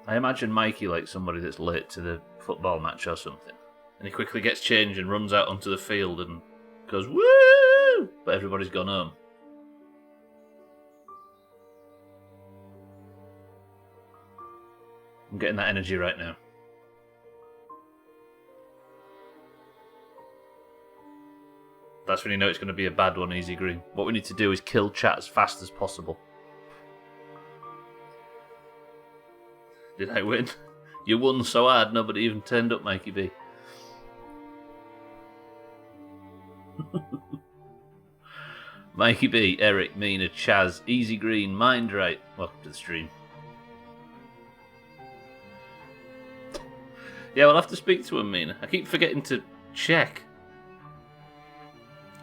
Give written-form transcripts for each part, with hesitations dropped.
I imagine Mikey like somebody that's late to the football match or something. And he quickly gets changed and runs out onto the field and goes, woo! But everybody's gone home. I'm getting that energy right now. That's when you know it's going to be a bad one, Easy Green. What we need to do is kill chat as fast as possible. Did I win? You won so hard nobody even turned up, Mikey B. Mikey B, Eric, Mina, Chaz, Easy Green, Mind Right. Welcome to the stream. Yeah, we'll have to speak to him, Mina. I keep forgetting to check.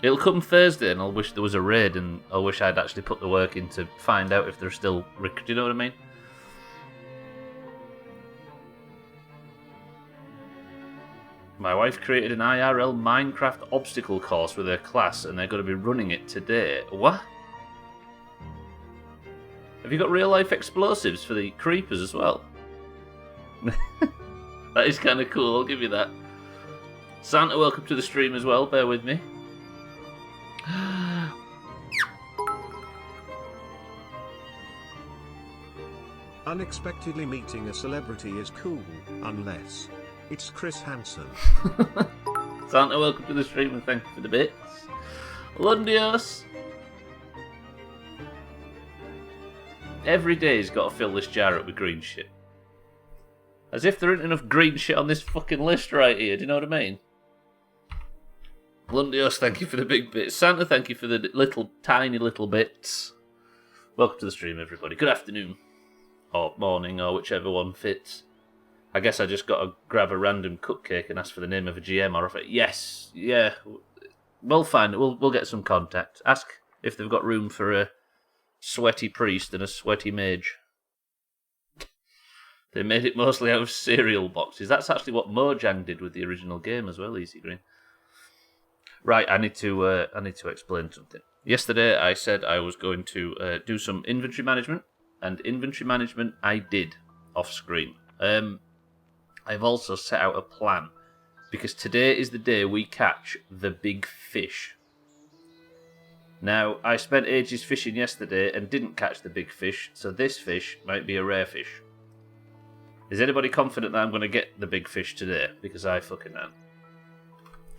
It'll come Thursday and I'll wish there was a raid and I'll wish I'd actually put the work in to find out if they're still... Do you know what I mean? My wife created an IRL Minecraft obstacle course with her class and they're going to be running it today. What? Have you got real life explosives for the creepers as well? That is kind of cool, I'll give you that. Santa, welcome to the stream as well, bear with me. Unexpectedly meeting a celebrity is cool, unless it's Chris Hansen. Santa, welcome to the stream and thank you for the bits. Lundios! Every day's got to fill this jar up with green shit. As if there isn't enough green shit on this fucking list right here, do you know what I mean? Lundios, thank you for the big bits. Santa, thank you for the little, tiny little bits. Welcome to the stream, everybody. Good afternoon. Or morning, or whichever one fits. I guess I just got to grab a random cupcake and ask for the name of a GM or offer. Yes, yeah. We'll find it. We'll get some contact. Ask if they've got room for a sweaty priest and a sweaty mage. They made it mostly out of cereal boxes. That's actually what Mojang did with the original game as well, Easy Green. Right, I need to explain something. Yesterday I said I was going to do some inventory management, and inventory management I did off screen. I've also set out a plan, because today is the day we catch the big fish. Now, I spent ages fishing yesterday and didn't catch the big fish, so this fish might be a rare fish. Is anybody confident that I'm going to get the big fish today? Because I fucking am.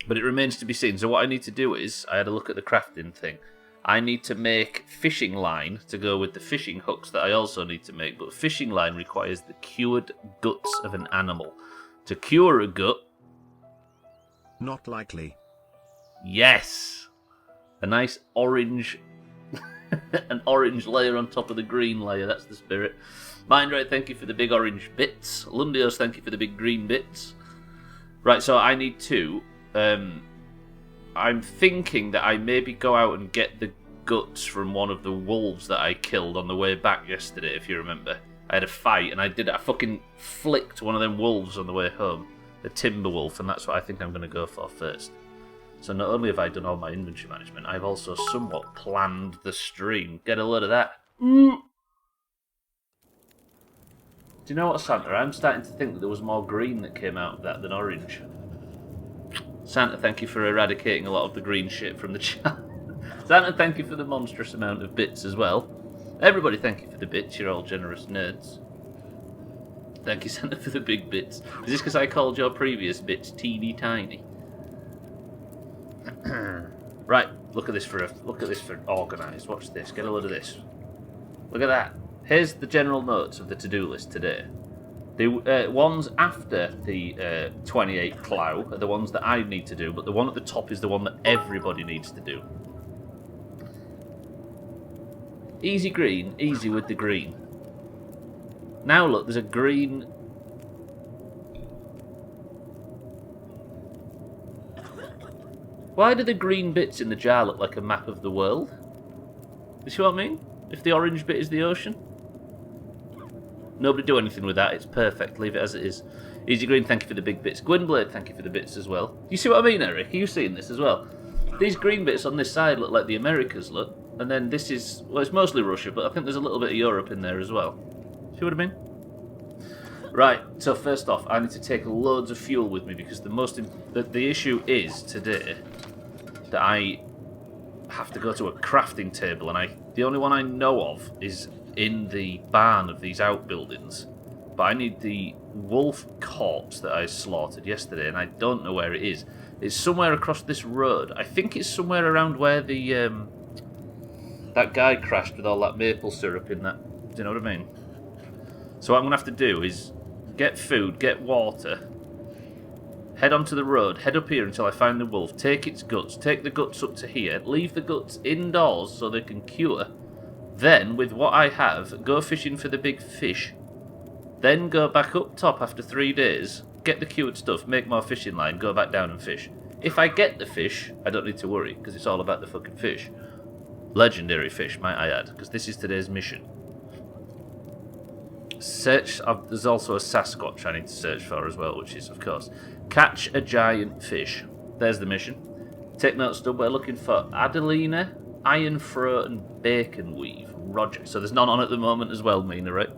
But it remains to be seen. So what I need to do is, I had a look at the crafting thing. I need to make fishing line to go with the fishing hooks that I also need to make. But fishing line requires the cured guts of an animal. To cure a gut... Not likely. Yes! A nice orange... an orange layer on top of the green layer. That's the spirit. Mindright, thank you for the big orange bits. Lundios, thank you for the big green bits. Right, so I need to... I'm thinking that I maybe go out and get the guts from one of the wolves that I killed on the way back yesterday, if you remember. I had a fight and I fucking flicked one of them wolves on the way home. A timber wolf, and that's what I think I'm going to go for first. So not only have I done all my inventory management, I've also somewhat planned the stream. Get a load of that. Do you know what, Santa? I'm starting to think that there was more green that came out of that than orange. Santa, thank you for eradicating a lot of the green shit from the chat. Santa, thank you for the monstrous amount of bits as well. Everybody, thank you for the bits. You're all generous nerds. Thank you, Santa, for the big bits. Is this because I called your previous bits teeny tiny? Right, look at this for organised. Watch this. Get a load of this. Look at that. Here's the general notes of the to-do list today. The ones after the 28 plough are the ones that I need to do, but the one at the top is the one that everybody needs to do. Easy green, easy with the green. Now look, there's a green... Why do the green bits in the jar look like a map of the world? You see what I mean? If the orange bit is the ocean? Nobody do anything with that, it's perfect, leave it as it is. Easy Green, thank you for the big bits. Gwynblade, thank you for the bits as well. You see what I mean, Eric? Are you seeing this as well? These green bits on this side look like the Americas, look. And then this is, well, it's mostly Russia, but I think there's a little bit of Europe in there as well. See what I mean? Right, so first off, I need to take loads of fuel with me because the issue is today that I have to go to a crafting table, and the only one I know of is in the barn of these outbuildings. But I need the wolf corpse that I slaughtered yesterday, and I don't know where it is. It's somewhere across this road. I think it's somewhere around where the that guy crashed with all that maple syrup in that. Do you know what I mean? So what I'm going to have to do is get food, get water, head onto the road, head up here until I find the wolf, take its guts, take the guts up to here, leave the guts indoors so they can cure. Then, with what I have, go fishing for the big fish. Then go back up top after 3 days, get the cured stuff, make more fishing line, go back down and fish. If I get the fish, I don't need to worry, because it's all about the fucking fish. Legendary fish, might I add, because this is today's mission. There's also a Sasquatch I need to search for as well, which is, of course, catch a giant fish. There's the mission. Take note, Stubb, we're looking for Adelina, Iron Throat, and Bacon Weave. Roger. So there's none on at the moment as well, Mina, right?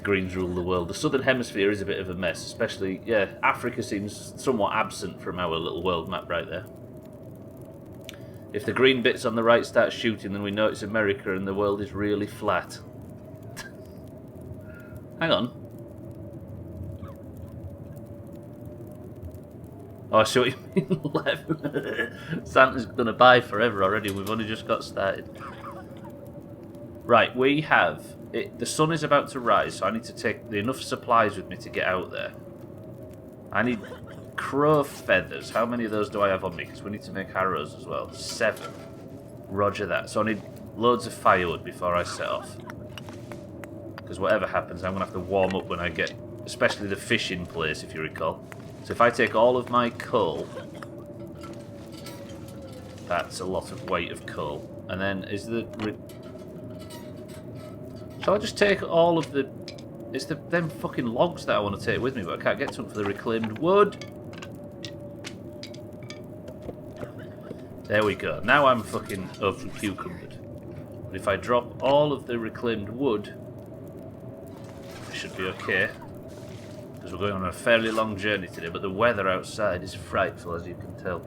Greens rule the world. The southern hemisphere is a bit of a mess, especially, yeah, Africa seems somewhat absent from our little world map right there. If the green bits on the right start shooting, then we know it's America and the world is really flat. Hang on. Oh, I see what you mean, left. Santa's going to buy forever already. We've only just got started. Right, we have... the sun is about to rise, so I need to take enough supplies with me to get out there. I need crow feathers. How many of those do I have on me? Because we need to make arrows as well. 7. Roger that. So I need loads of firewood before I set off. Because whatever happens, I'm going to have to warm up when I get... especially the fishing place, if you recall. So if I take all of my coal... that's a lot of weight of coal. And then is the... shall I just take all of the... it's them fucking logs that I want to take with me, but I can't get to them for the reclaimed wood. There we go. Now I'm fucking over cucumbered. But if I drop all of the reclaimed wood, I should be okay. Because we're going on a fairly long journey today, but the weather outside is frightful, as you can tell.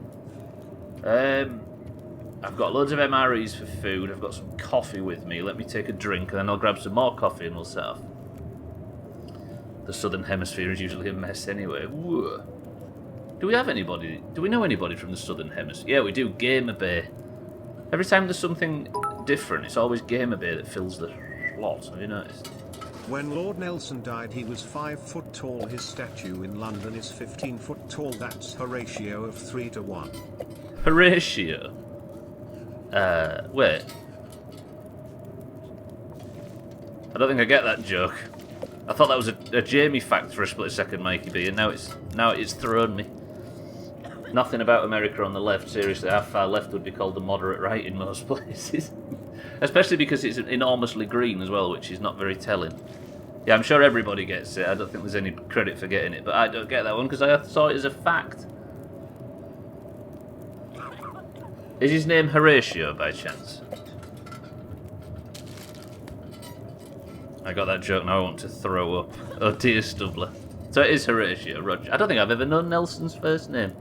I've got loads of MREs for food. I've got some coffee with me. Let me take a drink, and then I'll grab some more coffee and we'll set off. The southern hemisphere is usually a mess anyway. Whoa. Do we have anybody? Do we know anybody from the southern hemisphere? Yeah, we do. Gamer Bay. Every time there's something different, it's always Gamer Bay that fills the slot. Have you noticed? When Lord Nelson died, he was 5 foot tall. His statue in London is 15 foot tall. That's a ratio of 3 to 1. Horatio? Wait. I don't think I get that joke. I thought that was a Jamie fact for a split second, Mikey B, and now it's thrown me. Nothing about America on the left. Seriously, how far left would be called the moderate right in most places? Especially because it's enormously green as well, which is not very telling. Yeah, I'm sure everybody gets it. I don't think there's any credit for getting it, but I don't get that one because I saw it as a fact. Is his name Horatio by chance? I got that joke, now I want to throw up. Oh dear, Stubbler. So it is Horatio, Roger. I don't think I've ever known Nelson's first name.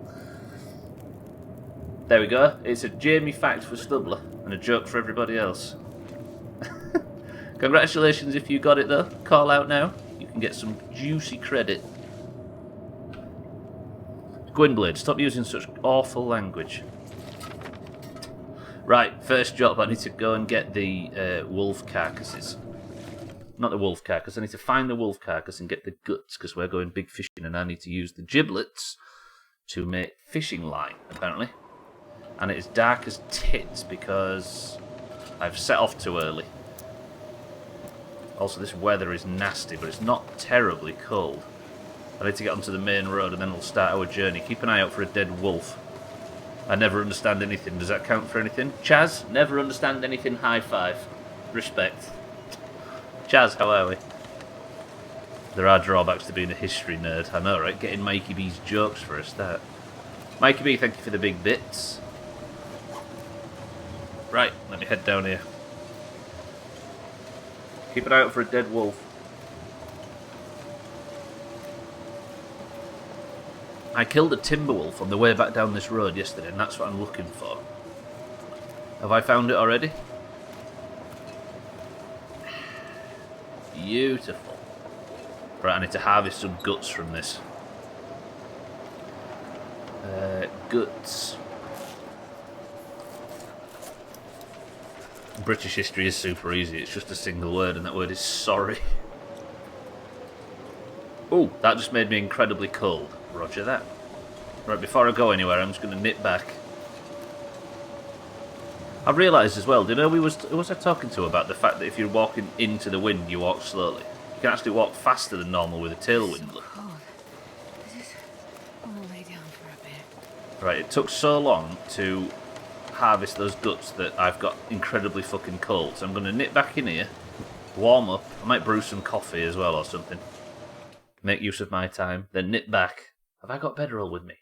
There we go. It's a Jamie fact for Stubbler, and a joke for everybody else. Congratulations if you got it though. Call out now. You can get some juicy credit. Gwynblade, stop using such awful language. Right, first job, I need to go and get the wolf carcasses. Not the wolf carcass, I need to find the wolf carcass and get the guts, because we're going big fishing and I need to use the giblets to make fishing line, apparently. And it is dark as tits because I've set off too early. Also, this weather is nasty, but it's not terribly cold. I need to get onto the main road and then we'll start our journey. Keep an eye out for a dead wolf. I never understand anything. Does that count for anything? Chaz, never understand anything. High five. Respect. Chaz, how are we? There are drawbacks to being a history nerd. I know, right? Getting Mikey B's jokes for a start. Mikey B, thank you for the big bits. Right, let me head down here. Keep an eye out for a dead wolf. I killed a timber wolf on the way back down this road yesterday, and that's what I'm looking for. Have I found it already? Beautiful. Right, I need to harvest some guts from this. Guts. British history is super easy. It's just a single word, and that word is sorry. Oh, that just made me incredibly cold. Roger that. Right, before I go anywhere, I'm just going to nip back. I've realised as well, who was I talking to about the fact that if you're walking into the wind, you walk slowly? You can actually walk faster than normal with a tailwind. Look. Right, it took so long to harvest those guts that I've got incredibly fucking cold. So I'm going to nip back in here, warm up. I might brew some coffee as well or something. Make use of my time, then nip back. Have I got bedroll with me?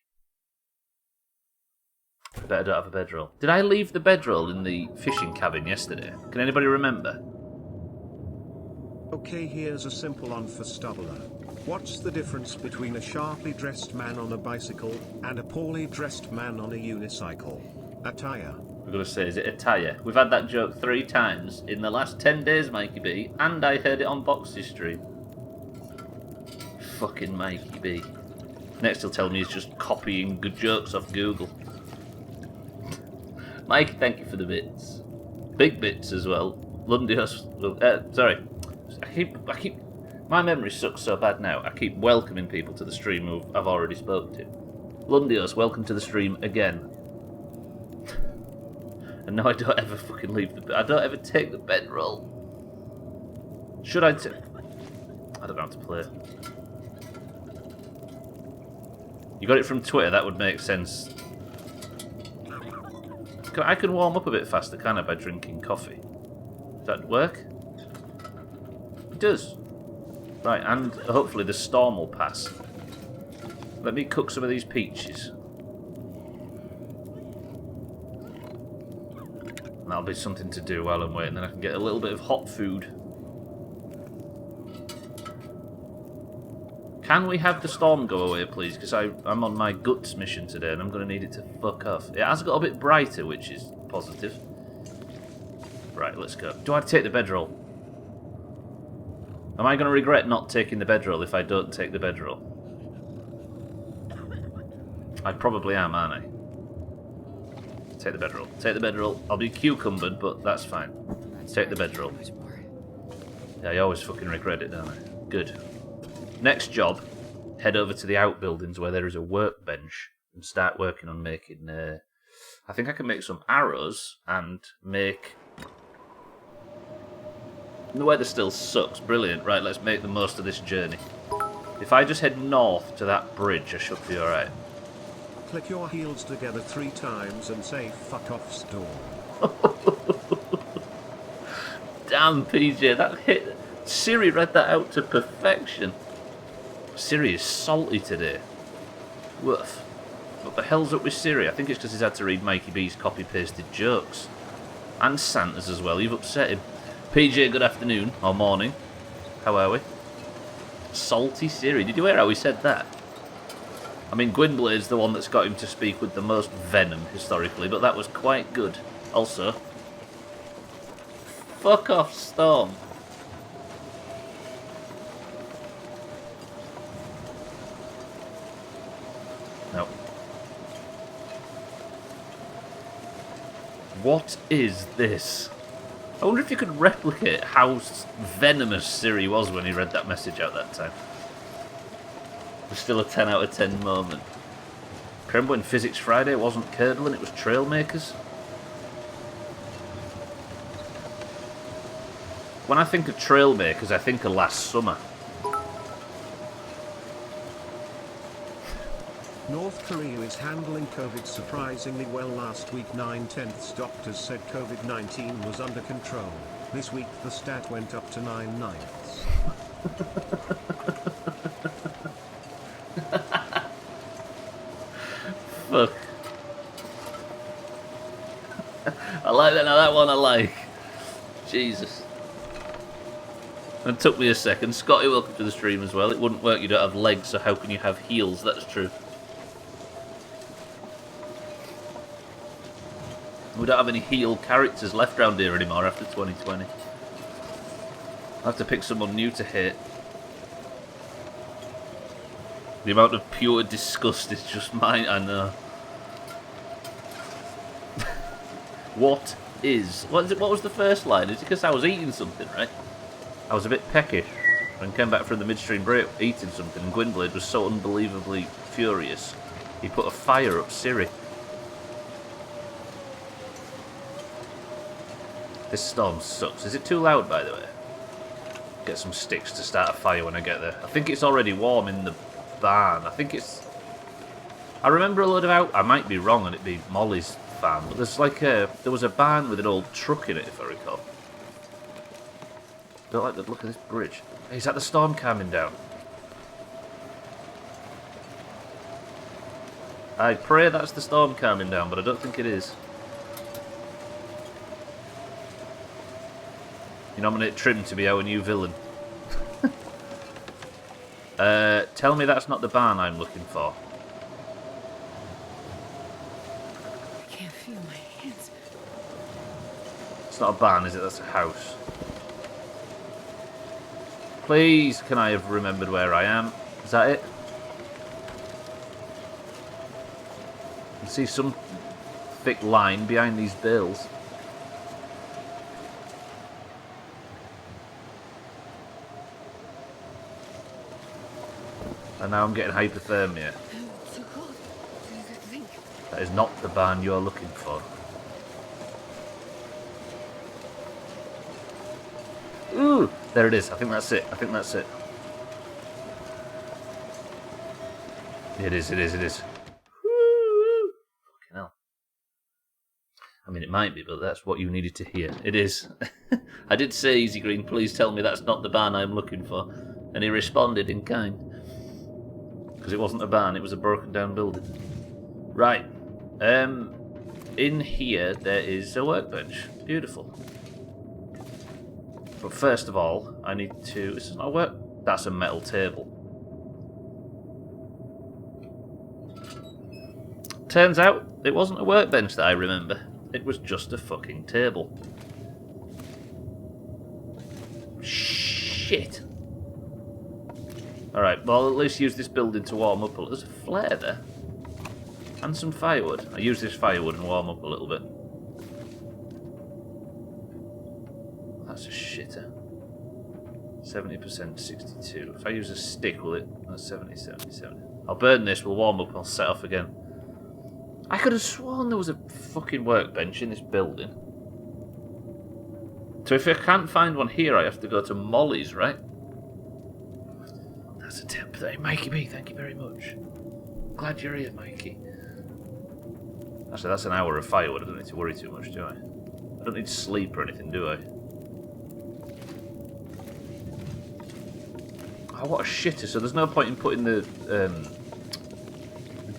I bet I don't have a bedroll. Did I leave the bedroll in the fishing cabin yesterday? Can anybody remember? Okay, here's a simple one for Stubbler. What's the difference between a sharply dressed man on a bicycle and a poorly dressed man on a unicycle? Attire. We're going to say, is it attire? We've had that joke 3 times in the last 10 days, Mikey B, and I heard it on Box's stream. Fucking Mikey B. Next he'll tell me he's just copying good jokes off Google. Mike, thank you for the bits. Big bits as well. Lundios. Sorry. I keep. My memory sucks so bad now. I keep welcoming people to the stream who I've already spoken to. Lundios, welcome to the stream again. And no, I don't ever fucking leave I don't ever take the bedroll. Should I take? I don't know how to play. You got it from Twitter. That would make sense. I can warm up a bit faster, can't I, by drinking coffee? Does that work? It does. Right, and hopefully the storm will pass. Let me cook some of these peaches. And that'll be something to do while I'm waiting, then I can get a little bit of hot food. Can we have the storm go away, please? Because I'm on my guts mission today and I'm going to need it to fuck off. It has got a bit brighter, which is positive. Right, let's go. Do I take the bedroll? Am I going to regret not taking the bedroll if I don't take the bedroll? I probably am, aren't I? Take the bedroll. Take the bedroll. I'll be cucumbered, but that's fine. Take the bedroll. Yeah, I always fucking regret it, don't I? Good. Next job, head over to the outbuildings where there is a workbench and start working on making... I think I can make some arrows and make... The weather still sucks. Brilliant. Right, let's make the most of this journey. If I just head north to that bridge, I should be alright. Click your heels together 3 times and say fuck off storm. Damn, PJ, that hit... Siri read that out to perfection. Siri is salty today. Woof. What the hell's up with Siri? I think it's because he's had to read Mikey B's copy-pasted jokes. And Santa's as well. You've upset him. PJ, good afternoon. Or morning. How are we? Salty Siri. Did you hear how he said that? I mean, Gwynblade's the one that's got him to speak with the most venom, historically, but that was quite good. Also, fuck off, Storm. No. What is this? I wonder if you could replicate how venomous Siri was when he read that message out that time. It was still a 10 out of 10 moment. Remember when Physics Friday wasn't Curdle and it was Trailmakers? When I think of Trailmakers, I think of last summer. North Korea is handling COVID surprisingly well. Last week 9/10 doctors said COVID-19 was under control. This week the stat went up to 9/9. Fuck. I like that. Now that one I like. Jesus. It took me a second. Scotty, welcome to the stream as well. It wouldn't work, you don't have legs, so how can you have heels? That's true. don't have any heel characters left around here anymore after 2020. I'll have to pick someone new to hate. The amount of pure disgust is just mine, I know. What was the first line? Is it because I was eating something, right? I was a bit peckish and came back from the midstream break eating something, and Gwynblade was so unbelievably furious he put a fire up Siri. This storm sucks. Is it too loud, by the way? Get some sticks to start a fire when I get there. I think it's already warm in the barn. I remember a load of I might be wrong and it be Molly's farm, but there was a barn with an old truck in it, if I recall. Don't like the look of this bridge. Hey, is that the storm calming down? I pray that's the storm calming down, but I don't think it is. You nominate Trim to be our new villain. Tell me that's not the barn I'm looking for. I can't feel my hands. It's not a barn, is it? That's a house. Please, can I have remembered where I am? Is that it? I can see some thick line behind these bills. And now I'm getting hypothermia. So cold. Think. That is not the barn you're looking for. Ooh! There it is. I think that's it. It is. Woo! Fucking hell. I mean, it might be, but that's what you needed to hear. It is. I did say, Easy Green, please tell me that's not the barn I'm looking for. And he responded in kind. Because it wasn't a barn, it was a broken down building. Right. In here there is a workbench. Beautiful. But first of all, I need to... This is not a work... That's a metal table. Turns out, it wasn't a workbench that I remember. It was just a fucking table. Shit. Alright, well, at least use this building to warm up a little. There's a flare there. And some firewood. I use this firewood and warm up a little bit. That's a shitter. 70%, 62. If I use a stick, will it? That's 70, 70, 70. I'll burn this, we'll warm up, and I'll set off again. I could have sworn there was a fucking workbench in this building. So if I can't find one here, I have to go to Molly's, right? That's a tip. Mikey B, thank you very much. Glad you're here, Mikey. Actually, that's an hour of firewood. I don't need to worry too much, do I? I don't need sleep or anything, do I? Oh, what a shitter. So there's no point in putting the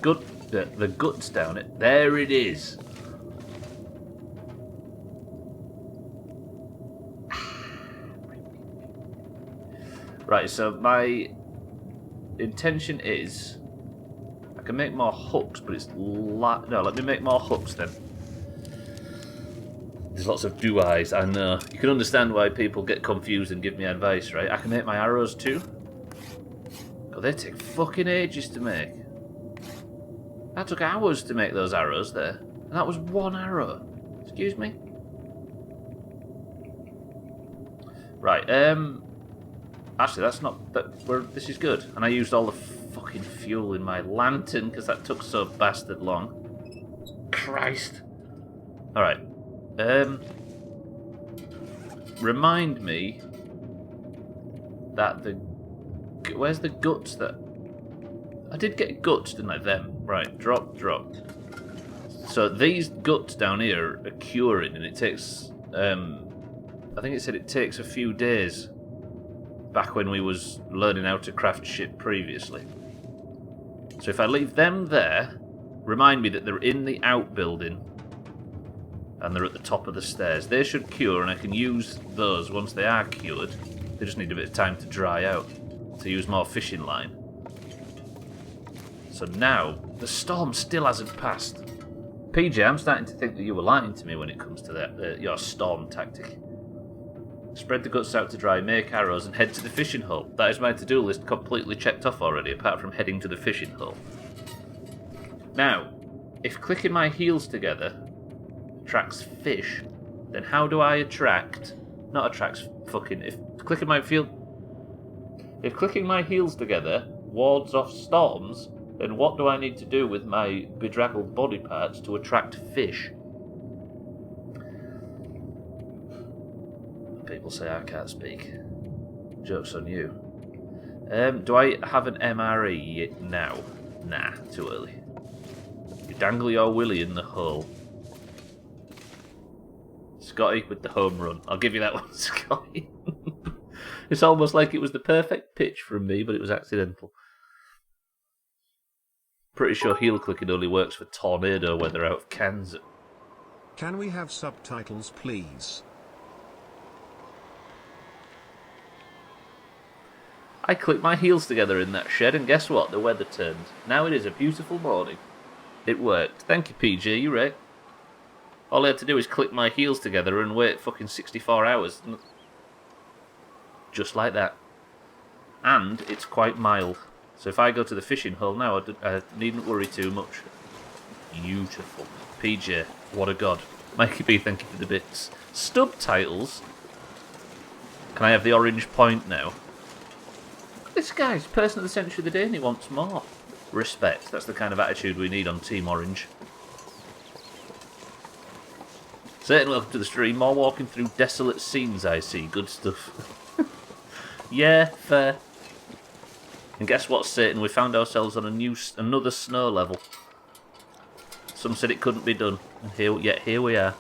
guts down it. There it is. Right, so my intention is I can make more hooks, but it's no, let me make more hooks then. There's lots of do-eyes, I know. You can understand why people get confused and give me advice, right? I can make my arrows too. God, they take fucking ages to make. That took hours to make those arrows there. And that was one arrow. Excuse me? Right, actually, that's not... this is good. And I used all the fucking fuel in my lantern because that took so bastard long. Christ. Alright. Remind me that the... Where's the guts that... I did get guts, didn't I? Them. Right, drop, drop. So these guts down here are curing, and it takes... I think it said it takes a few days back when we was learning how to craft shit previously. So if I leave them there, remind me that they're in the outbuilding and they're at the top of the stairs. They should cure, and I can use those once they are cured. They just need a bit of time to dry out, to use more fishing line. So now, the storm still hasn't passed. PJ, I'm starting to think that you were lying to me when it comes to that your storm tactic. Spread the guts out to dry, make arrows, and head to the fishing hole. That is my to-do list completely checked off already, apart from heading to the fishing hole. Now, if clicking my heels together attracts fish, then how do I attract... Not attracts fucking... If clicking my heels together wards off storms, then what do I need to do with my bedraggled body parts to attract fish? People say I can't speak. Joke's on you. Do I have an MRE now? Nah, too early. You dangle your willy in the hole. Scotty with the home run. I'll give you that one, Scotty. It's almost like it was the perfect pitch from me, but it was accidental. Pretty sure heel clicking only works for tornado weather out of Kansas. Can we have subtitles, please? I clicked my heels together in that shed, and guess what? The weather turned. Now it is a beautiful morning. It worked. Thank you, PJ. You're right. All I had to do is click my heels together and wait fucking 64 hours. Just like that. And it's quite mild. So if I go to the fishing hole now, I needn't worry too much. Beautiful. PJ, what a god. Mikey B, thank you for the bits. Subtitles? Can I have the orange point now? This guy's person of the century of the day and he wants more. Respect. That's the kind of attitude we need on Team Orange. Satan, welcome to the stream. More walking through desolate scenes, I see. Good stuff. Yeah, fair. And guess what, Satan? We found ourselves on another snow level. Some said it couldn't be done, and yet here we are.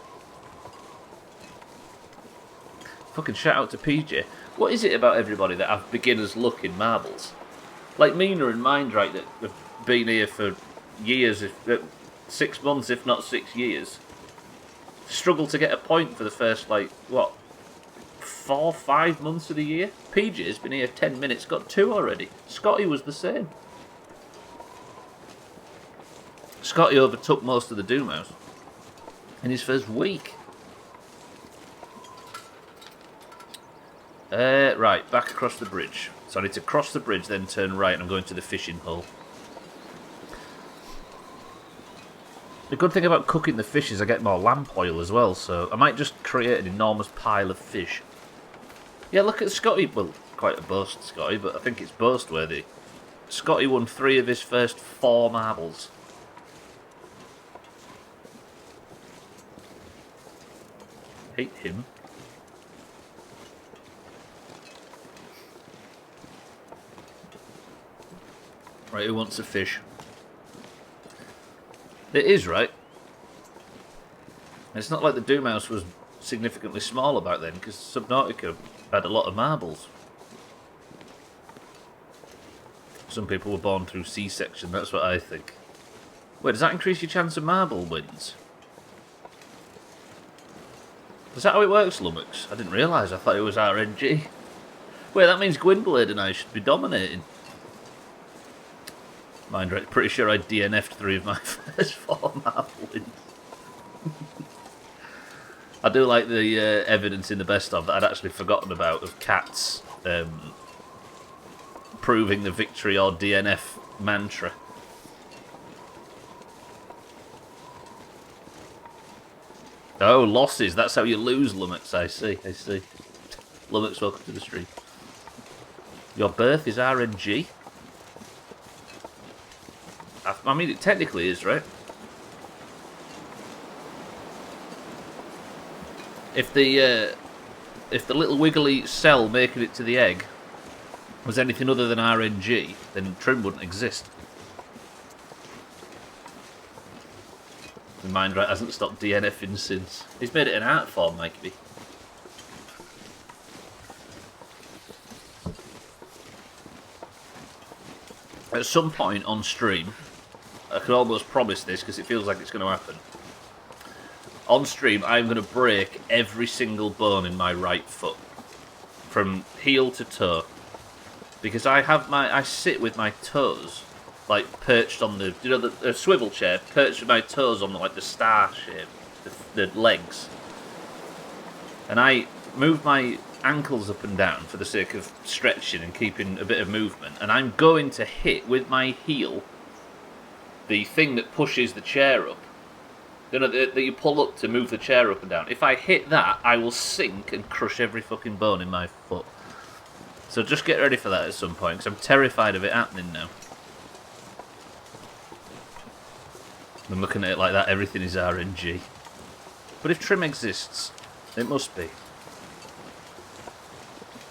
Fucking shout out to PJ. What is it about everybody that have beginner's luck in marbles? Like Mina and Mindright that have been here for years, 6 months, if not 6 years. Struggle to get a point for the first, 4-5 months of the year. PJ's been here 10 minutes, got 2 already. Scotty was the same. Scotty overtook most of the Doomhaus in his first week. Right, back across the bridge. So I need to cross the bridge, then turn right, and I'm going to the fishing hole. The good thing about cooking the fish is I get more lamp oil as well, so I might just create an enormous pile of fish. Yeah, look at Scotty. Well, quite a boast, Scotty, but I think it's boast-worthy. Scotty won 3 of his first 4 marbles. Hate him. Right, who wants a fish? It is, right? It's not like the Doomhaus was significantly smaller back then, because Subnautica had a lot of marbles. Some people were born through C-section, that's what I think. Wait, does that increase your chance of marble wins? Is that how it works, Lummox? I didn't realise, I thought it was RNG. Wait, that means Gwynblade and I should be dominating. Mind right, pretty sure I DNF'd 3 of my first 4 marble wins. I do like the evidence in the best of that I'd actually forgotten about of cats proving the victory or DNF mantra. Oh, losses, that's how you lose, Lummox, I see. Lummox, welcome to the stream. Your birth is RNG? I mean, it technically is, right? If the little wiggly cell making it to the egg was anything other than RNG, then Trim wouldn't exist. The Mindright hasn't stopped DNFing since. He's made it an art form, Mikey. At some point on stream, I can almost promise this because it feels like it's going to happen. On stream, I'm going to break every single bone in my right foot, from heel to toe, because I sit with my toes like perched on the, you know, the swivel chair, perched with my toes on like the star shape, the legs, and I moved my ankles up and down for the sake of stretching and keeping a bit of movement, and I'm going to hit with my heel the thing that pushes the chair up. You know, that you pull up to move the chair up and down. If I hit that, I will sink and crush every fucking bone in my foot. So just get ready for that at some point, because I'm terrified of it happening now. I'm looking at it like that, everything is RNG. But if trim exists, it must be.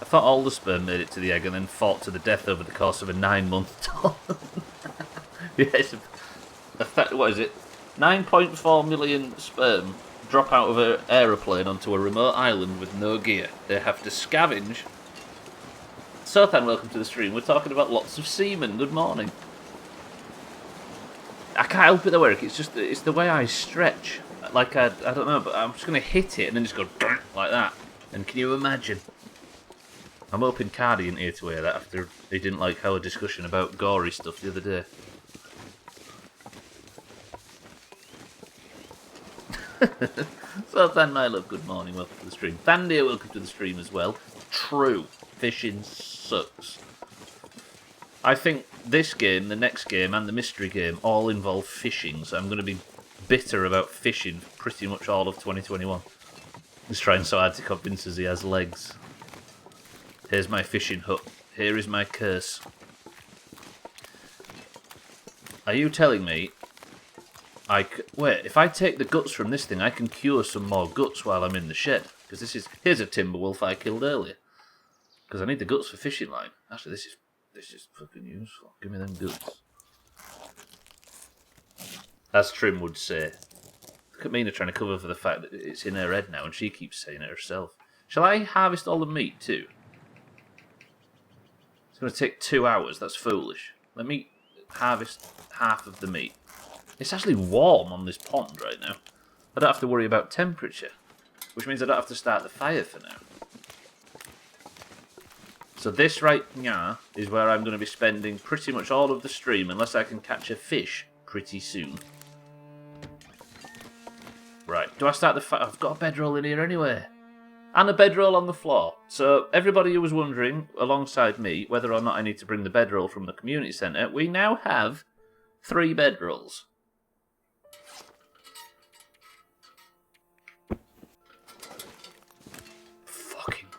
I thought all the sperm made it to the egg and then fought to the death over the course of a 9-month tour. Yes, what is it? 9.4 million sperm drop out of an aeroplane onto a remote island with no gear. They have to scavenge. Sothan, welcome to the stream. We're talking about lots of semen. Good morning. I can't help it though, Eric. It's the way I stretch. Like I don't know, but I'm just gonna hit it and then just go like that. And can you imagine? I'm hoping Cardi isn't here to hear that after he didn't like our discussion about gory stuff the other day. So, Than, my love, good morning, welcome to the stream. Thandia, welcome to the stream as well. True, fishing sucks. I think this game, the next game, and the mystery game all involve fishing, so I'm going to be bitter about fishing pretty much all of 2021. He's trying so hard to convince us he has legs. Here's my fishing hut. Here is my curse. Are you telling me wait, if I take the guts from this thing, I can cure some more guts while I'm in the shed. Because here's a timber wolf I killed earlier. Because I need the guts for fishing line. Actually, this is fucking useful. Give me them guts. As Trim would say. Look at Mina trying to cover for the fact that it's in her head now, and she keeps saying it herself. Shall I harvest all the meat too? It's going to take 2 hours. That's foolish. Let me harvest half of the meat. It's actually warm on this pond right now. I don't have to worry about temperature, which means I don't have to start the fire for now. So this right now is where I'm going to be spending pretty much all of the stream, unless I can catch a fish pretty soon. Right, do I start the fire? I've got a bedroll in here anyway. And a bedroll on the floor. So everybody who was wondering, alongside me, whether or not I need to bring the bedroll from the community centre, we now have 3 bedrolls.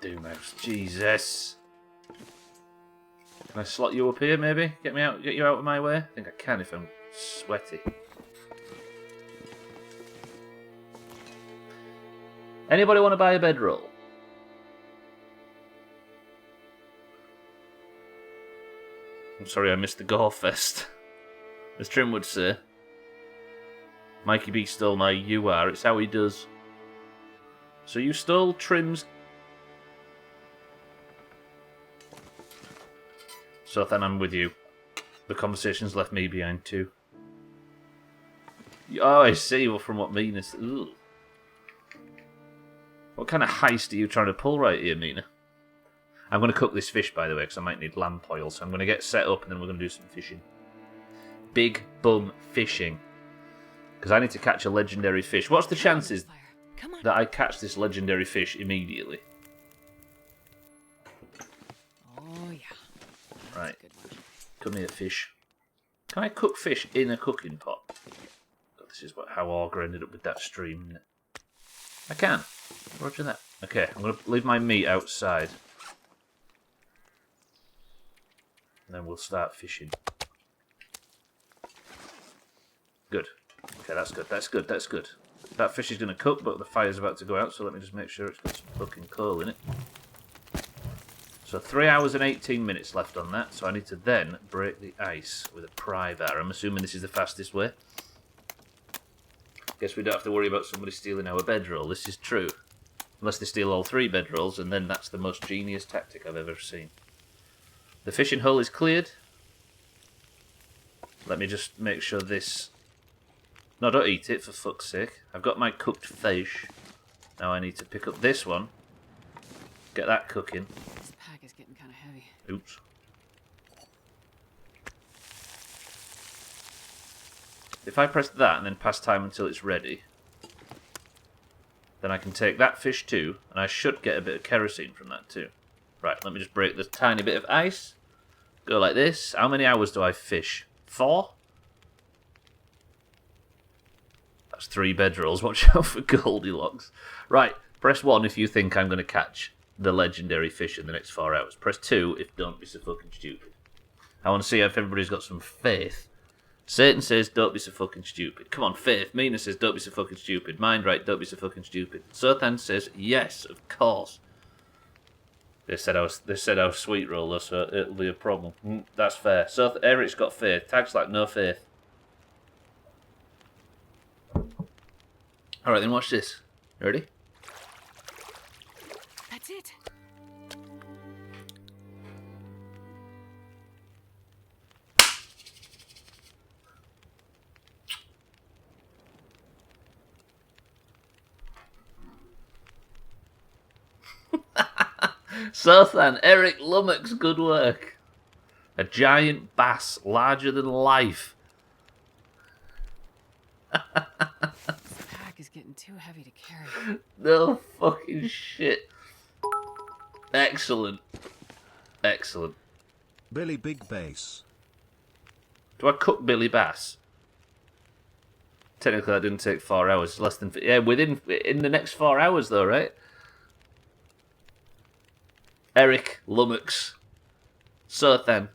Doomhaus, Jesus. Can I slot you up here, maybe? Get you out of my way? I think I can if I'm sweaty. Anybody want to buy a bedroll? I'm sorry I missed the gore fest. As Trim would say. Mikey B stole my UR, it's how he does. So you stole Trim's... So then I'm with you. The conversation's left me behind too. Oh, I see. Well, from what Mina said. Ugh. What kind of heist are you trying to pull right here, Mina? I'm going to cook this fish, by the way, because I might need lamp oil. So I'm going to get set up and then we're going to do some fishing. Big bum fishing. Because I need to catch a legendary fish. What's the chances that I catch this legendary fish immediately? Oh, yeah. Right. Come here, fish. Can I cook fish in a cooking pot? God, this is how Augur ended up with that stream, isn't it? I can. Roger that. Okay, I'm going to leave my meat outside. And then we'll start fishing. Good. Okay, that's good. That's good. That's good. That fish is going to cook, but the fire's about to go out, so let me just make sure it's got some fucking coal in it. So 3 hours and 18 minutes left on that, so I need to then break the ice with a pry bar. I'm assuming this is the fastest way. Guess we don't have to worry about somebody stealing our bedroll. This is true. Unless they steal all 3 bedrolls, and then that's the most genius tactic I've ever seen. The fishing hole is cleared. Let me just make sure this... No, don't eat it, for fuck's sake. I've got my cooked fish. Now I need to pick up this one. Get that cooking. This pack is getting kind of heavy. Oops. If I press that and then pass time until it's ready, then I can take that fish too, and I should get a bit of kerosene from that too. Right, let me just break this tiny bit of ice. Go like this. How many hours do I fish? 4? That's 3 bedrolls. Watch out for Goldilocks. Right, press 1 if you think I'm going to catch the legendary fish in the next 4 hours. Press 2 if don't be so fucking stupid. I want to see if everybody's got some faith. Satan says, don't be so fucking stupid. Come on, faith. Mina says, don't be so fucking stupid. Mind right, don't be so fucking stupid. Sothan says, yes, of course. They said I was sweet roller, so it'll be a problem. That's fair. So Eric's got faith. Tag's like no faith. Alright, then watch this. You ready? That's it. Sothan, Eric Lummox, good work. A giant bass, larger than life. This pack is getting too heavy to carry. No fucking shit. Excellent. Excellent. Billy Big Bass. Do I cook Billy Bass? Technically, that didn't take 4 hours. Less than... Yeah, in the next 4 hours, though, right? Eric Lummox. Sothan.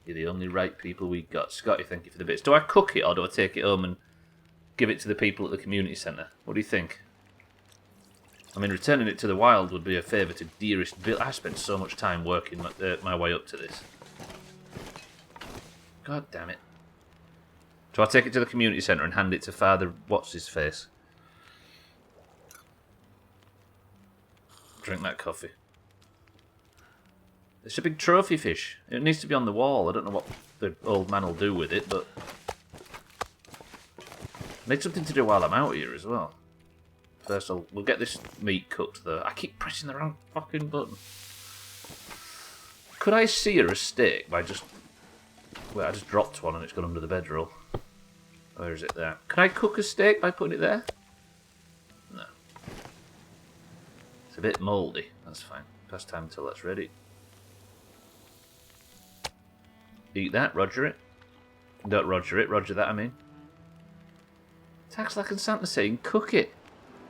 You're the only right people we got. Scotty, thank you for the bits. Do I cook it, or do I take it home and give it to the people at the community centre? What do you think? I mean, returning it to the wild would be a favour to dearest Bill. I spent so much time working my way up to this. God damn it. Do I take it to the community centre and hand it to Father What's-His-Face? Drink that coffee. It's a big trophy fish. It needs to be on the wall. I don't know what the old man will do with it, but... I need something to do while I'm out here as well. First, we'll get this meat cooked, though. I keep pressing the wrong fucking button. Could I sear a steak by just... Wait, I just dropped one and it's gone under the bedroll. Where is it there? Can I cook a steak by putting it there? No. It's a bit mouldy. That's fine. Past time until that's ready. Eat that, roger it. Don't roger it, roger that, I mean. Tax like and Santa saying, cook it.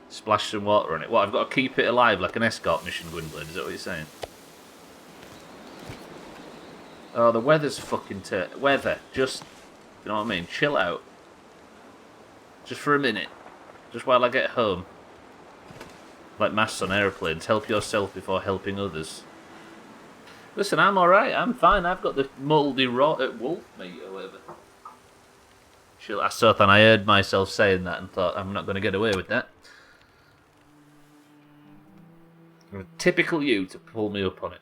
Splash some water on it. What, I've got to keep it alive like an escort mission, Gwynblade? Is that what you're saying? Oh, the weather's fucking weather. Just, you know what I mean? Chill out. Just for a minute. Just while I get home. Like masts on aeroplanes. Help yourself before helping others. Listen, I'm alright. I'm fine. I've got the mouldy rot wolf meat or whatever. Chill. Sothan, I heard myself saying that and thought, I'm not going to get away with that. Typical you to pull me up on it.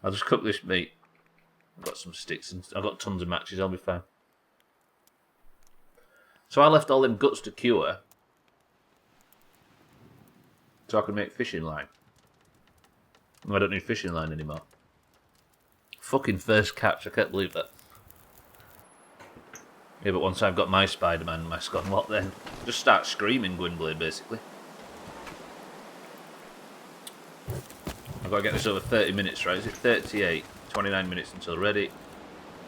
I'll just cook this meat. I've got some sticks and I've got tons of matches. I'll be fine. So I left all them guts to cure so I could make fishing line. I don't need fishing line anymore. Fucking first catch, I can't believe that. Yeah, but once I've got my Spider-Man mask on, what then? Just start screaming, Gwynblade, basically. I've got to get this over 30 minutes, right? Is it 38? 29 minutes until ready.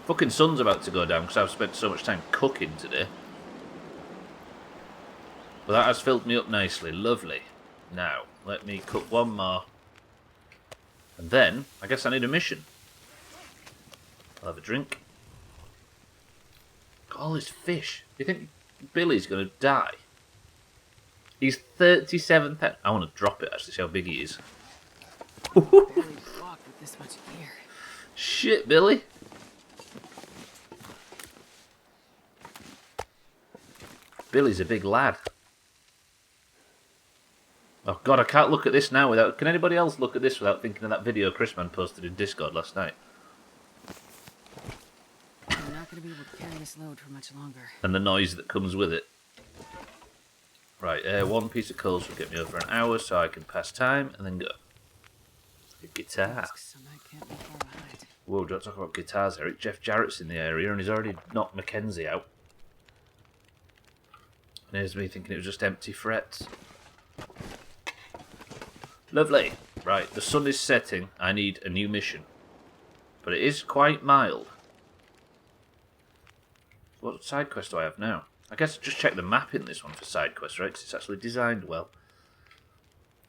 Fucking sun's about to go down because I've spent so much time cooking today. But that has filled me up nicely. Lovely. Now, let me cook one more. And then, I guess I need a mission. I'll have a drink. Got all this fish. Do you think Billy's going to die? He's 37. I want to drop it, actually, see how big he is. Barely walk with this much gear. Shit, Billy. Billy's a big lad. Oh god, I can't look at this now without... Can anybody else look at this without thinking of that video Chrisman posted in Discord last night? I'm not going to be able to carry this load for much longer. And the noise that comes with it. Right, one piece of coals will get me over an hour so I can pass time and then go. A guitar. Some night can't be far behind. Whoa, don't talk about guitars, Eric. Jeff Jarrett's in the area and he's already knocked Mackenzie out. And here's me thinking it was just empty frets. Lovely. Right, the sun is setting. I need a new mission. But it is quite mild. What side quest do I have now? I guess just check the map in this one for side quests, right? Because it's actually designed well.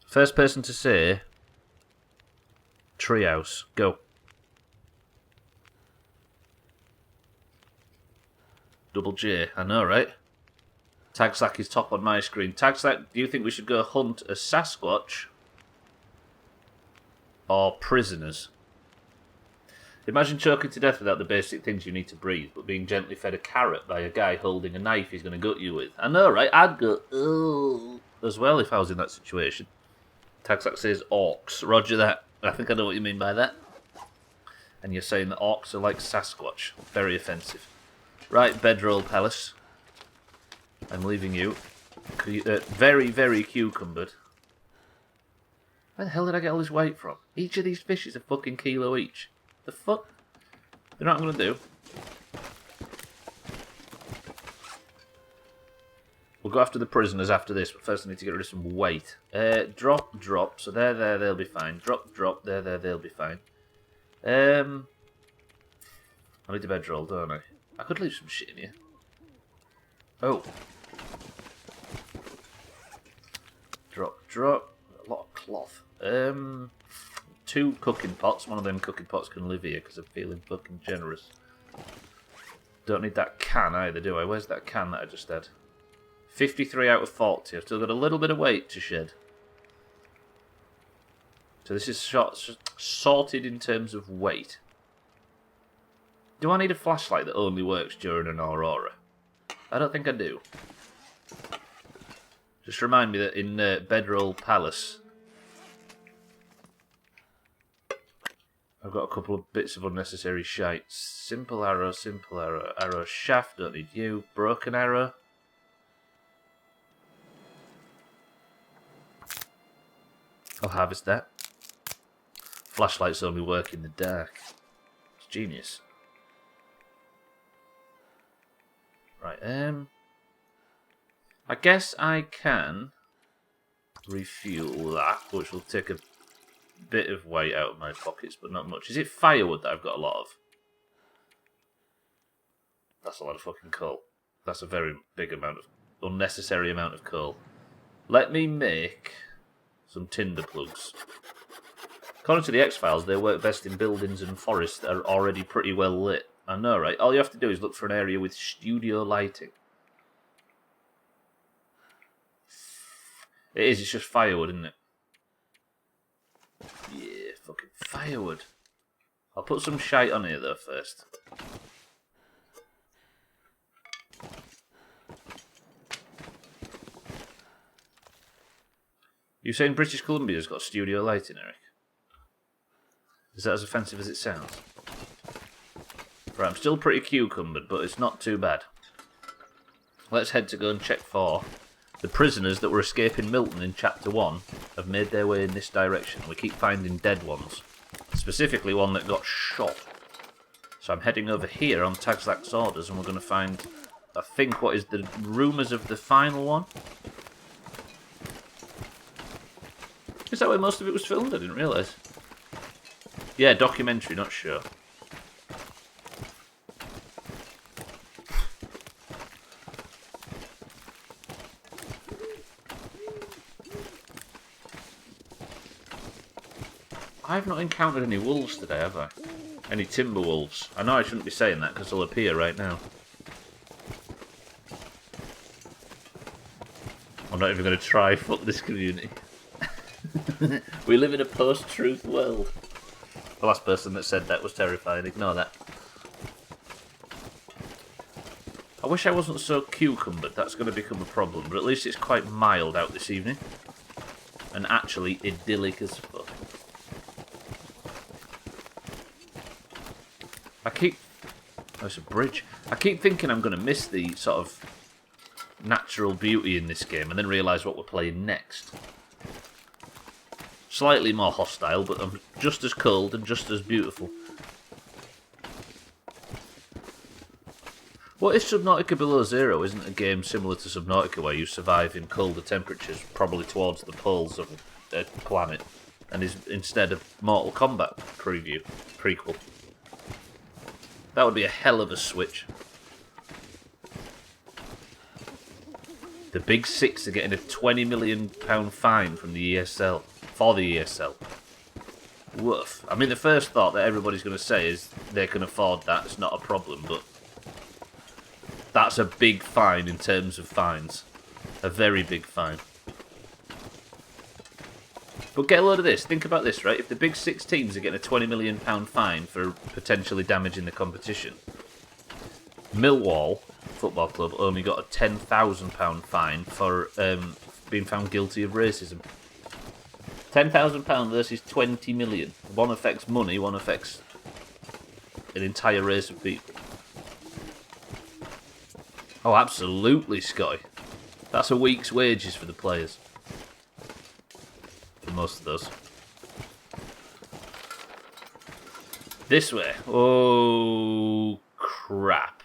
First person to say... Treehouse. Go. Double J. I know, right? Tagslack is top on my screen. Tagslack, do you think we should go hunt a Sasquatch? Or prisoners? Imagine choking to death without the basic things you need to breathe, but being gently fed a carrot by a guy holding a knife he's going to gut you with. I know, right? I'd go, ugh, as well if I was in that situation. Tagslack says orcs. Roger that. I think I know what you mean by that. And you're saying that orcs are like Sasquatch. Very offensive. Right, Bedroll Palace. I'm leaving you. Very, very cucumbered. Where the hell did I get all this weight from? Each of these fish is a fucking kilo each. The fuck? You know what I'm going to do? We'll go after the prisoners after this, but first I need to get rid of some weight. Drop, drop. So there, they'll be fine. Drop, drop. There, they'll be fine. I need a bedroll, don't I? I could leave some shit in here. Oh. Drop, drop. A lot of cloth. 2 cooking pots. One of them cooking pots can live here because I'm feeling fucking generous. Don't need that can either, do I? Where's that can that I just had? 53 out of 40. I've still got a little bit of weight to shed. So this is sorted in terms of weight. Do I need a flashlight that only works during an aurora? I don't think I do. Just remind me that in Bedroll Palace, I've got a couple of bits of unnecessary shite. Simple arrow, arrow shaft, don't need you. Broken arrow. I'll harvest that. Flashlights only work in the dark. It's genius. Right, I guess I can refuel that, which will take a bit of weight out of my pockets, but not much. Is it firewood that I've got a lot of? That's a lot of fucking coal. That's a very big amount of unnecessary amount of coal. Let me make some tinder plugs. According to the X-Files, they work best in buildings and forests that are already pretty well lit. I know, right? All you have to do is look for an area with studio lighting. It is, it's just firewood, isn't it? Yeah, fucking firewood. I'll put some shite on here, though, first. You saying British Columbia's got studio lighting, Eric? Is that as offensive as it sounds? Right, I'm still pretty cucumbered, but it's not too bad. Let's head to go and check for the prisoners that were escaping Milton in Chapter 1 have made their way in this direction. We keep finding dead ones. Specifically one that got shot. So I'm heading over here on Tagslack's orders and we're going to find, I think, what is the rumours of the final one? Is that where most of it was filmed? I didn't realise. Yeah, documentary, not sure. I've not encountered any wolves today, have I? Any timber wolves. I know I shouldn't be saying that because they'll appear right now. I'm not even going to try. Fuck this community. We live in a post-truth world. The last person that said that was terrifying. Ignore that. I wish I wasn't so cucumbered. That's going to become a problem. But at least it's quite mild out this evening. And actually idyllic as fuck. Oh, it's a bridge. I keep thinking I'm going to miss the sort of natural beauty in this game and then realise what we're playing next. Slightly more hostile, but I'm just as cold and just as beautiful. What if Subnautica Below Zero isn't a game similar to Subnautica where you survive in colder temperatures, probably towards the poles of a planet, and is instead a Mortal Kombat prequel? That would be a hell of a switch. The Big Six are getting a £20 million fine from the ESL, for the ESL. Woof. I mean, the first thought that everybody's going to say is they can afford that, it's not a problem, but that's a big fine in terms of fines. A very big fine. But get a load of this. Think about this, right? If the Big Six teams are getting a £20 million fine for potentially damaging the competition, Millwall Football Club only got a £10,000 fine for being found guilty of racism. £10,000 versus 20 million. One affects money, one affects an entire race of people. Oh, absolutely, Scotty. That's a week's wages for the players. For most of those. This way. Oh, crap.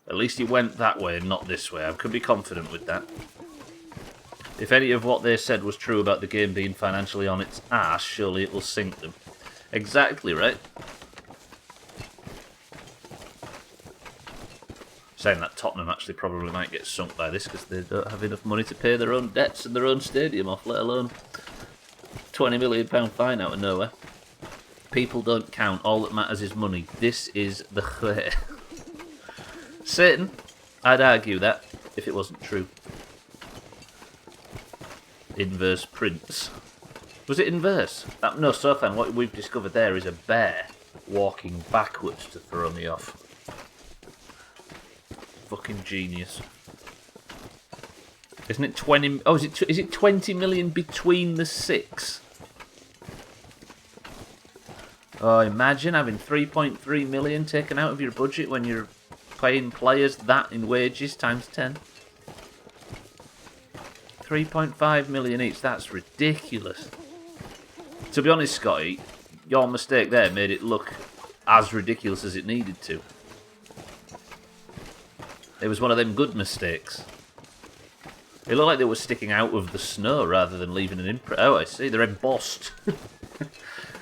At least it went that way and not this way. I could be confident with that. If any of what they said was true about the game being financially on its arse, surely it will sink them. Exactly, right? Saying that Tottenham actually probably might get sunk by this because they don't have enough money to pay their own debts and their own stadium off, let alone £20 million fine out of nowhere. People don't count. All that matters is money. This is the way. Satan, I'd argue that if it wasn't true. Inverse prints. Was it inverse? No, Sofan, what we've discovered there is a bear walking backwards to throw me off. Fucking genius. Isn't it 20... Oh, is it 20 million between the six? Oh, imagine having 3.3 million taken out of your budget when you're paying players that in wages times 10. 3.5 million each, that's ridiculous. To be honest, Scotty, your mistake there made it look as ridiculous as it needed to. It was one of them good mistakes. It looked like they were sticking out of the snow rather than leaving an imprint. Oh, I see, they're embossed.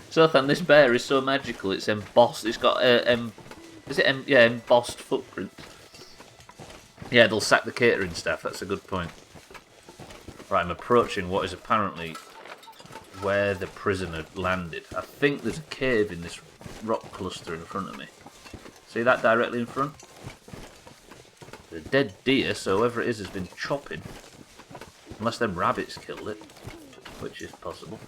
Sothan, this bear is so magical, it's embossed. It's got embossed footprint. Yeah, they'll sack the catering staff, that's a good point. Right, I'm approaching what is apparently where the prisoner landed. I think there's a cave in this rock cluster in front of me. See that directly in front? There's a dead deer, so whoever it is has been chopping. Unless them rabbits killed it, which is possible.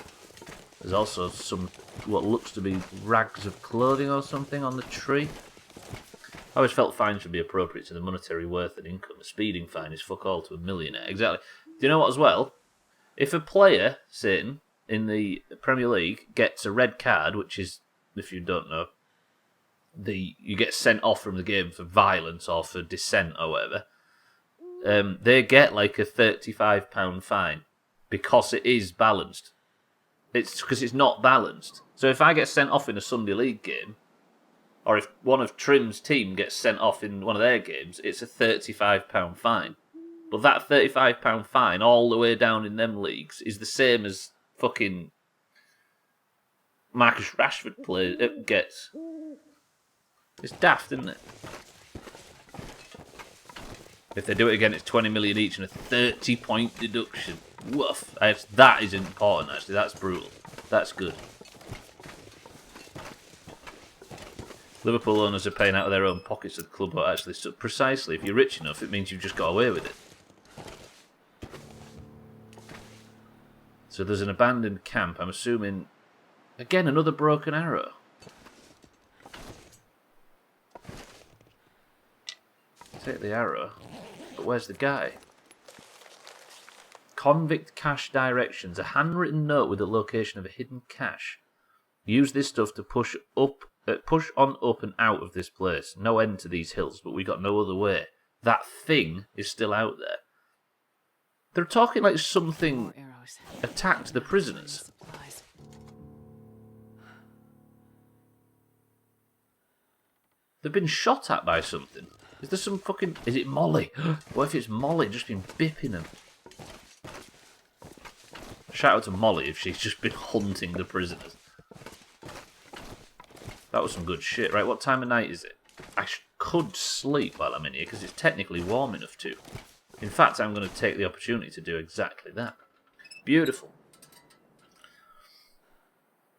There's also some, what looks to be rags of clothing or something on the tree. I always felt fines should be appropriate to the monetary worth and income. A speeding fine is fuck all to a millionaire. Exactly. Do you know what as well? If a player, Satan, in the Premier League gets a red card, which is, if you don't know, you get sent off from the game for violence or for dissent or whatever, they get like a £35 fine because it is balanced. It's because it's not balanced. So if I get sent off in a Sunday League game, or if one of Trim's team gets sent off in one of their games, it's a £35 fine. But that £35 fine all the way down in them leagues is the same as fucking Marcus Rashford gets. It's daft, isn't it? If they do it again, it's 20 million each and a 30-point deduction. Woof. That is important, actually. That's brutal. That's good. Liverpool owners are paying out of their own pockets at the club, but actually, so precisely, if you're rich enough, it means you've just got away with it. So there's an abandoned camp. I'm assuming, again, another broken arrow. Take the arrow, but where's the guy? Convict cache directions. A handwritten note with the location of a hidden cache. Use this stuff to push on up and out of this place. No end to these hills, but we got no other way. That thing is still out there. They're talking like something attacked the prisoners. They've been shot at by something. Is there some fucking... Is it Molly? What if it's Molly just been bipping them? Shout out to Molly if she's just been hunting the prisoners. That was some good shit. Right, what time of night is it? I could sleep while I'm in here because it's technically warm enough to. In fact, I'm going to take the opportunity to do exactly that. Beautiful.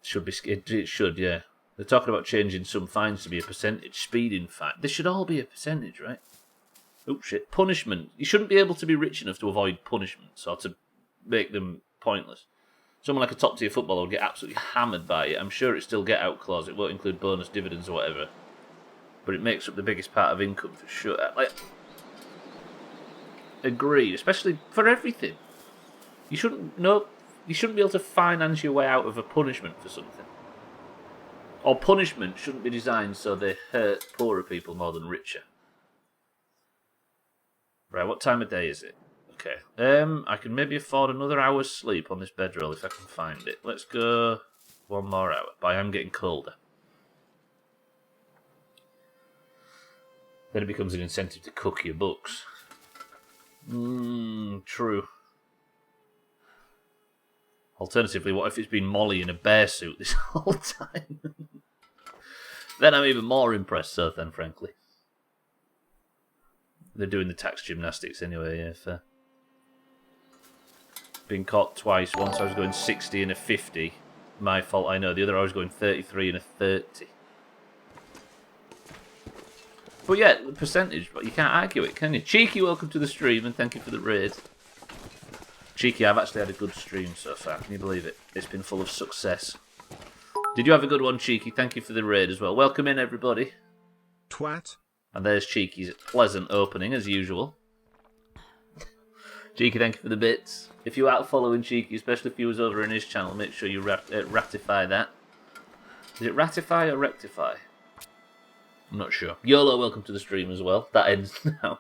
Should be... It should, yeah. They're talking about changing some fines to be a percentage. Speeding fine. They should all be a percentage, right? Oh, shit. Punishment. You shouldn't be able to be rich enough to avoid punishments or to make them pointless. Someone like a top-tier footballer would get absolutely hammered by it. I'm sure it's still get-out clause. It won't include bonus dividends or whatever. But it makes up the biggest part of income for sure. Like, agreed. Especially for everything. You shouldn't be able to finance your way out of a punishment for something. Or punishment shouldn't be designed so they hurt poorer people more than richer. Right, what time of day is it? Okay. I can maybe afford another hour's sleep on this bedroll if I can find it. Let's go one more hour. But I am getting colder. Then it becomes an incentive to cook your books. True. Alternatively, what if it's been Molly in a bear suit this whole time? Then I'm even more impressed, so then, frankly. They're doing the tax gymnastics anyway, yeah, fair. Been caught twice. Once I was going 60 and a 50. My fault, I know. The other I was going 33 and a 30. But yeah, the percentage, but you can't argue it, can you? Cheeky, welcome to the stream, and thank you for the raid. Cheeky, I've actually had a good stream so far. Can you believe it? It's been full of success. Did you have a good one, Cheeky? Thank you for the raid as well. Welcome in, everybody. Twat. And there's Cheeky's pleasant opening, as usual. Cheeky, thank you for the bits. If you're out following Cheeky, especially if you was over in his channel, make sure you ratify that. Is it ratify or rectify? I'm not sure. YOLO, welcome to the stream as well. That ends now.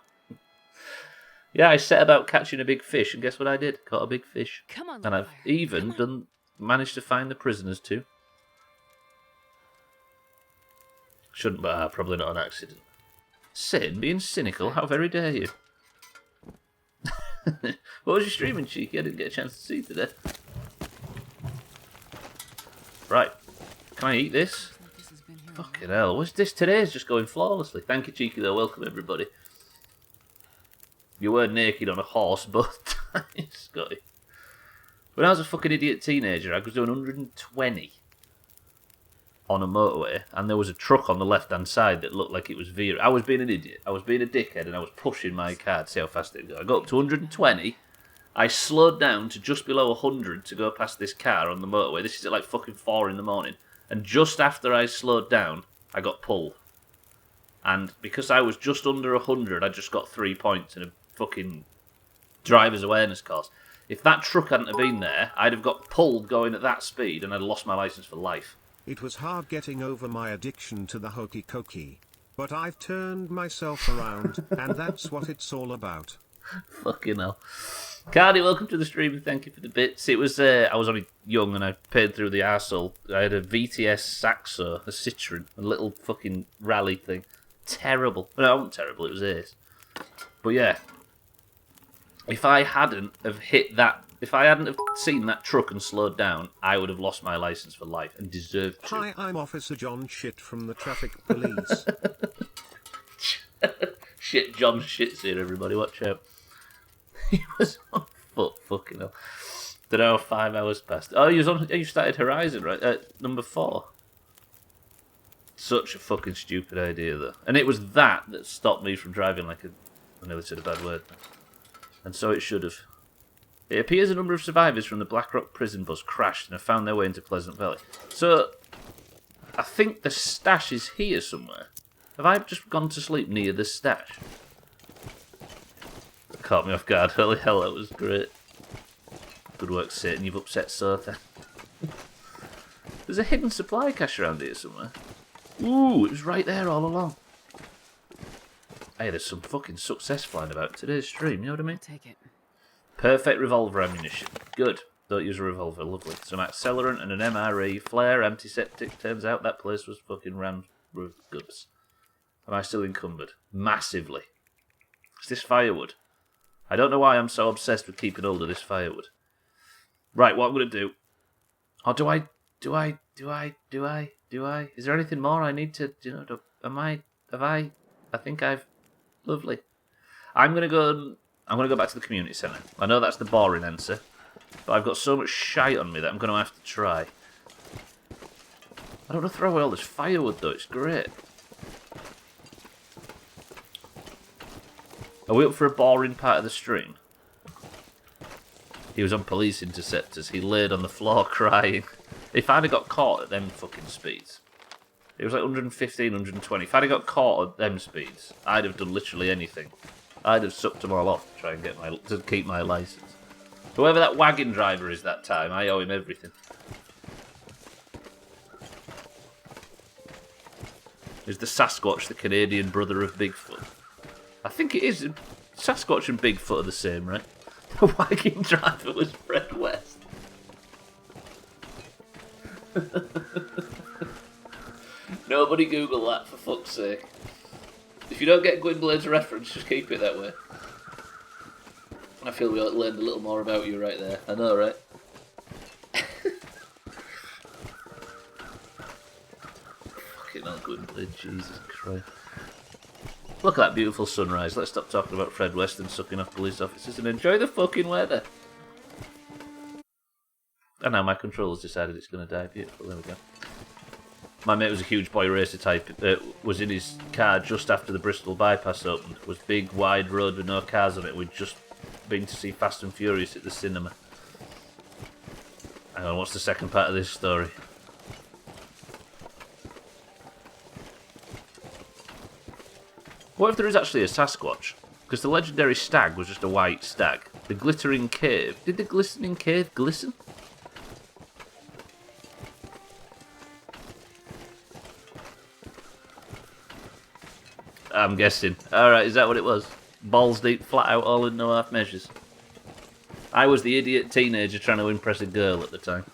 Yeah, I set about catching a big fish, and guess what I did? Caught a big fish. Come on, and I've even managed to find the prisoners too. Shouldn't, but probably not an accident. Sin, being cynical, how very dare you? What was your streaming, Cheeky? I didn't get a chance to see today. Right, can I eat this? Fucking hell, what's this? Today's just going flawlessly. Thank you, Cheeky, though. Welcome, everybody. You were naked on a horse both times, Scotty. When I was a fucking idiot teenager, I was doing 120 on a motorway, and there was a truck on the left-hand side that looked like it was veering. I was being an idiot. I was being a dickhead, and I was pushing my car to see how fast it would go. I got up to 120. I slowed down to just below 100 to go past this car on the motorway. This is at like fucking 4 in the morning. And just after I slowed down, I got pulled. And because I was just under 100, I just got 3 points in a fucking driver's awareness course. If that truck hadn't have been there, I'd have got pulled going at that speed and I'd lost my license for life. It was hard getting over my addiction to the hokey cokey. But I've turned myself around, and that's what it's all about. Fucking hell. Cardi, welcome to the stream and thank you for the bits. It was, I was only young and I paid through the arsehole. I had a VTS Saxo, a Citroen, a little fucking rally thing. Terrible. No, it wasn't terrible, it was ace. But yeah, if I hadn't have hit that, if I hadn't have seen that truck and slowed down, I would have lost my license for life and deserved to. Hi, I'm Officer John Shit from the Traffic Police. Shit, John Shit's here, everybody, watch out. He was on foot, fucking hell. Don't know, 5 hours passed. Oh, you started Horizon, right? Number 4. Such a fucking stupid idea, though. And it was that stopped me from driving like a... I nearly said a bad word. And so it should have. It appears a number of survivors from the Blackrock prison bus crashed and have found their way into Pleasant Valley. So, I think the stash is here somewhere. Have I just gone to sleep near the stash? That caught me off guard. Holy hell, that was great. Good work, Satan. You've upset Sotha. There's a hidden supply cache around here somewhere. Ooh, it was right there all along. Hey, there's some fucking success flying about today's stream, you know what I mean? Take it. Perfect revolver ammunition. Good. Don't use a revolver, lovely. Some accelerant and an MRE. Flare, antiseptic. Turns out that place was fucking ran with goods. Am I still encumbered? Massively. Is this firewood? I don't know why I'm so obsessed with keeping hold of this firewood. Right, what I'm going to do... Oh, do I? Is there anything more I need to, I think I've... Lovely. I'm going to go back to the community centre. I know that's the boring answer, but I've got so much shite on me that I'm going to have to try. I don't want to throw away all this firewood, though. It's great. Are we up for a boring part of the stream? He was on police interceptors. He laid on the floor crying. If I'd have got caught at them fucking speeds... It was like 115, 120. If I'd have got caught at them speeds, I'd have done literally anything. I'd have sucked them all off to try and to keep my licence. Whoever that wagon driver is that time, I owe him everything. Is the Sasquatch the Canadian brother of Bigfoot? I think it is. Sasquatch and Bigfoot are the same, right? The wagon driver was Fred West. Nobody Google that, for fuck's sake. If you don't get Gwynblade's reference, just keep it that way. I feel we learned a little more about you right there. I know, right? Fucking hell, Gwynblade, Jesus Christ. Look at that beautiful sunrise. Let's stop talking about Fred West and sucking off police officers and enjoy the fucking weather. And now my controller's decided it's going to die. Beautiful, there we go. My mate was a huge boy racer type, was in his car just after the Bristol bypass opened. Was big, wide road with no cars on it. We'd just been to see Fast and Furious at the cinema. Hang on, what's the second part of this story? What if there is actually a Sasquatch? Because the legendary stag was just a white stag. The glittering cave. Did the glistening cave glisten? I'm guessing. Alright, is that what it was? Balls deep, flat out, all in no half measures. I was the idiot teenager trying to impress a girl at the time.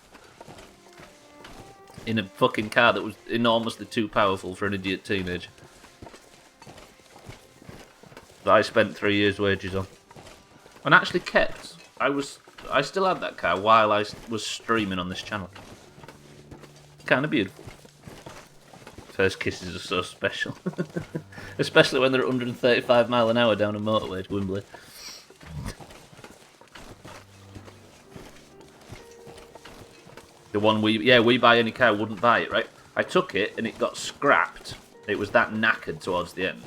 In a fucking car that was enormously too powerful for an idiot teenager. That I spent 3 years' wages on. And actually kept. I still had that car while I was streaming on this channel. Kind of beautiful. First kisses are so special. Especially when they're at 135 mile an hour down a motorway to Wembley. The one we buy any car, wouldn't buy it, right? I took it and it got scrapped. It was that knackered towards the end.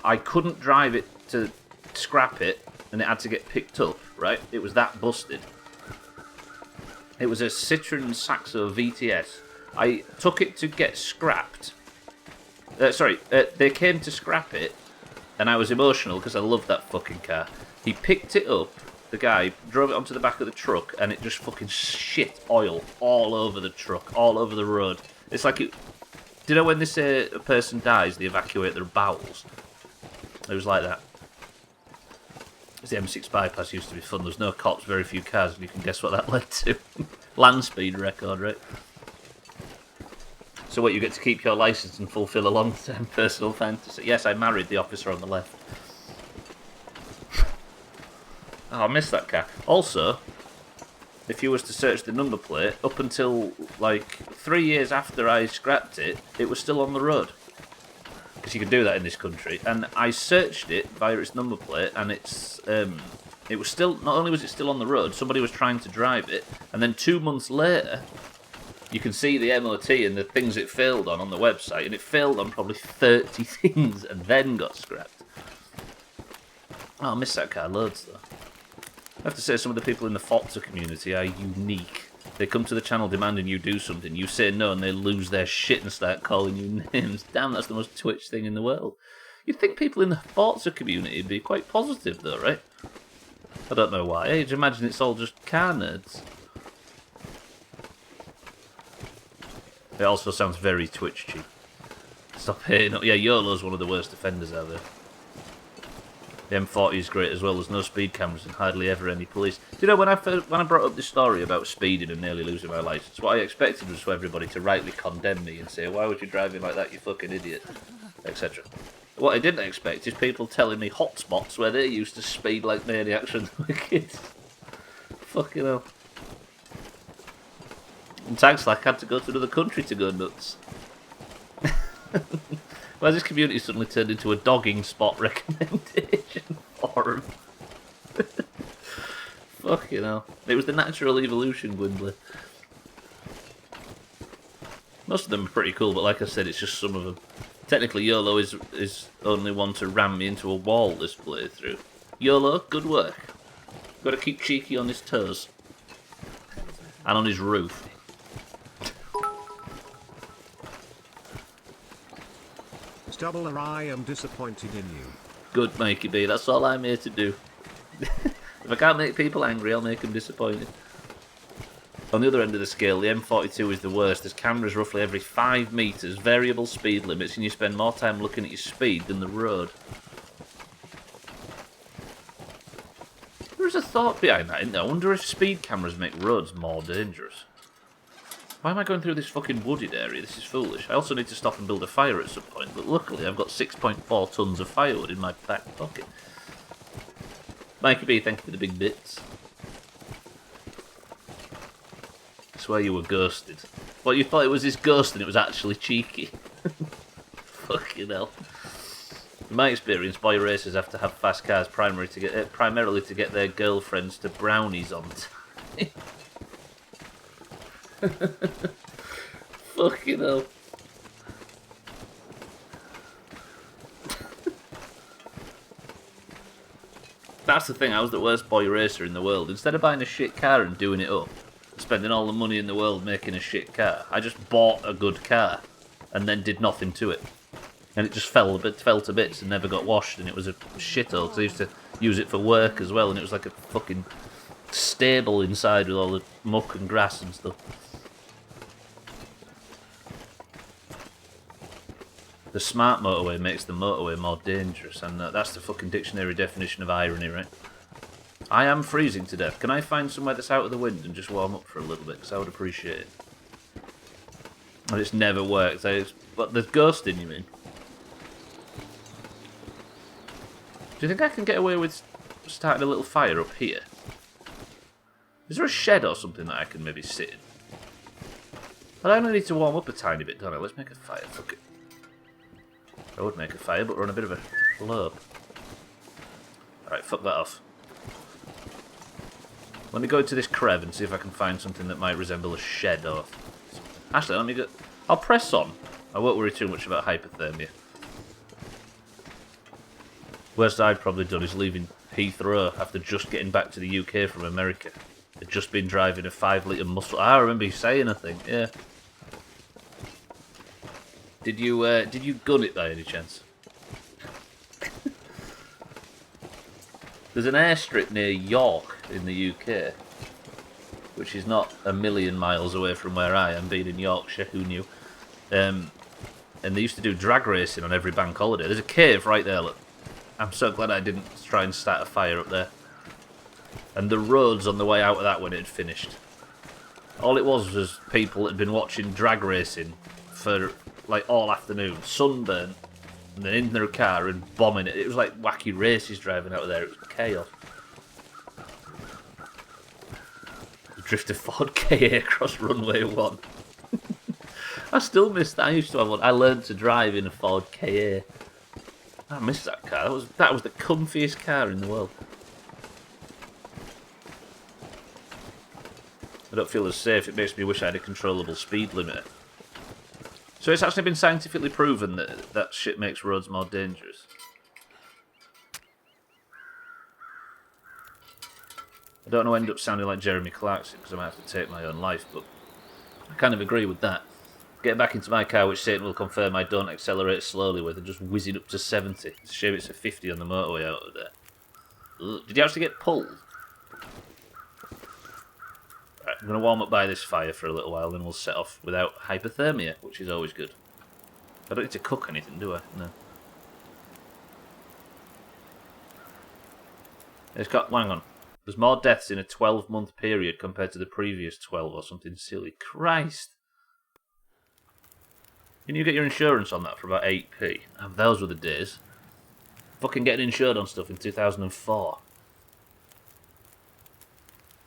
I couldn't drive it to scrap it and it had to get picked up, right? It was that busted. It was a Citroen Saxo VTS. I took it to get scrapped. They came to scrap it, and I was emotional because I loved that fucking car. He picked it up, the guy, drove it onto the back of the truck, and it just fucking shit oil all over the truck, all over the road. It's like, do you know when they say a person dies, they evacuate their bowels? It was like that. The M6 bypass used to be fun. There was no cops, very few cars, and you can guess what that led to. Land speed record, right? So what, you get to keep your licence and fulfil a long-term personal fantasy? Yes, I married the officer on the left. Oh, I missed that car. Also, if you was to search the number plate, up until, like, 3 years after I scrapped it, it was still on the road. Because you can do that in this country. And I searched it via its number plate, and it was still, not only was it still on the road, somebody was trying to drive it, and then 2 months later, you can see the MOT and the things it failed on the website, and it failed on probably 30 things and then got scrapped. Oh, I miss that car loads, though. I have to say, some of the people in the Forza community are unique. They come to the channel demanding you do something, you say no, and they lose their shit and start calling you names. Damn, that's the most Twitch thing in the world. You'd think people in the Forza community would be quite positive, though, right? I don't know why. I'd imagine it's all just car nerds. It also sounds very Twitch-cheap. Stop hating. Yeah, YOLO's one of the worst offenders out there. The M40 is great as well. There's no speed cameras and hardly ever any police. Do you know, when I brought up this story about speeding and nearly losing my licence, what I expected was for everybody to rightly condemn me and say, why would you driving like that, you fucking idiot, etc. What I didn't expect is people telling me hotspots where they used to speed like maniacs when they were kids. Fucking hell. And tags like I had to go to another country to go nuts. Why has this community suddenly turned into a dogging spot recommendation forum? Fucking hell. It was the natural evolution, Gwindley. Most of them are pretty cool, but like I said, it's just some of them. Technically, YOLO is only one to ram me into a wall this playthrough. YOLO, good work. Got to keep Cheeky on his toes. And on his roof. Stubbler, I am disappointed in you. Good, Mikey B. That's all I'm here to do. If I can't make people angry, I'll make them disappointed. On the other end of the scale, the M42 is the worst. There's cameras roughly every 5 metres, variable speed limits, and you spend more time looking at your speed than the road. There's a thought behind that, isn't there? I wonder if speed cameras make roads more dangerous. Why am I going through this fucking wooded area? This is foolish. I also need to stop and build a fire at some point, but luckily I've got 6.4 tonnes of firewood in my back pocket. Mikey B, thank you for the big bits. I swear you were ghosted. What, you thought it was this ghost and it was actually Cheeky? Fucking hell. In my experience, boy racers have to have fast cars primarily to get their girlfriends to brownies on time. Fucking hell. That's the thing, I was the worst boy racer in the world. Instead of buying a shit car and doing it up, spending all the money in the world making a shit car, I just bought a good car and then did nothing to it. And it just fell to bits and never got washed, and it was a shithole because I used to use it for work as well, and it was like a fucking stable inside with all the muck and grass and stuff. The smart motorway makes the motorway more dangerous, and that's the fucking dictionary definition of irony, right? I am freezing to death. Can I find somewhere that's out of the wind and just warm up for a little bit? Because I would appreciate it. And it's never worked. But there's ghosting, you mean? Do you think I can get away with starting a little fire up here? Is there a shed or something that I can maybe sit in? But I only need to warm up a tiny bit, don't I? Let's make a fire, fuck it. I would make a fire, but we're on a bit of a slope. Alright, fuck that off. Let me go into this crev and see if I can find something that might resemble a shed or something. Actually, let me go... I'll press on. I won't worry too much about hypothermia. Worst I've probably done is leaving Heathrow after just getting back to the UK from America. I'd just been driving a 5-litre muscle... I remember you saying, I think, yeah. Did you gun it by any chance? There's an airstrip near York in the UK, which is not a million miles away from where I am, being in Yorkshire, who knew? And they used to do drag racing on every bank holiday. There's a cave right there, look. I'm so glad I didn't try and start a fire up there. And the roads on the way out of that when it had finished. All it was people that had been watching drag racing for like all afternoon, sunburn, and then in their car and bombing it. It was like wacky races driving out of there. It was chaos. Drifter Ford KA across runway 1. I still miss that. I used to have one. I learned to drive in a Ford KA. I miss that car. That was the comfiest car in the world. I don't feel as safe. It makes me wish I had a controllable speed limiter. So it's actually been scientifically proven that that shit makes roads more dangerous. I don't want to end up sounding like Jeremy Clarkson because I might have to take my own life, but I kind of agree with that. Getting back into my car, which Satan will confirm I don't accelerate slowly with, and just whizzing up to 70. It's a shame it's a 50 on the motorway out of there. Ugh. Did you actually get pulled? Right, I'm going to warm up by this fire for a little while, then we'll set off without hypothermia, which is always good. I don't need to cook anything, do I? No. It's got, hang on. There's more deaths in a 12-month period compared to the previous 12 or something silly. Christ. Can you get your insurance on that for about 8p? Oh, those were the days. Fucking getting insured on stuff in 2004.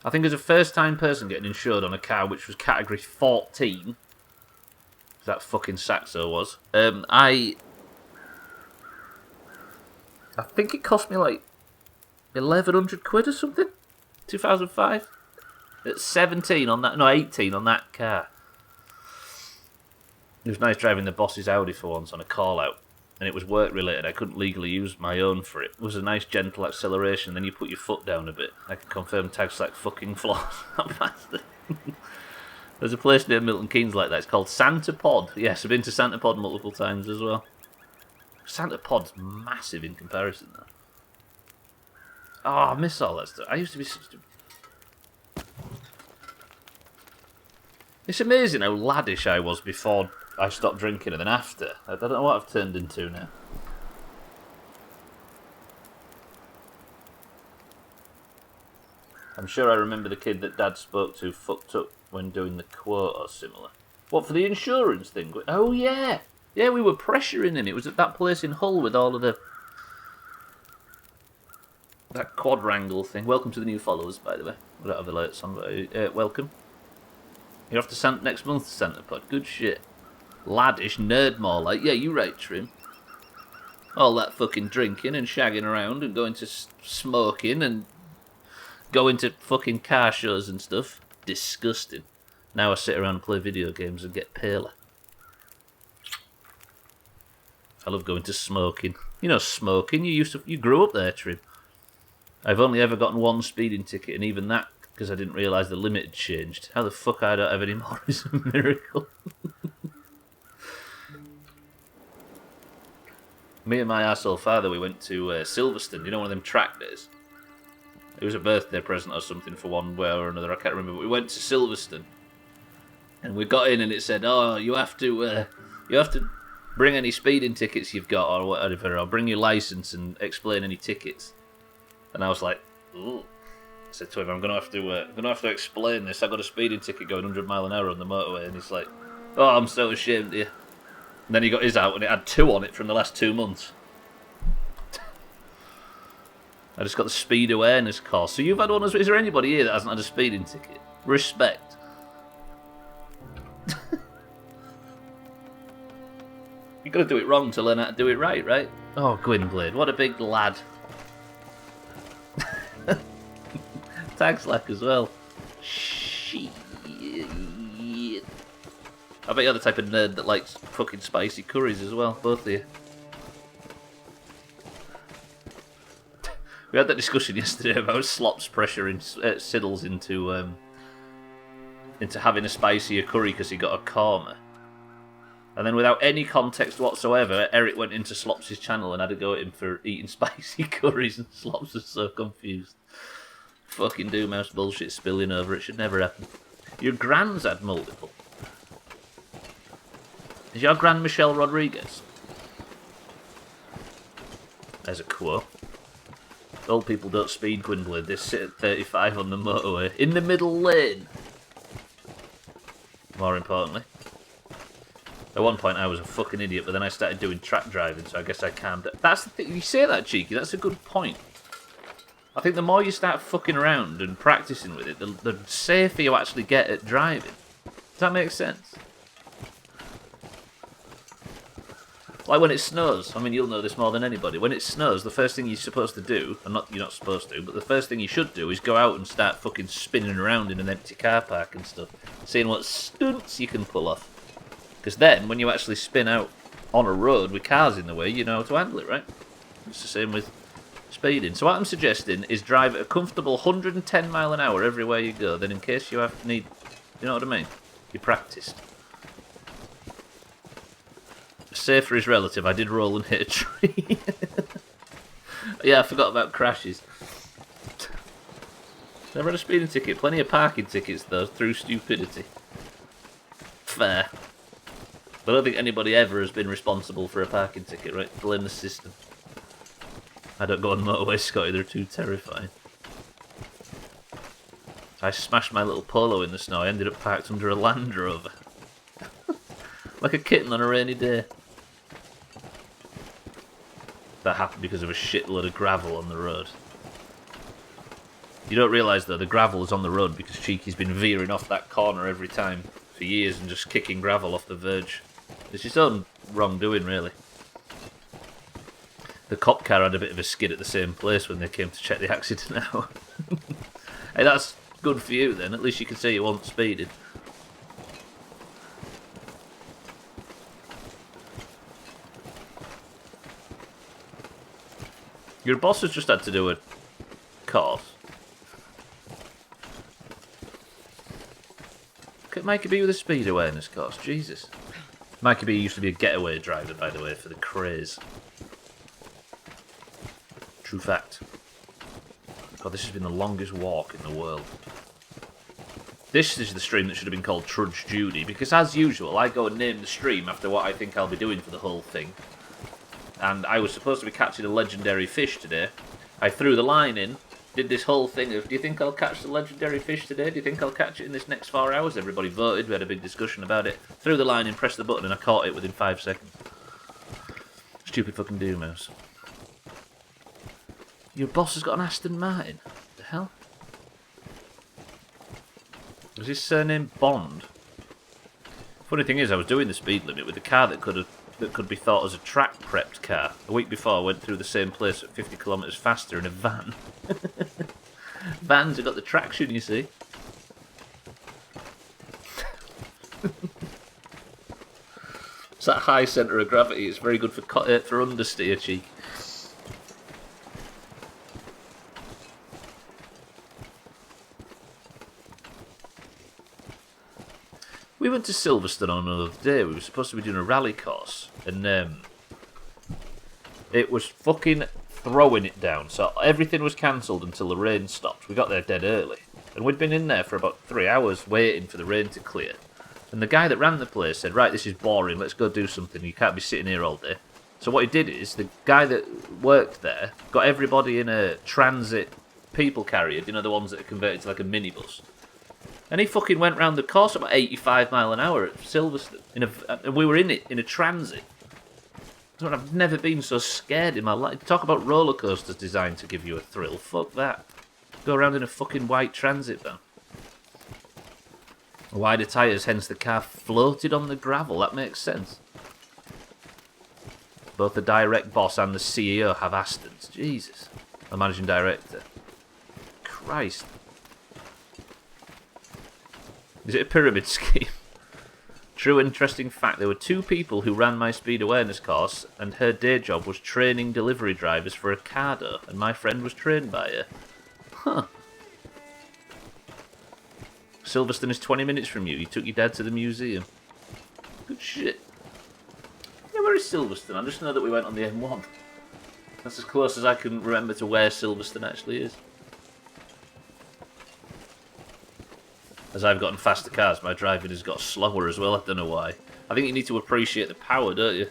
I think as a first-time person getting insured on a car which was category 14, that fucking Saxo was, I think it cost me like 1,100 quid or something. 2005. At 17 on that, no 18 on that car. It was nice driving the boss's Audi for once on a call-out. And it was work-related. I couldn't legally use my own for it. It was a nice gentle acceleration, then you put your foot down a bit. I can confirm tags like fucking floors. That bastard. There's a place near Milton Keynes like that. It's called Santa Pod. Yes, I've been to Santa Pod multiple times as well. Santa Pod's massive in comparison, though. Oh, I miss all that stuff. I used to be such a... It's amazing how laddish I was before I stopped drinking and then after. I don't know what I've turned into now. I'm sure I remember the kid that Dad spoke to fucked up when doing the quote or similar. What, for the insurance thing? Oh, yeah. Yeah, we were pressuring him. It was at that place in Hull with all of the... that quadrangle thing. Welcome to the new followers, by the way. We don't have the lights on, but welcome. You're off to next month, Santa Pod. Good shit. Laddish, nerd more like. Yeah, you right, Trim. All that fucking drinking and shagging around and going to smoking and going to fucking car shows and stuff. Disgusting. Now I sit around and play video games and get paler. I love going to smoking. You know, smoking. You grew up there, Trim. I've only ever gotten one speeding ticket, and even that because I didn't realise the limit had changed. How the fuck I don't have any more is a miracle. Me and my arsehole father, we went to Silverstone, you know, one of them track days. It was a birthday present or something for one way or another, I can't remember. But we went to Silverstone, and we got in and it said, oh, you have to bring any speeding tickets you've got or whatever, or bring your licence and explain any tickets. And I was like, ooh. I said to him, I'm gonna have to explain this. I got a speeding ticket going 100 mile an hour on the motorway, and he's like, oh, I'm so ashamed of you. And then he got his out, and it had 2 on it from the last 2 months. I just got the speed awareness course. So you've had one as well. Is there anybody here that hasn't had a speeding ticket? Respect. You've got to do it wrong to learn how to do it right, right? Oh, Gwynblade, what a big lad. Tag Slack as well. Shit. I bet you're the type of nerd that likes fucking spicy curries as well, both of you. We had that discussion yesterday about Slop's pressuring Siddles into having a spicier curry because he got a karma. And then without any context whatsoever, Eric went into Slops' channel and had a go at him for eating spicy curries, and Slops was so confused. Fucking Doomhaus bullshit spilling over, it should never happen. Your grand's had multiple. Is your grand Michelle Rodriguez? There's a quote. Old people don't speed, Gwynblade, they sit at 35 on the motorway. In the middle lane! More importantly. At one point I was a fucking idiot, but then I started doing track driving, so I guess I calmed down. That's the thing, you say that, Cheeky, that's a good point. I think the more you start fucking around and practicing with it, the safer you actually get at driving. Does that make sense? Like when it snows, I mean, you'll know this more than anybody. When it snows, the first thing you're supposed to do, and you're not supposed to, but the first thing you should do is go out and start fucking spinning around in an empty car park and stuff, seeing what stunts you can pull off. Because then, when you actually spin out on a road with cars in the way, you know how to handle it, right? It's the same with speeding. So what I'm suggesting is drive at a comfortable 110 mile an hour everywhere you go, then in case you need, you know what I mean? You practiced. Safer is relative. I did roll and hit a tree. Yeah, I forgot about crashes. Never had a speeding ticket. Plenty of parking tickets, though, through stupidity. Fair. But I don't think anybody ever has been responsible for a parking ticket, right? Blame the system. I don't go on the motorway, Scotty. They're too terrifying. I smashed my little Polo in the snow. I ended up parked under a Land Rover. Like a kitten on a rainy day. That happened because of a shitload of gravel on the road. You don't realise, though, the gravel is on the road because Cheeky's been veering off that corner every time for years and just kicking gravel off the verge. It's his own wrongdoing, really. The cop car had a bit of a skid at the same place when they came to check the accident out. Hey, that's good for you, then. At least you can say you weren't speeding. Your boss has just had to do a course. Look at Mikey B with a speed awareness course. Jesus. Mikey B used to be a getaway driver, by the way, for the craze. True fact. God, this has been the longest walk in the world. This is the stream that should have been called Trudge Judy, because as usual, I go and name the stream after what I think I'll be doing for the whole thing. And I was supposed to be catching a legendary fish today. I threw the line in, did this whole thing of, do you think I'll catch the legendary fish today? Do you think I'll catch it in this next 4 hours? Everybody voted, we had a big discussion about it. Threw the line in, pressed the button, and I caught it within 5 seconds. Stupid fucking Doomhaus. Your boss has got an Aston Martin? What the hell? Was his surname Bond? Funny thing is, I was doing the speed limit with a car that could be thought as a track prepped car. A week before I went through the same place at 50 kilometres faster in a van. Vans have got the traction, you see. It's that high centre of gravity. It's very good for understeer, cheek. We went to Silverstone on another day. We were supposed to be doing a rally course, and it was fucking throwing it down. So everything was cancelled until the rain stopped. We got there dead early, and we'd been in there for about 3 hours waiting for the rain to clear. And the guy that ran the place said, "Right, this is boring. Let's go do something. You can't be sitting here all day." So what he did is the guy that worked there got everybody in a transit people carrier. You know, the ones that are converted to like a minibus. And he fucking went round the course at about 85 mile an hour at Silverstone. And we were in it, in a transit. I've never been so scared in my life. Talk about roller coasters designed to give you a thrill. Fuck that. Go around in a fucking white transit van. Wider tyres, hence the car floated on the gravel. That makes sense. Both the direct boss and the CEO have Astons. Jesus. The managing director. Christ. Is it a pyramid scheme? True interesting fact, there were 2 people who ran my speed awareness course, and her day job was training delivery drivers for Ocado, and my friend was trained by her. Huh. Silverstone is 20 minutes from you. You took your dad to the museum. Good shit. Yeah, where is Silverstone? I just know that we went on the M1. That's as close as I can remember to where Silverstone actually is. As I've gotten faster cars, my driving has got slower as well. I don't know why. I think you need to appreciate the power, don't you?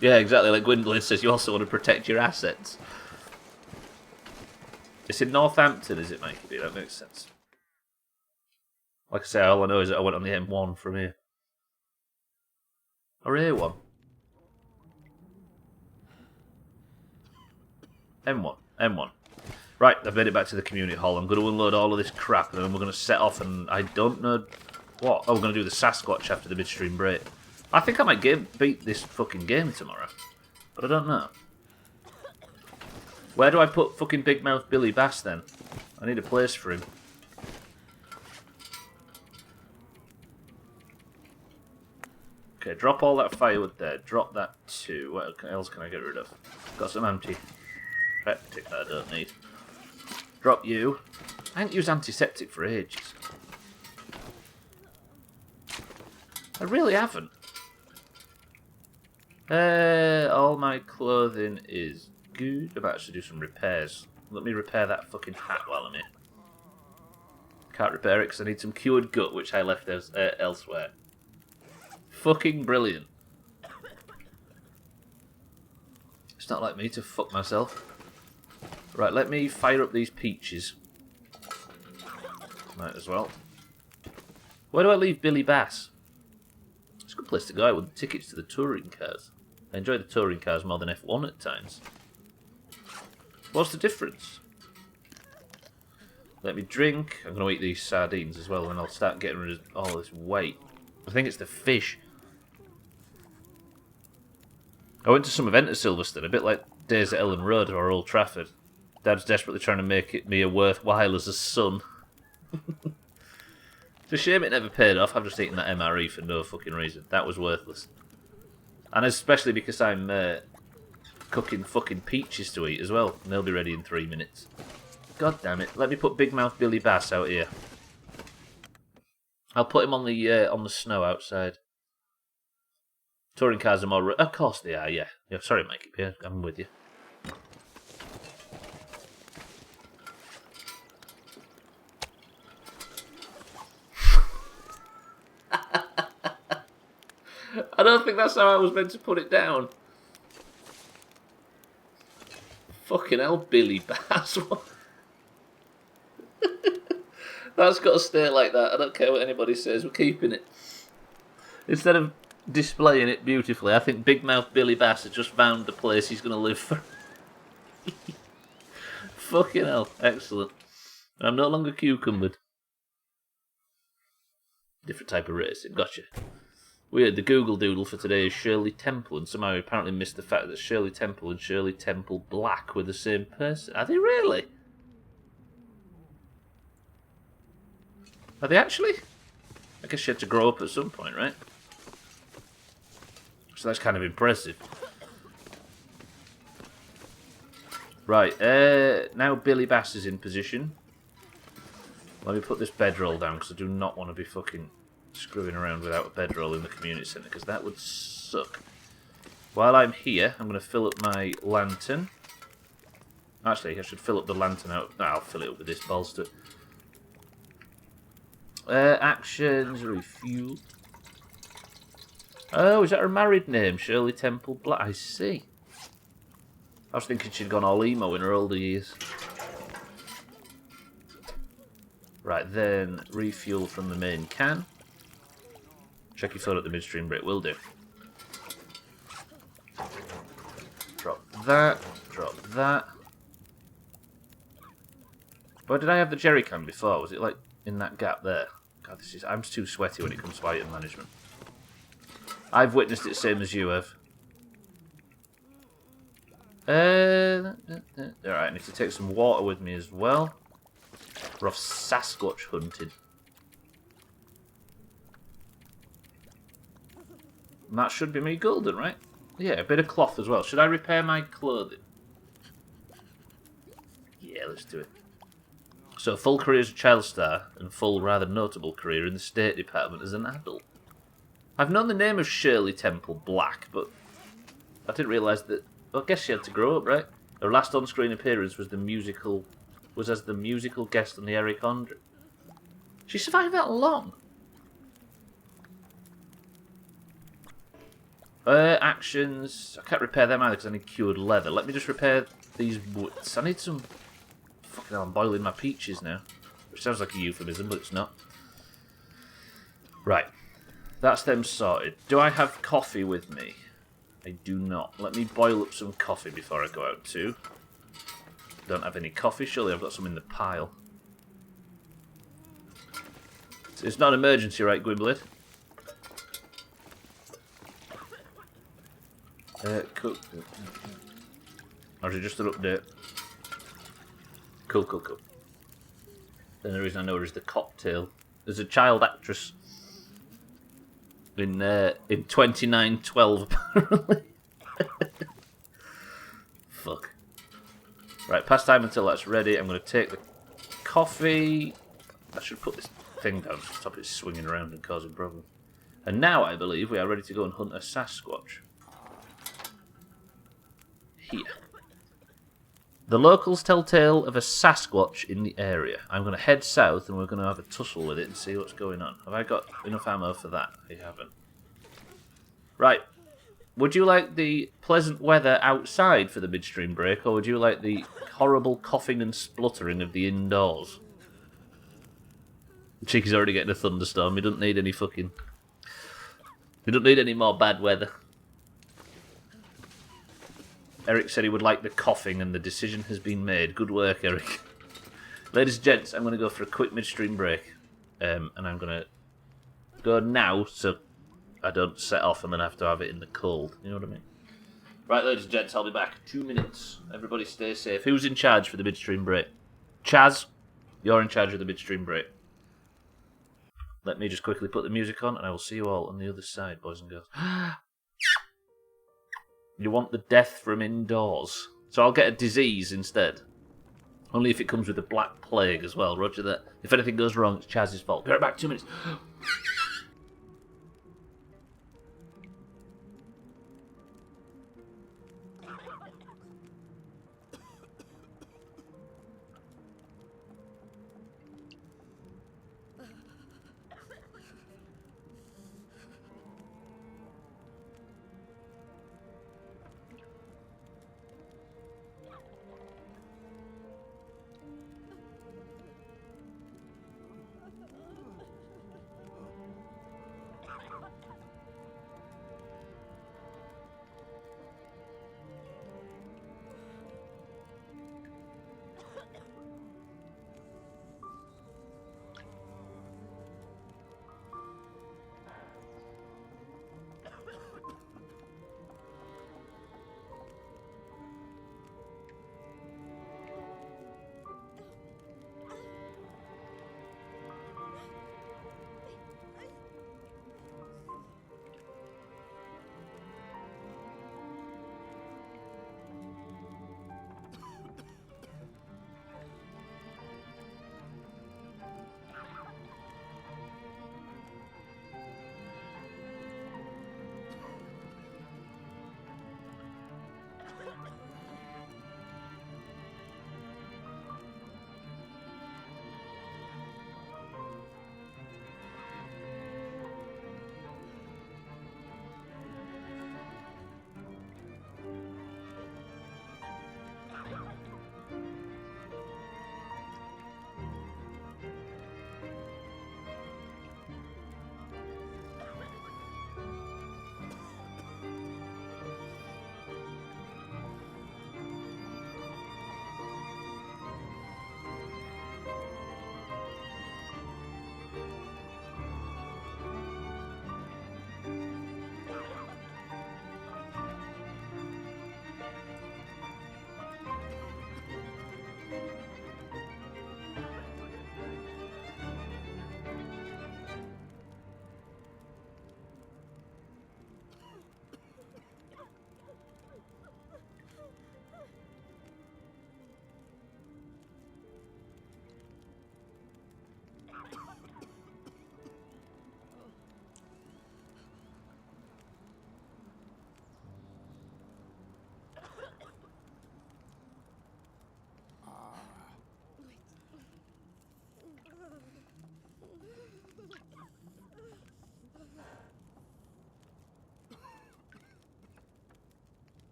Yeah, exactly. Like Gwendolyn says, you also want to protect your assets. It's in Northampton, is it, Mikey? That makes sense. Like I say, all I know is that I went on the M1 from here. Or A1. M1. Right, I've made it back to the community hall. I'm going to unload all of this crap and then we're going to set off and I don't know what. Oh, we're going to do the Sasquatch after the midstream break. I think I might beat this fucking game tomorrow. But I don't know. Where do I put fucking Big Mouth Billy Bass then? I need a place for him. Okay, drop all that firewood there. Drop that too. What else can I get rid of? Got some antiseptic that I don't need. Drop you. I haven't used antiseptic for ages. I really haven't. All my clothing is good. I might actually do some repairs. Let me repair that fucking hat while I'm here. Can't repair it because I need some cured gut, which I left elsewhere. Fucking brilliant. It's not like me to fuck myself. Right, let me fire up these peaches. Might as well. Where do I leave Billy Bass? It's a good place to go with tickets to the touring cars. I enjoy the touring cars more than F1 at times. What's the difference? Let me drink. I'm going to eat these sardines as well, and I'll start getting rid of all this weight. I think it's the fish. I went to some event at Silverstone, a bit like Days at Ellen Road or Old Trafford. Dad's desperately trying to make me a worthwhile as a son. It's a shame it never paid off. I've just eaten that MRE for no fucking reason. That was worthless. And especially because I'm cooking fucking peaches to eat as well. And they'll be ready in 3 minutes. God damn it. Let me put Big Mouth Billy Bass out here. I'll put him on the snow outside. Touring cars are more... Of course they are, yeah. Sorry, Mikey. Yeah, I'm with you. I don't think that's how I was meant to put it down. Fucking hell, Billy Bass. That's got to stay like that. I don't care what anybody says. We're keeping it. Instead of displaying it beautifully, I think Big Mouth Billy Bass has just found the place he's going to live for. Fucking hell. Excellent. I'm no longer cucumbered. Different type of racing. Gotcha. Weird, the Google Doodle for today is Shirley Temple, and somehow we apparently missed the fact that Shirley Temple and Shirley Temple Black were the same person. Are they really? Are they actually? I guess she had to grow up at some point, right? So that's kind of impressive. Right, now Billy Bass is in position. Let me put this bedroll down, because I do not want to be fucking screwing around without a bedroll in the community centre, because that would suck. While I'm here, I'm going to fill up my lantern. Actually, I should fill up the lantern out. No, I'll fill it up with this bolster. Actions, refuel. Oh, is that her married name? Shirley Temple Black. I see. I was thinking she'd gone all emo in her older years. Right, then refuel from the main can. Check your phone at the midstream break. Will do. Drop that. Drop that. Where did I have the jerry can before? Was it like in that gap there? God, this is... I'm too sweaty when it comes to item management. I've witnessed it same as you have. Alright, I need to take some water with me as well. We're off Sasquatch hunting. And that should be me golden, right? Yeah, a bit of cloth as well. Should I repair my clothing? Yeah, let's do it. So, full career as a child star, and full, rather notable career in the State Department as an adult. I've known the name of Shirley Temple Black, but I didn't realise that... Well, I guess she had to grow up, right? Her last on-screen appearance was as the musical guest on the Eric Andre. She survived that long? Actions... I can't repair them either because I need cured leather. Let me just repair these woods. I need some... Fucking hell, I'm boiling my peaches now. Which sounds like a euphemism, but it's not. Right. That's them sorted. Do I have coffee with me? I do not. Let me boil up some coffee before I go out too. Don't have any coffee. Surely I've got some in the pile. It's not an emergency, right, Gwynblade? Cool. Or is it just an update? Cool, cool, cool. Then the reason I know her is the cocktail. There's a child actress in 2912 apparently. Fuck. Right, past time until that's ready. I'm going to take the coffee. I should put this thing down to stop it swinging around and causing problems. And now I believe we are ready to go and hunt a Sasquatch. Here. The locals tell tale of a Sasquatch in the area. I'm going to head south and we're going to have a tussle with it and see what's going on. Have I got enough ammo for that? I haven't. Right. Would you like the pleasant weather outside for the midstream break, or would you like the horrible coughing and spluttering of the indoors? Cheeky's already getting a thunderstorm. He doesn't need any fucking... He doesn't need any more bad weather. Eric said he would like the coughing, and the decision has been made. Good work, Eric. Ladies and gents, I'm going to go for a quick midstream break. And I'm going to go now, so I don't set off and then have to have it in the cold. You know what I mean? Right, ladies and gents, I'll be back. 2 minutes. Everybody stay safe. Who's in charge for the midstream break? Chaz, you're in charge of the midstream break. Let me just quickly put the music on, and I will see you all on the other side, boys and girls. You want the death from indoors. So I'll get a disease instead. Only if it comes with the Black Plague as well. Roger that. If anything goes wrong, it's Chaz's fault. Be right back, 2 minutes.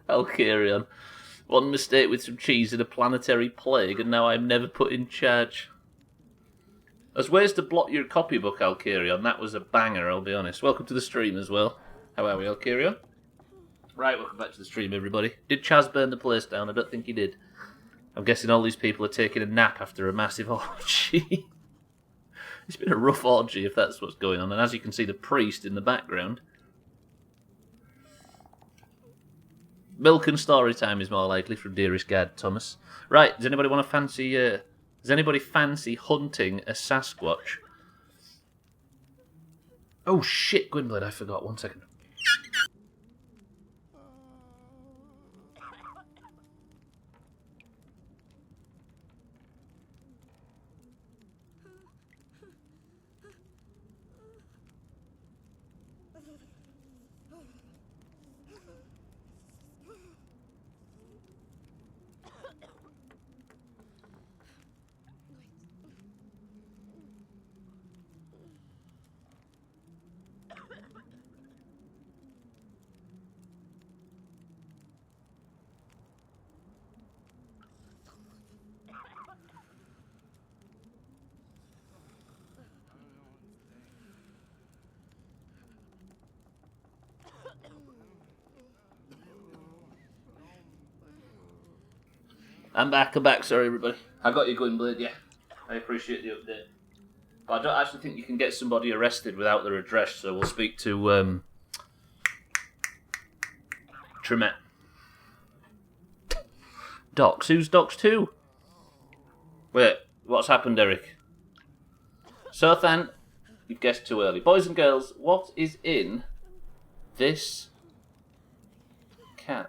Alkarion. One mistake with some cheese and a planetary plague, and now I'm never put in charge. There's ways to block your copybook, Alkarion. That was a banger, I'll be honest. Welcome to the stream as well. How are we, Alkarion? Right, welcome back to the stream, everybody. Did Chaz burn the place down? I don't think he did. I'm guessing all these people are taking a nap after a massive orgy. It's been a rough orgy, if that's what's going on. And as you can see, the priest in the background. Milk and story time is more likely from Dearest Gad Thomas. Right, does anybody want to fancy... does anybody fancy hunting a Sasquatch? Oh shit, Gwynblade, I forgot. 1 second. I'm back, sorry everybody. I got you, Gwynblade, yeah. I appreciate the update. But I don't actually think you can get somebody arrested without their address, so we'll speak to Tremet. Docs? Who's Docs 2? Wait, what's happened, Eric? Sothan, you've guessed too early. Boys and girls, what is in this can?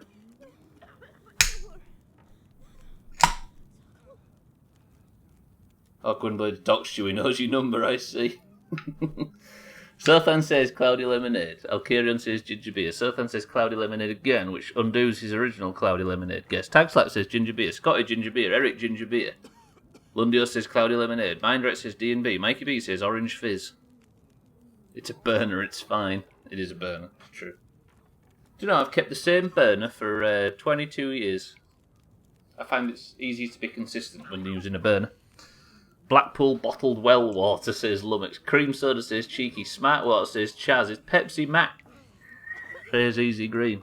Oh, Gwynblade doxed you, he knows your number, I see. Sothan says Cloudy Lemonade. Alkarion says Ginger Beer. Sothan says Cloudy Lemonade again, which undoes his original Cloudy Lemonade guess. Tagslap says Ginger Beer. Scotty Ginger Beer. Eric Ginger Beer. Lundio says Cloudy Lemonade. Mindret says D&B. Mikey B says Orange Fizz. It's a burner, it's fine. It is a burner, true. Do you know, I've kept the same burner for 22 years. I find it's easy to be consistent when using a burner. Blackpool Bottled Well Water says Lummox. Cream Soda says Cheeky. Smart Water says Chaz. It's Pepsi Mac says Easy Green.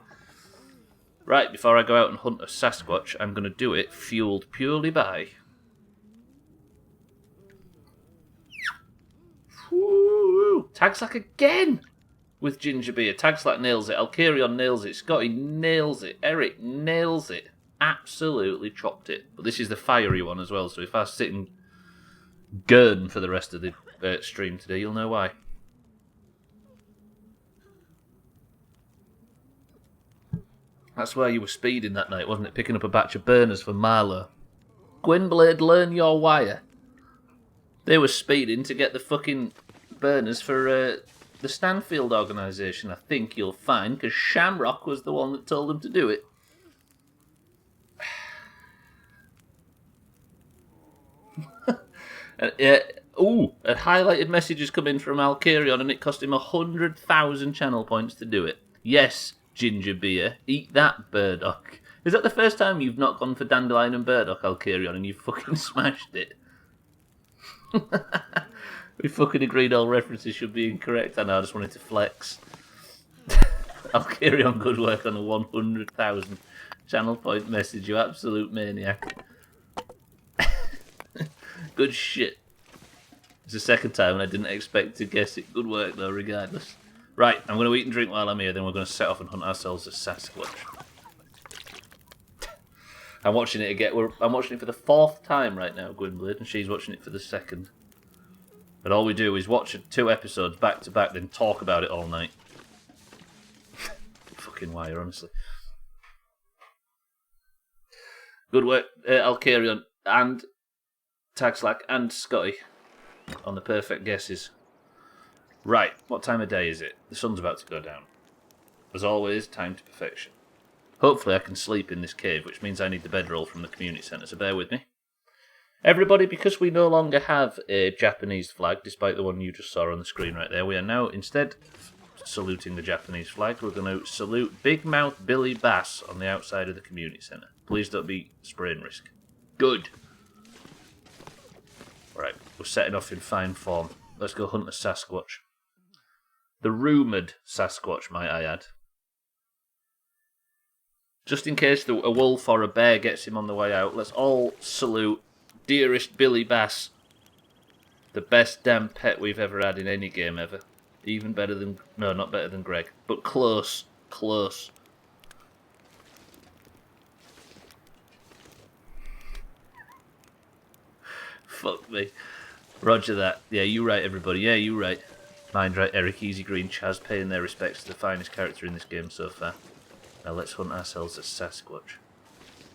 Right, before I go out and hunt a Sasquatch, I'm going to do it fueled purely by... Woo! Tagslack again! With Ginger Beer. Tagslack nails it. Alkarion nails it. Scotty nails it. Eric nails it. Absolutely chopped it. But this is the fiery one as well, so if I sit and gurn for the rest of the stream today, you'll know why. That's why you were speeding that night, wasn't it? Picking up a batch of burners for Marlow. Gwynblade, learn your wire. They were speeding to get the fucking burners for the Stanfield organisation, I think you'll find, because Shamrock was the one that told them to do it. A highlighted message has come in from Alkarion, and it cost him 100,000 channel points to do it. Yes, Ginger Beer, eat that, Burdock. Is that the first time you've not gone for Dandelion and Burdock, Alkarion, and you've fucking smashed it? We fucking agreed all references should be incorrect. I know, I just wanted to flex. Alkarion, good work on a 100,000 channel point message, you absolute maniac. Good shit. It's the second time and I didn't expect to guess it. Good work though, regardless. Right, I'm going to eat and drink while I'm here, then we're going to set off and hunt ourselves a Sasquatch. I'm watching it again. I'm watching it for the 4th time right now, Gwynblade, and she's watching it for the 2nd. And all we do is watch 2 episodes back to back, then talk about it all night. Fucking wire, honestly. Good work, Alkarion and Tagslack and Scotty on the perfect guesses. Right, what time of day is it? The sun's about to go down. As always, time to perfection. Hopefully I can sleep in this cave, which means I need the bedroll from the community centre, so bear with me. Everybody, because we no longer have a Japanese flag, despite the one you just saw on the screen right there, we are now instead saluting the Japanese flag. We're going to salute Big Mouth Billy Bass on the outside of the community centre. Please don't be spraying risk. Good. Right, we're setting off in fine form. Let's go hunt the Sasquatch. The rumoured Sasquatch, might I add. Just in case a wolf or a bear gets him on the way out, let's all salute dearest Billy Bass. The best damn pet we've ever had in any game ever. Even better than... No, not better than Greg. But close. Close. Fuck me. Roger that. Yeah, you right, everybody. Yeah, you right. Mind right, Eric, Easy Green, Chaz, paying their respects to the finest character in this game so far. Now let's hunt ourselves a Sasquatch.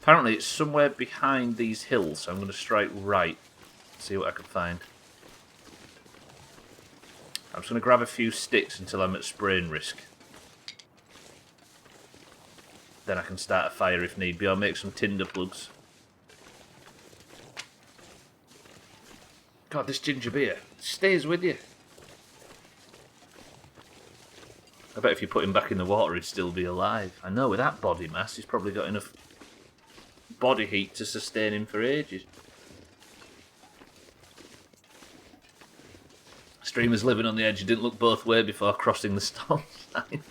Apparently it's somewhere behind these hills, so I'm going to strike right. See what I can find. I'm just going to grab a few sticks until I'm at spraying risk. Then I can start a fire if need be, or make some tinder plugs. God, this ginger beer stays with you. I bet if you put him back in the water, he'd still be alive. I know, with that body mass, he's probably got enough body heat to sustain him for ages. Streamers living on the edge, you didn't look both ways before crossing the storm line.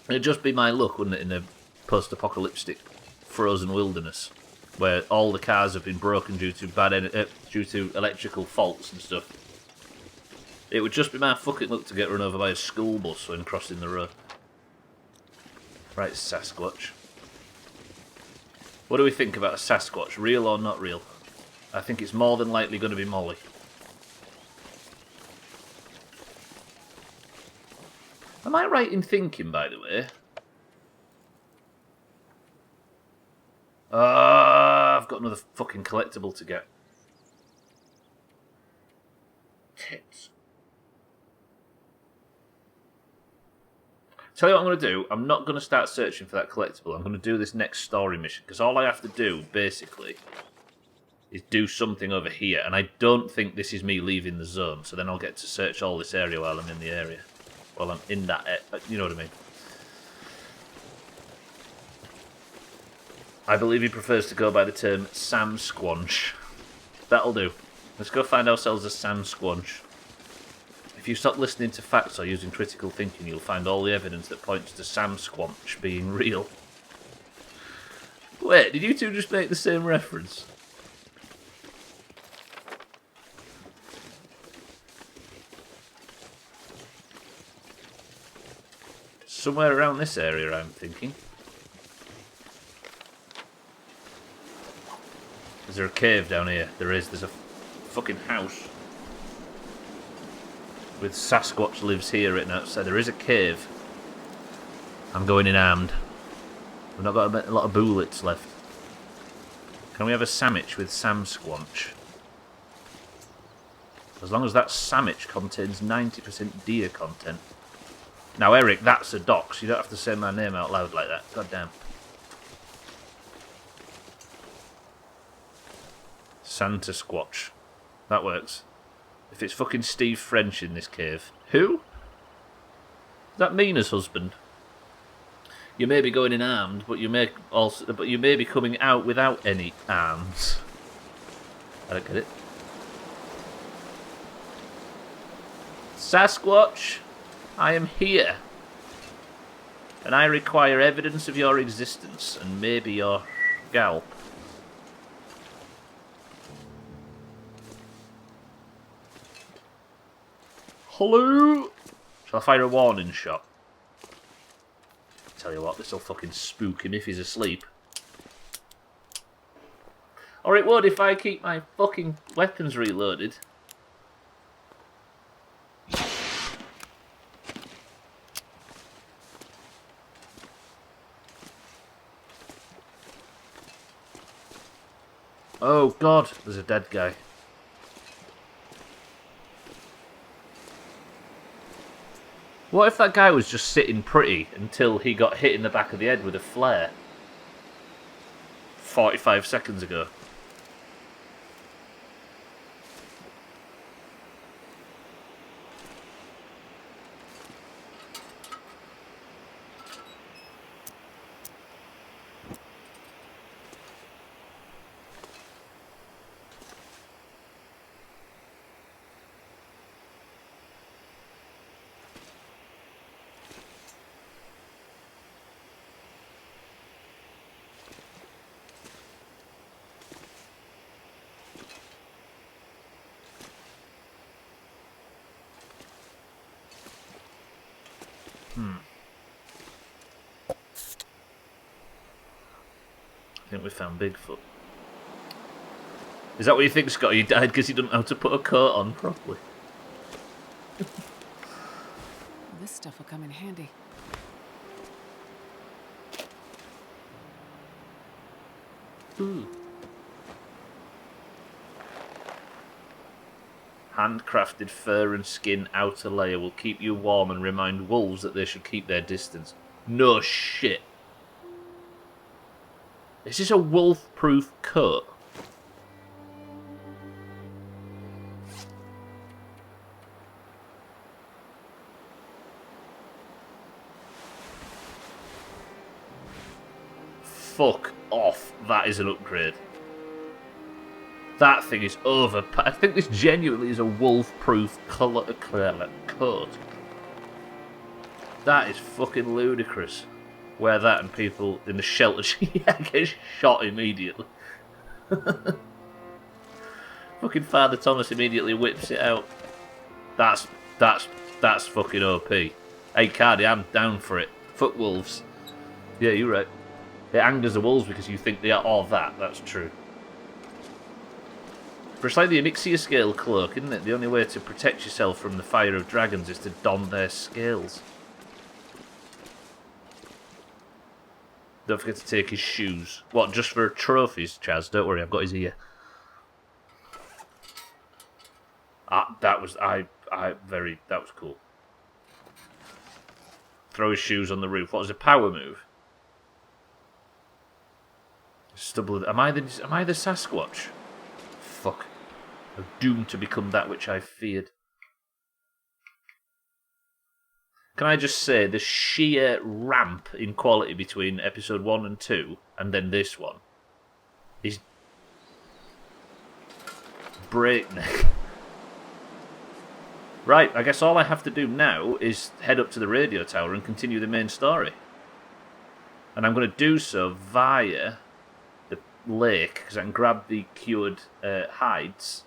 It'd just be my luck, wouldn't it, in a post-apocalyptic frozen wilderness, where all the cars have been broken due to electrical faults and stuff. It would just be my fucking luck to get run over by a school bus when crossing the road. Right, Sasquatch. What do we think about a Sasquatch? Real or not real? I think it's more than likely going to be Molly. Am I right in thinking, by the way? I've got another fucking collectible to get. Tits. Tell you what I'm going to do. I'm not going to start searching for that collectible. I'm going to do this next story mission, because all I have to do, basically, is do something over here. And I don't think this is me leaving the zone, so then I'll get to search all this area while I'm in the area. While I'm in that... you know what I mean. I believe he prefers to go by the term Sam Squanch. That'll do. Let's go find ourselves a Sam Squanch. If you stop listening to facts or using critical thinking, you'll find all the evidence that points to Sam Squanch being real. Wait, did you two just make the same reference? Somewhere around this area, I'm thinking. Is there a cave down here? There is. There's a fucking house with Sasquatch lives here written outside. There is a cave. I'm going in armed. We've not got a lot of bullets left. Can we have a sandwich with Sam Squanch? As long as that sandwich contains 90% deer content. Now, Eric, that's a dox. You don't have to say my name out loud like that. God damn. Santa Squatch. That works. If it's fucking Steve French in this cave. Who? Is that Mina's husband? You may be going in armed, but you may be coming out without any arms. I don't get it. Sasquatch, I am here. And I require evidence of your existence and maybe your gal. Hello? Shall I fire a warning shot? Tell you what, this'll fucking spook him if he's asleep. Or it would if I keep my fucking weapons reloaded. Oh god, there's a dead guy. What if that guy was just sitting pretty until he got hit in the back of the head with a flare? 45 seconds ago. I think we found Bigfoot. Is that what you think, Scott? He died because he didn't know how to put a coat on properly. This stuff will come in handy. Ooh. Handcrafted fur and skin outer layer will keep you warm and remind wolves that they should keep their distance. No shit. Is this a wolf-proof coat? Fuck off. That is an upgrade. That thing is over. I think this genuinely is a wolf-proof coat. That is fucking ludicrous. Wear that and people in the shelter get shot immediately. Fucking Father Thomas immediately whips it out. That's fucking OP. Hey Cardi, I'm down for it. Fuck wolves. Yeah, you're right. It angers the wolves because you think they are all that. That's true. But it's like the Onyxia scale cloak, isn't it? The only way to protect yourself from the fire of dragons is to don their scales. Don't forget to take his shoes. What, just for trophies, Chaz? Don't worry, I've got his ear. That was cool. Throw his shoes on the roof. What was a power move? Stubbler. Am I the Sasquatch? Fuck. I'm doomed to become that which I feared. Can I just say the sheer ramp in quality between episode 1 and 2 and then this one is breakneck. Right, I guess all I have to do now is head up to the radio tower and continue the main story. And I'm going to do so via the lake, because I can grab the cured hides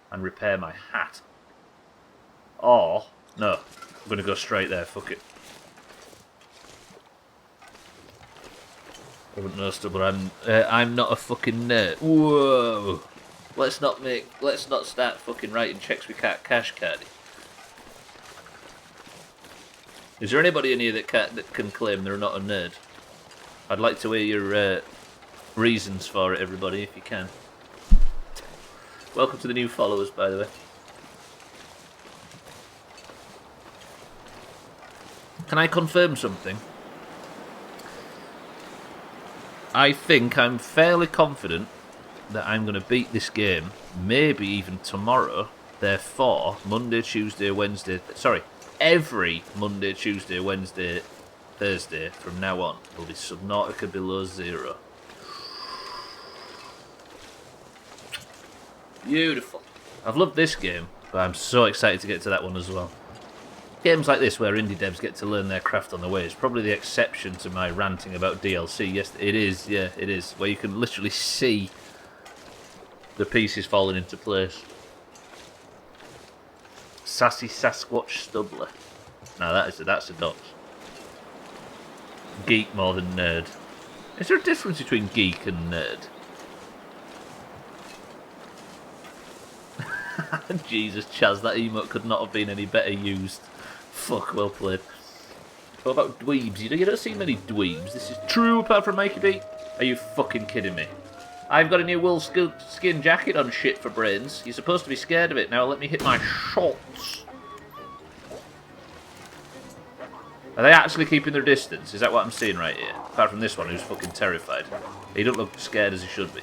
and repair my hat. Or, no, I'm going to go straight there, fuck it. I wouldn't know, Stubbler, I'm not a fucking nerd. Whoa! Let's not start fucking writing checks we can't cash, Cardi. Is there anybody in here that can claim they're not a nerd? I'd like to hear your reasons for it, everybody, if you can. Welcome to the new followers, by the way. Can I confirm something? I think I'm fairly confident that I'm going to beat this game, maybe even tomorrow. Therefore, Monday, Tuesday, Wednesday... Sorry, every Monday, Tuesday, Wednesday, Thursday from now on will be Subnautica below zero. Beautiful. I've loved this game, but I'm so excited to get to that one as well. Games like this, where indie devs get to learn their craft on the way, is probably the exception to my ranting about DLC. Yes, it is. Yeah, it is. Where you can literally see the pieces falling into place. Sassy Sasquatch Stubbler. Now that's a dot. Geek more than nerd. Is there a difference between geek and nerd? Jesus, Chaz, that emote could not have been any better used. Fuck, well played. What about dweebs? You don't see many dweebs. This is true, apart from Mikey B. Are you fucking kidding me? I've got a new wool skin jacket on shit for brains. You're supposed to be scared of it. Now let me hit my shots. Are they actually keeping their distance? Is that what I'm seeing right here? Apart from this one who's fucking terrified. He don't look scared as he should be.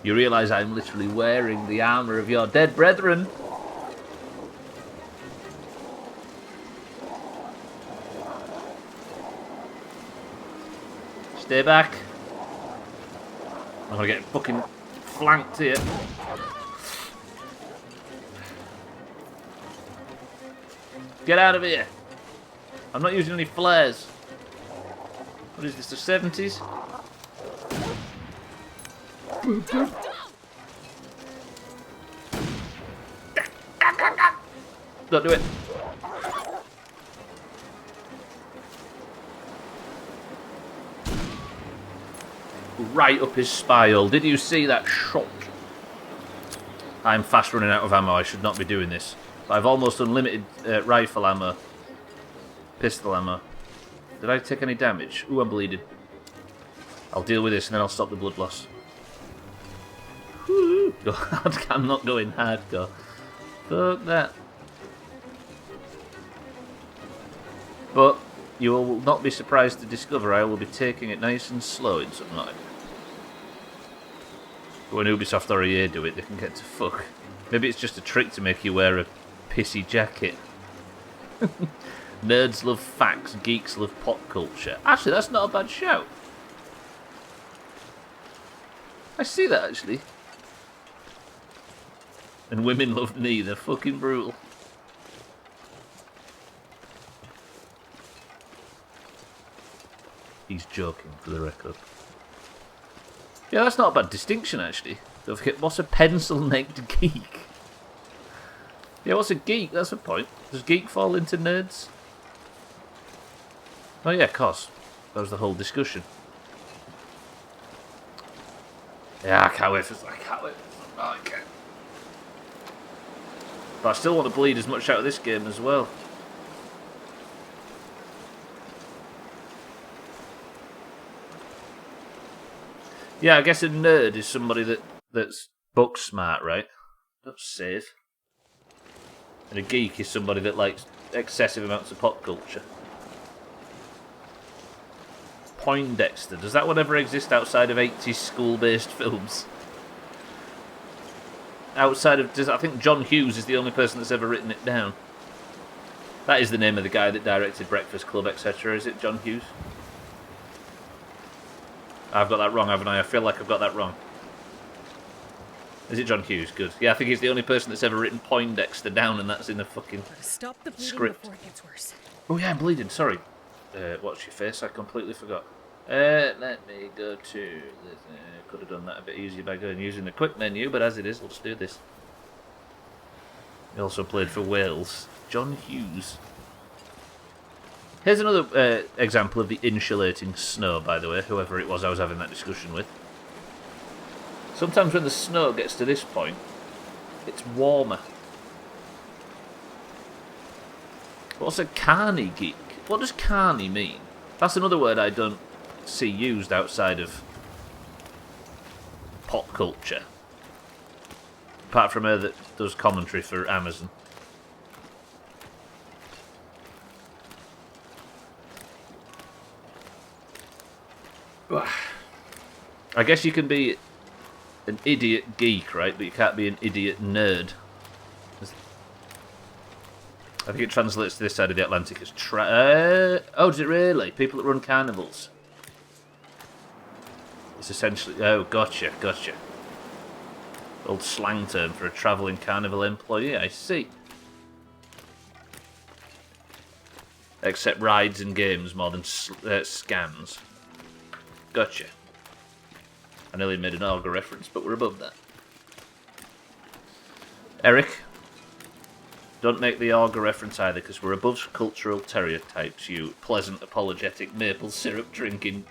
You realise I'm literally wearing the armour of your dead brethren. Stay back. I'm gonna get fucking flanked here. Get out of here. I'm not using any flares. What is this, the 70s? Don't do it. Right up his spy hole. Did you see that shot? I'm fast running out of ammo. I should not be doing this. But I've almost unlimited rifle ammo. Pistol ammo. Did I take any damage? Ooh, I'm bleeding. I'll deal with this and then I'll stop the blood loss. Woo! God, I'm not going hardcore. Fuck that. But you will not be surprised to discover I will be taking it nice and slow in some like. When Ubisoft or EA do it, they can get to fuck. Maybe it's just a trick to make you wear a pissy jacket. Nerds love facts, geeks love pop culture. Actually, that's not a bad shout. I see that, actually. And women love neither. Fucking brutal. He's joking, for the record. Yeah, that's not a bad distinction, actually. Don't forget, what's a pencil-necked geek? Yeah, what's a geek? That's a point. Does geek fall into nerds? Oh yeah, of course. That was the whole discussion. Yeah, I can't wait for I can't wait for oh, okay. But I still want to bleed as much out of this game as well. Yeah, I guess a nerd is somebody that's book smart, right? That's safe. And a geek is somebody that likes excessive amounts of pop culture. Poindexter. Does that one ever exist outside of 80s school-based films? Outside of... I think John Hughes is the only person that's ever written it down. That is the name of the guy that directed Breakfast Club, etc. Is it John Hughes? I've got that wrong, haven't I? I feel like I've got that wrong. Is it John Hughes? Good. Yeah, I think he's the only person that's ever written Poindexter down, and that's in the fucking Stop the bleeding script. before it gets worse. Oh yeah, I'm bleeding. Sorry. Watch your face. I completely forgot. Let me go to... could have done that a bit easier by using the quick menu, but as it is, let's do this. He also played for Wales. John Hughes. Here's another example of the insulating snow, by the way, whoever it was I was having that discussion with. Sometimes when the snow gets to this point, it's warmer. What's a carny geek? What does carny mean? That's another word I don't see used outside of pop culture. Apart from her that does commentary for Amazon. I guess you can be an idiot geek, right? But you can't be an idiot nerd. I think it translates to this side of the Atlantic as oh, does it really? People that run carnivals. It's essentially... Oh, gotcha. Old slang term for a travelling carnival employee, I see. Except rides and games more than scams. Gotcha. I nearly made an Augur reference, but we're above that. Eric, don't make the Augur reference either, because we're above cultural stereotypes, you pleasant, apologetic, maple syrup drinking...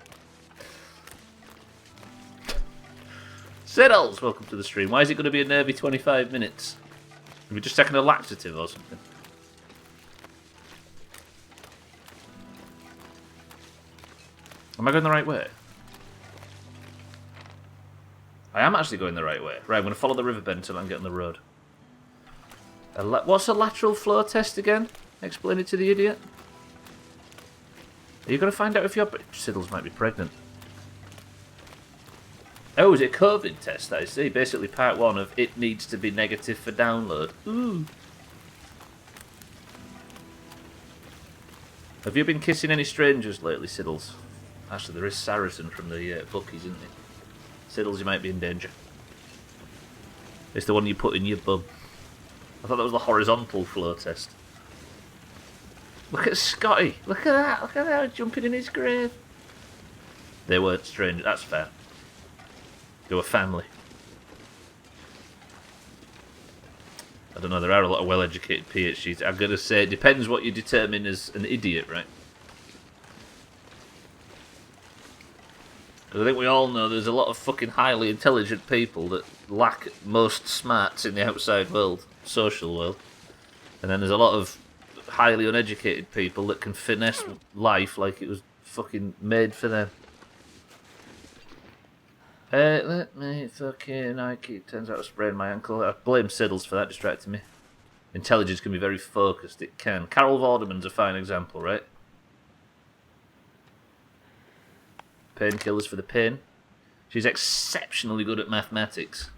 Siddles, welcome to the stream. Why is it going to be a nervy 25 minutes? Have we just taken a laxative or something? Am I going the right way? I am actually going the right way. Right, I'm going to follow the river bend until I can get on the road. What's a lateral flow test again? Explain it to the idiot. Are you going to find out if your... Siddles might be pregnant. Oh, is it a COVID test, I see? Basically part one of it needs to be negative for download. Ooh. Have you been kissing any strangers lately, Siddles? Actually, there is Saracen from the bookies, isn't there? Siddles, you might be in danger. It's the one you put in your bum. I thought that was the horizontal flow test. Look at Scotty. Look at that. Look at that. Jumping in his grave. They weren't strangers. That's fair. They were family. I don't know, there are a lot of well-educated PhDs. I'm going to say it depends what you determine as an idiot, right? Because I think we all know there's a lot of fucking highly intelligent people that lack most smarts in the outside world, social world. And then there's a lot of highly uneducated people that can finesse life like it was fucking made for them. Let me fucking... I keep... Turns out I sprained my ankle. I blame Siddles for that, distracting me. Intelligence can be very focused. It can. Carol Vorderman's a fine example, right? Painkillers for the pain. She's exceptionally good at mathematics,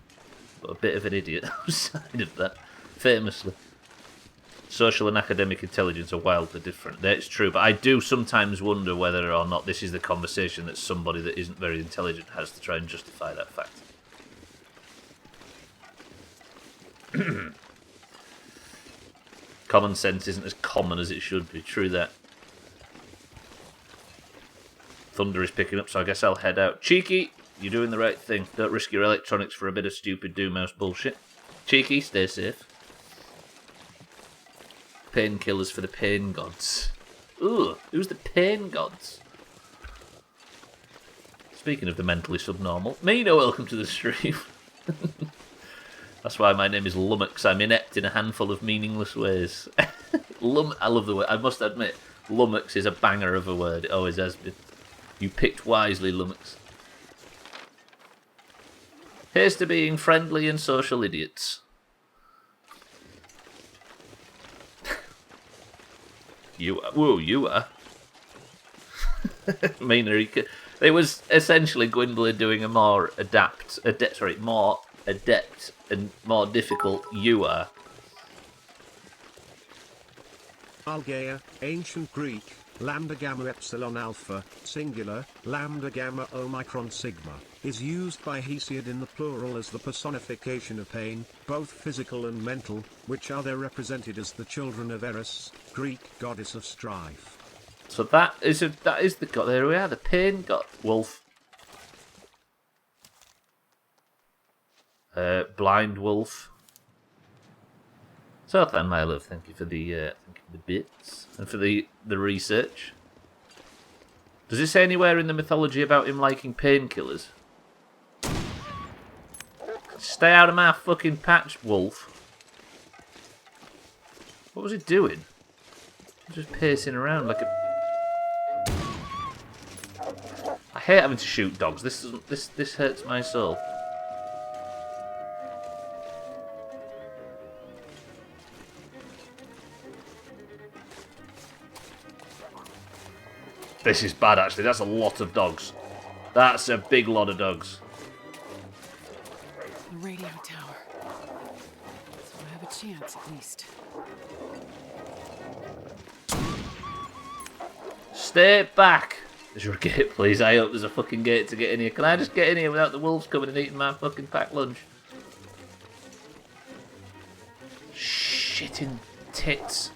but a bit of an idiot outside of that, famously. Social and academic intelligence are wildly different. That's true, but I do sometimes wonder whether or not this is the conversation that somebody that isn't very intelligent has to try and justify that fact. Common sense isn't as common as it should be. True that. Thunder is picking up, so I guess I'll head out. Cheeky, you're doing the right thing. Don't risk your electronics for a bit of stupid Doomhaus bullshit. Cheeky, stay safe. Painkillers for the pain gods. Ooh, who's the pain gods? Speaking of the mentally subnormal, Mina, welcome to the stream. That's why my name is Lummox. I'm inept in a handful of meaningless ways. I love the word. I must admit, Lummox is a banger of a word. It always has been. You picked wisely, Lummox. Here's to being friendly and social idiots. You are. Whoa, you are. Mina, it was essentially Gwendolyn doing a more adept and more difficult you are. Algaea, ancient Greek, lambda gamma epsilon alpha, singular, lambda gamma omicron sigma, is used by Hesiod in the plural as the personification of pain, both physical and mental, which are there represented as the children of Eris, Greek goddess of strife. So that is the god. There we are, the pain god. Wolf. Blind wolf. So then, my love, thank you for the bits and for the research. Does it say anywhere in the mythology about him liking painkillers? Stay out of my fucking patch, wolf. What was he doing? Just pacing around like a... I hate having to shoot dogs. This hurts my soul. This is bad, actually. That's a lot of dogs. That's a big lot of dogs. The radio tower. So I have a chance, at least. Stay back. Is there a gate, please? I hope there's a fucking gate to get in here. Can I just get in here without the wolves coming and eating my fucking packed lunch? Shitting tits.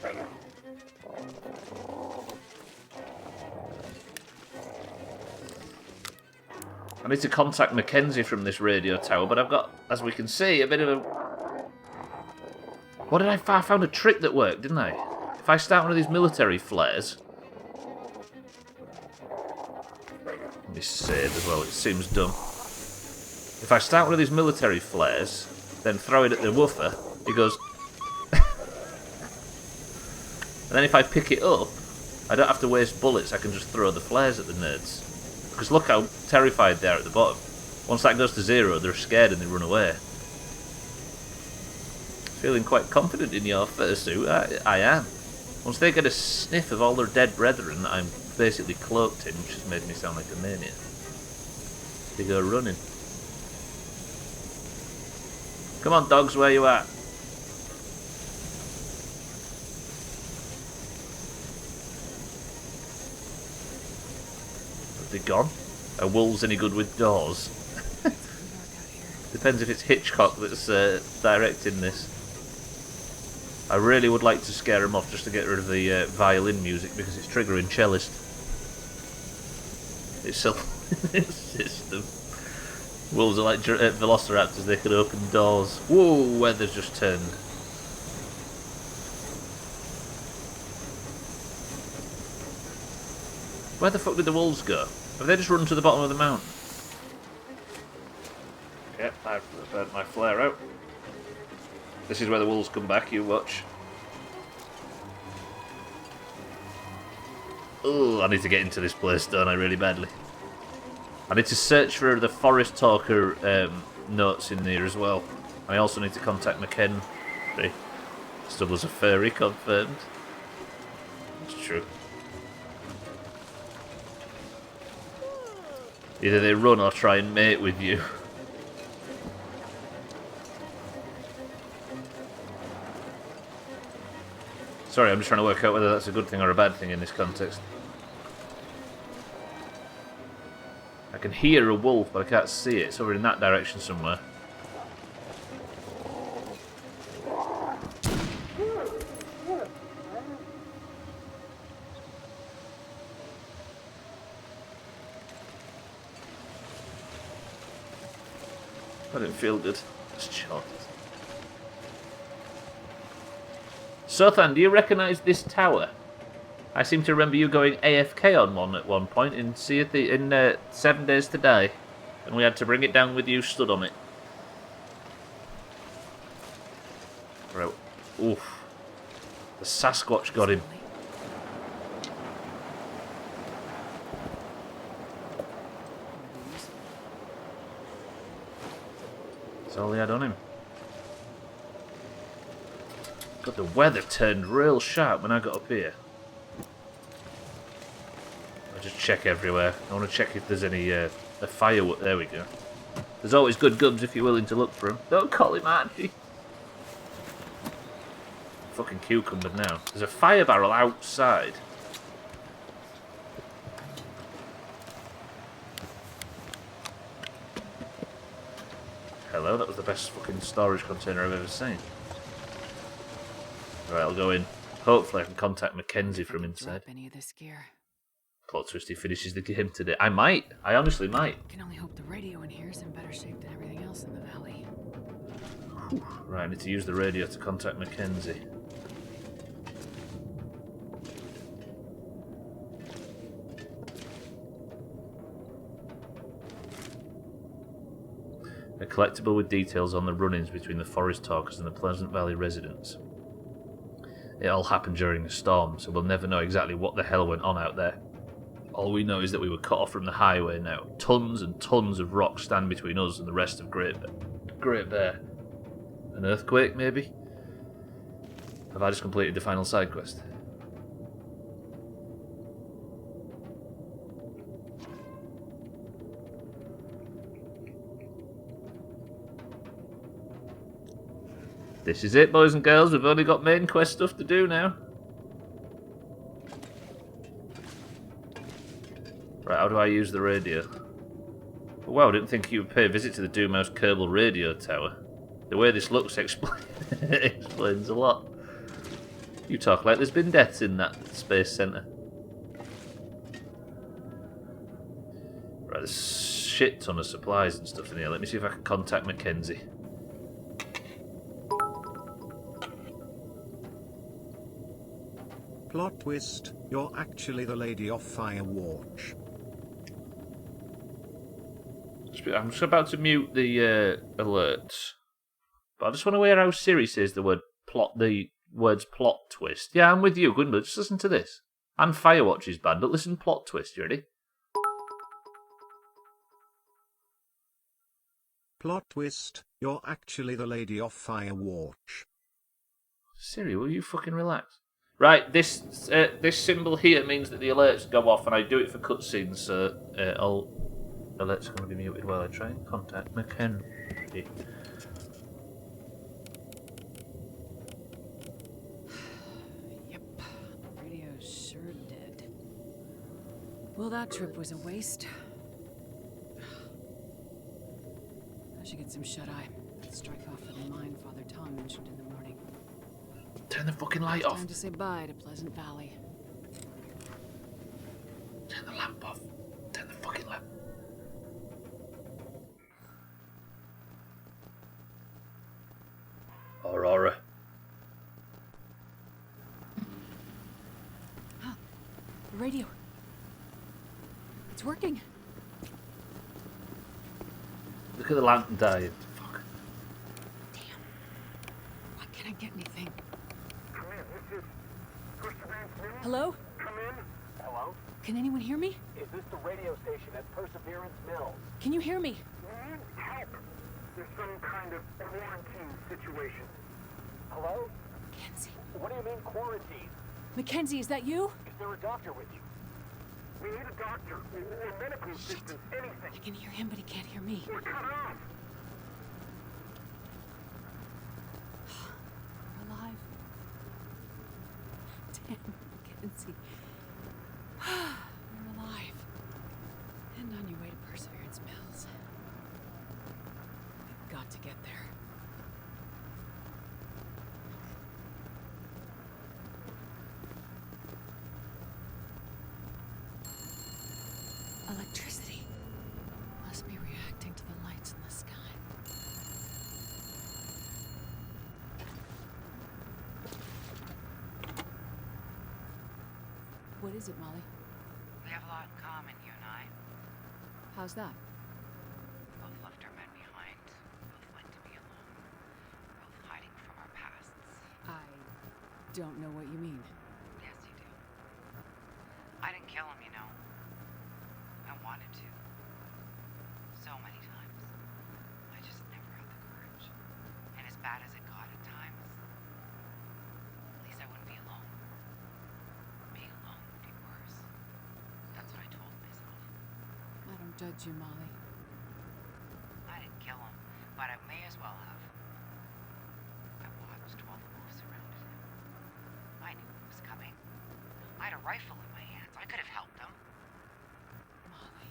I need to contact Mackenzie from this radio tower, but I've got, as we can see, a bit of a... What did I find? I found a trick that worked, didn't I? If I start one of these military flares... Let me save as well, it seems dumb. If I start one of these military flares, then throw it at the woofer, it goes... And then if I pick it up, I don't have to waste bullets, I can just throw the flares at the nerds. Because look how terrified they are at the bottom. Once that goes to zero, they're scared and they run away. Feeling quite confident in your fursuit. I am. Once they get a sniff of all their dead brethren that I'm basically cloaked in, which has made me sound like a maniac, they go running. Come on, dogs, where you at? They gone? Are wolves any good with doors? Depends if it's Hitchcock that's directing this. I really would like to scare him off just to get rid of the violin music because it's triggering cellist. It's so system. Wolves are like velociraptors, they can open doors. Whoa, weather's just turned. Where the fuck did the wolves go? Have they just run to the bottom of the mountain? Okay, I've burnt my flare out. This is where the wolves come back, you watch. Oh, I need to get into this place, don't I, really badly. I need to search for the Forest Talker notes in there as well. I also need to contact Mackenzie. Stubbler's a furry, confirmed. That's true. Either they run or try and mate with you. Sorry, I'm just trying to work out whether that's a good thing or a bad thing in this context. I can hear a wolf, but I can't see it. It's over in that direction somewhere. I didn't feel good. Just shot. Sothan, do you recognise this tower? I seem to remember you going AFK on one at one point in 7 Days to Die, and we had to bring it down with you stood on it. Right. Oof. The Sasquatch got him. That's all he had on him. God, the weather turned real sharp when I got up here. I just check everywhere. I want to check if there's any a firewood. There we go. There's always good guns if you're willing to look for them. Don't call him Archie. Fucking cucumber now. There's a fire barrel outside. Hello, that was the best fucking storage container I've ever seen. Right, I'll go in. Hopefully I can contact Mackenzie from inside. Any of this gear. Plot twist, he finishes the game today. I might. I honestly might. Can only hope the radio in here is in better shape than everything else in the valley. Right, I need to use the radio to contact Mackenzie. A collectible with details on the run-ins between the Forest Talkers and the Pleasant Valley residents. It all happened during a storm, so we'll never know exactly what the hell went on out there. All we know is that we were cut off from the highway now. Tons and tons of rock stand between us and the rest of Great Bear. An earthquake, maybe? Have I just completed the final side quest? This is it, boys and girls. We've only got main quest stuff to do now. Right, how do I use the radio? Oh, wow, I didn't think you would pay a visit to the Doomhaus Kerbal radio tower. The way this looks explains a lot. You talk like there's been deaths in that space centre. Right, there's a shit ton of supplies and stuff in here. Let me see if I can contact Mackenzie. Plot twist, you're actually the Lady of Firewatch. I'm just about to mute the alerts. But I just want to hear how Siri says the words plot twist. Yeah, I'm with you, Gwynbert. Just listen to this. And Firewatch is bad, but listen plot twist, you ready? Plot twist, you're actually the Lady of Firewatch. Siri, will you fucking relax? Right, this symbol here means that the alerts go off, and I do it for cutscenes, so all alerts are going to be muted while I try and contact Mackenzie. Yep, radio's sure dead. Well, that trip was a waste. I should get some shut-eye. Strike off for the mine Father Tom mentioned in the morning. Turn the fucking light off. Time to say bye to Pleasant Valley. Turn the lamp off. Turn the fucking lamp. Aurora. Radio. It's working. Look at the lantern dying. Fuck. Damn. Why can't I get anything? Come in. This is Perseverance Mills. Hello? Come in. Hello? Can anyone hear me? Is this the radio station at Perseverance Mills? Can you hear me? We need help. There's some kind of quarantine situation. Hello? Mackenzie. What do you mean quarantine? Mackenzie, is that you? Is there a doctor with you? We need a doctor or medical assistance, anything. I can hear him, but he can't hear me. We're cut off. We're alive. Damn, Mackenzie. We're alive. And on your way to Perseverance Mills. We've got to get there. Electricity must be reacting to the lights in the sky. What is it, Molly? We have a lot in common, you and I. How's that? Both left our men behind. Both went to be alone. Both hiding from our pasts. I don't know what you mean. Yes, you do. I didn't kill him, you know. I wanted to. So many times. I just never had the courage. And as bad as it got at times, at least I wouldn't be alone. Being alone would be worse. That's what I told myself. I don't judge you, Molly. I didn't kill him, but I may as well have. I watched while the wolves surrounded him. I knew he was coming. I had a rifle in my hands. I could have helped him. Molly.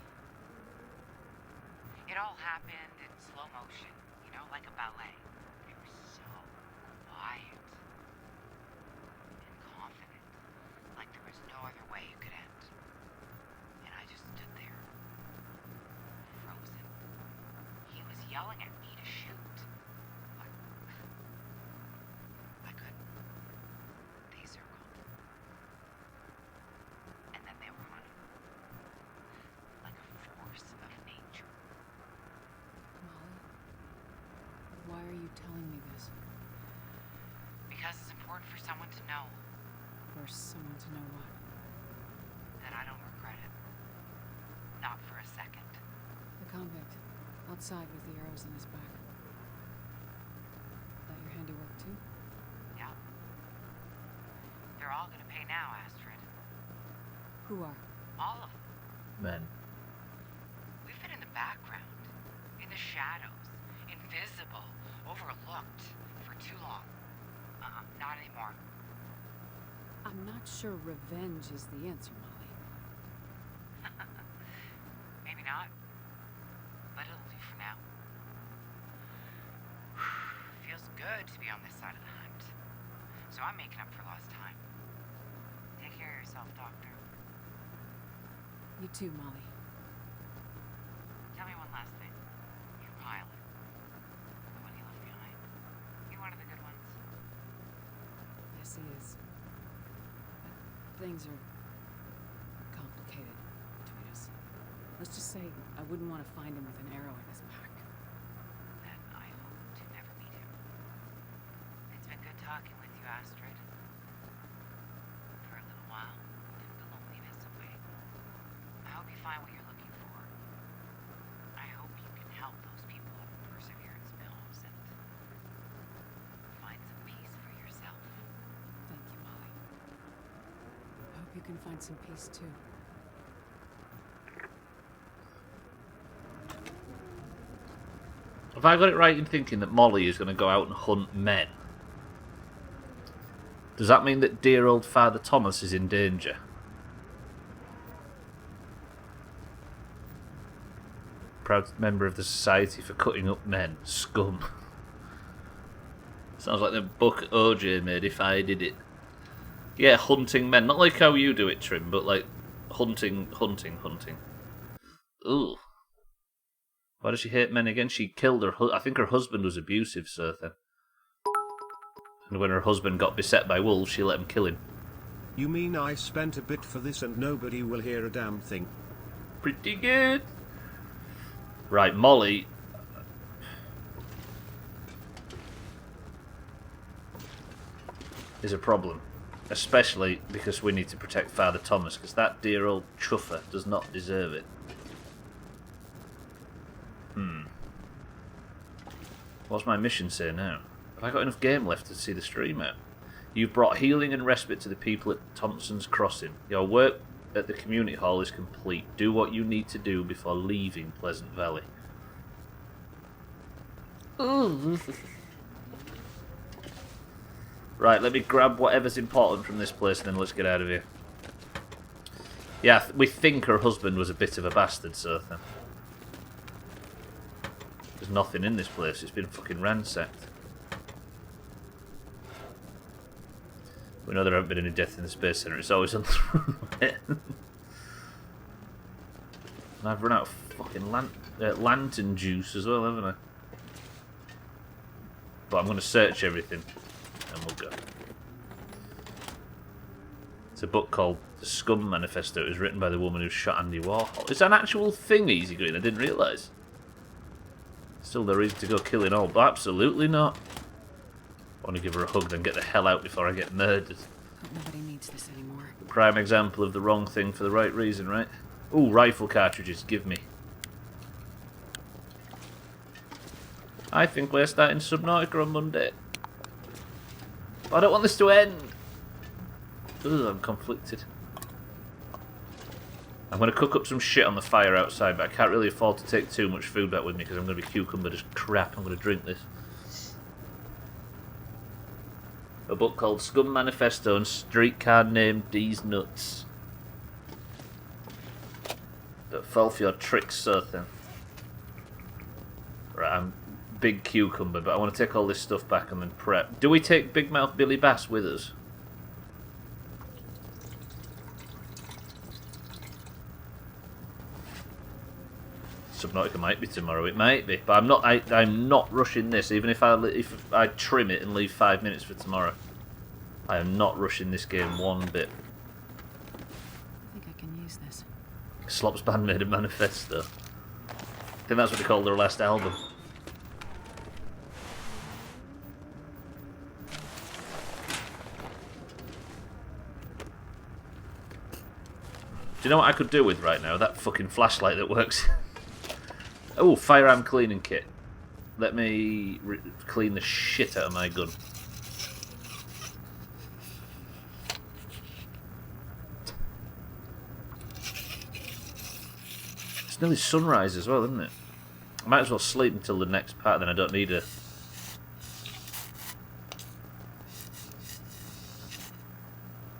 It all happened in slow motion, you know, like a ballet. It was so quiet and confident, like there was no other way it could end. And I just stood there, frozen. He was yelling at me to shoot, but I couldn't. They circled. And then they were on him, like a force of nature. Molly? Why are you telling me this? Because it's important for someone to know For someone to know what? that I don't regret it. Not for a second. The convict. Outside with the arrows in his back. That your handiwork too? Yeah. They're all gonna pay now, Astrid. Who are? All of them. Men. We've been in the background, in the shadows, invisible, overlooked for too long. Not anymore. I'm not sure revenge is the answer, Molly. Maybe not. But it'll do for now. Feels good to be on this side of the hunt. So I'm making up for lost time. Take care of yourself, Doctor. You too, Molly. Tell me one last thing. Your pilot. The one you left behind. He one of the good ones. Yes, he is. But things are complicated between us. Let's just say I wouldn't want to find him with an arrow in his back. Then I hope to never meet him. It's been good talking with you, Astrid. For a little while, took the loneliness away. I hope you find what you're looking for. I hope you can help those people at Perseverance Mills and find some peace for yourself. Thank you, Molly. I hope you can find some peace too. Have I got it right in thinking that Molly is going to go out and hunt men? Does that mean that dear old Father Thomas is in danger? Proud member of the Society for Cutting Up Men. Scum. Sounds like the book OJ made if I did it. Yeah, hunting men. Not like how you do it, Trim, but like hunting. Ooh. Why does she hate men again? She killed her... I think her husband was abusive, so then. And when her husband got beset by wolves, she let him kill him. You mean I spent a bit for this and nobody will hear a damn thing? Pretty good. Right, Molly. Is a problem. Especially because we need to protect Father Thomas, because that dear old chuffer does not deserve it. What's my mission say now? Have I got enough game left to see the stream out? You've brought healing and respite to the people at Thompson's Crossing. Your work at the community hall is complete. Do what you need to do before leaving Pleasant Valley. Right, let me grab whatever's important from this place and then let's get out of here. Yeah, we think her husband was a bit of a bastard, so then. There's nothing in this place, it's been fucking ransacked. We know there haven't been any deaths in the Space Center, it's always on the runway. And I've run out of fucking lantern juice as well, haven't I? But I'm going to search everything and we'll go. It's a book called The Scum Manifesto. It was written by the woman who shot Andy Warhol. It's an actual thing, Easy Green, I didn't realise. Still no reason to go killing all, but absolutely not. I want to give her a hug, then get the hell out before I get murdered. Hope nobody needs this anymore. Prime example of the wrong thing for the right reason, right? Ooh, rifle cartridges, give me. I think we're starting Subnautica on Monday. But I don't want this to end. Ugh, I'm conflicted. I'm going to cook up some shit on the fire outside, but I can't really afford to take too much food back with me because I'm going to be cucumbered as crap. I'm going to drink this. A book called Scum Manifesto and Streetcar Named D's Nuts. Don't fall for your tricks, so then. Right, I'm big cucumber, but I want to take all this stuff back and then prep. Do we take Big Mouth Billy Bass with us? Subnautica might be tomorrow. It might be, but I'm not. I'm not rushing this. Even if I trim it and leave 5 minutes for tomorrow, I am not rushing this game one bit. I think I can use this. Slop's band made a manifesto. I think that's what they called their last album. Do you know what I could do with right now? That fucking flashlight that works. Oh, firearm cleaning kit. Let me clean the shit out of my gun. It's nearly sunrise as well, isn't it? I might as well sleep until the next part, then I don't need a...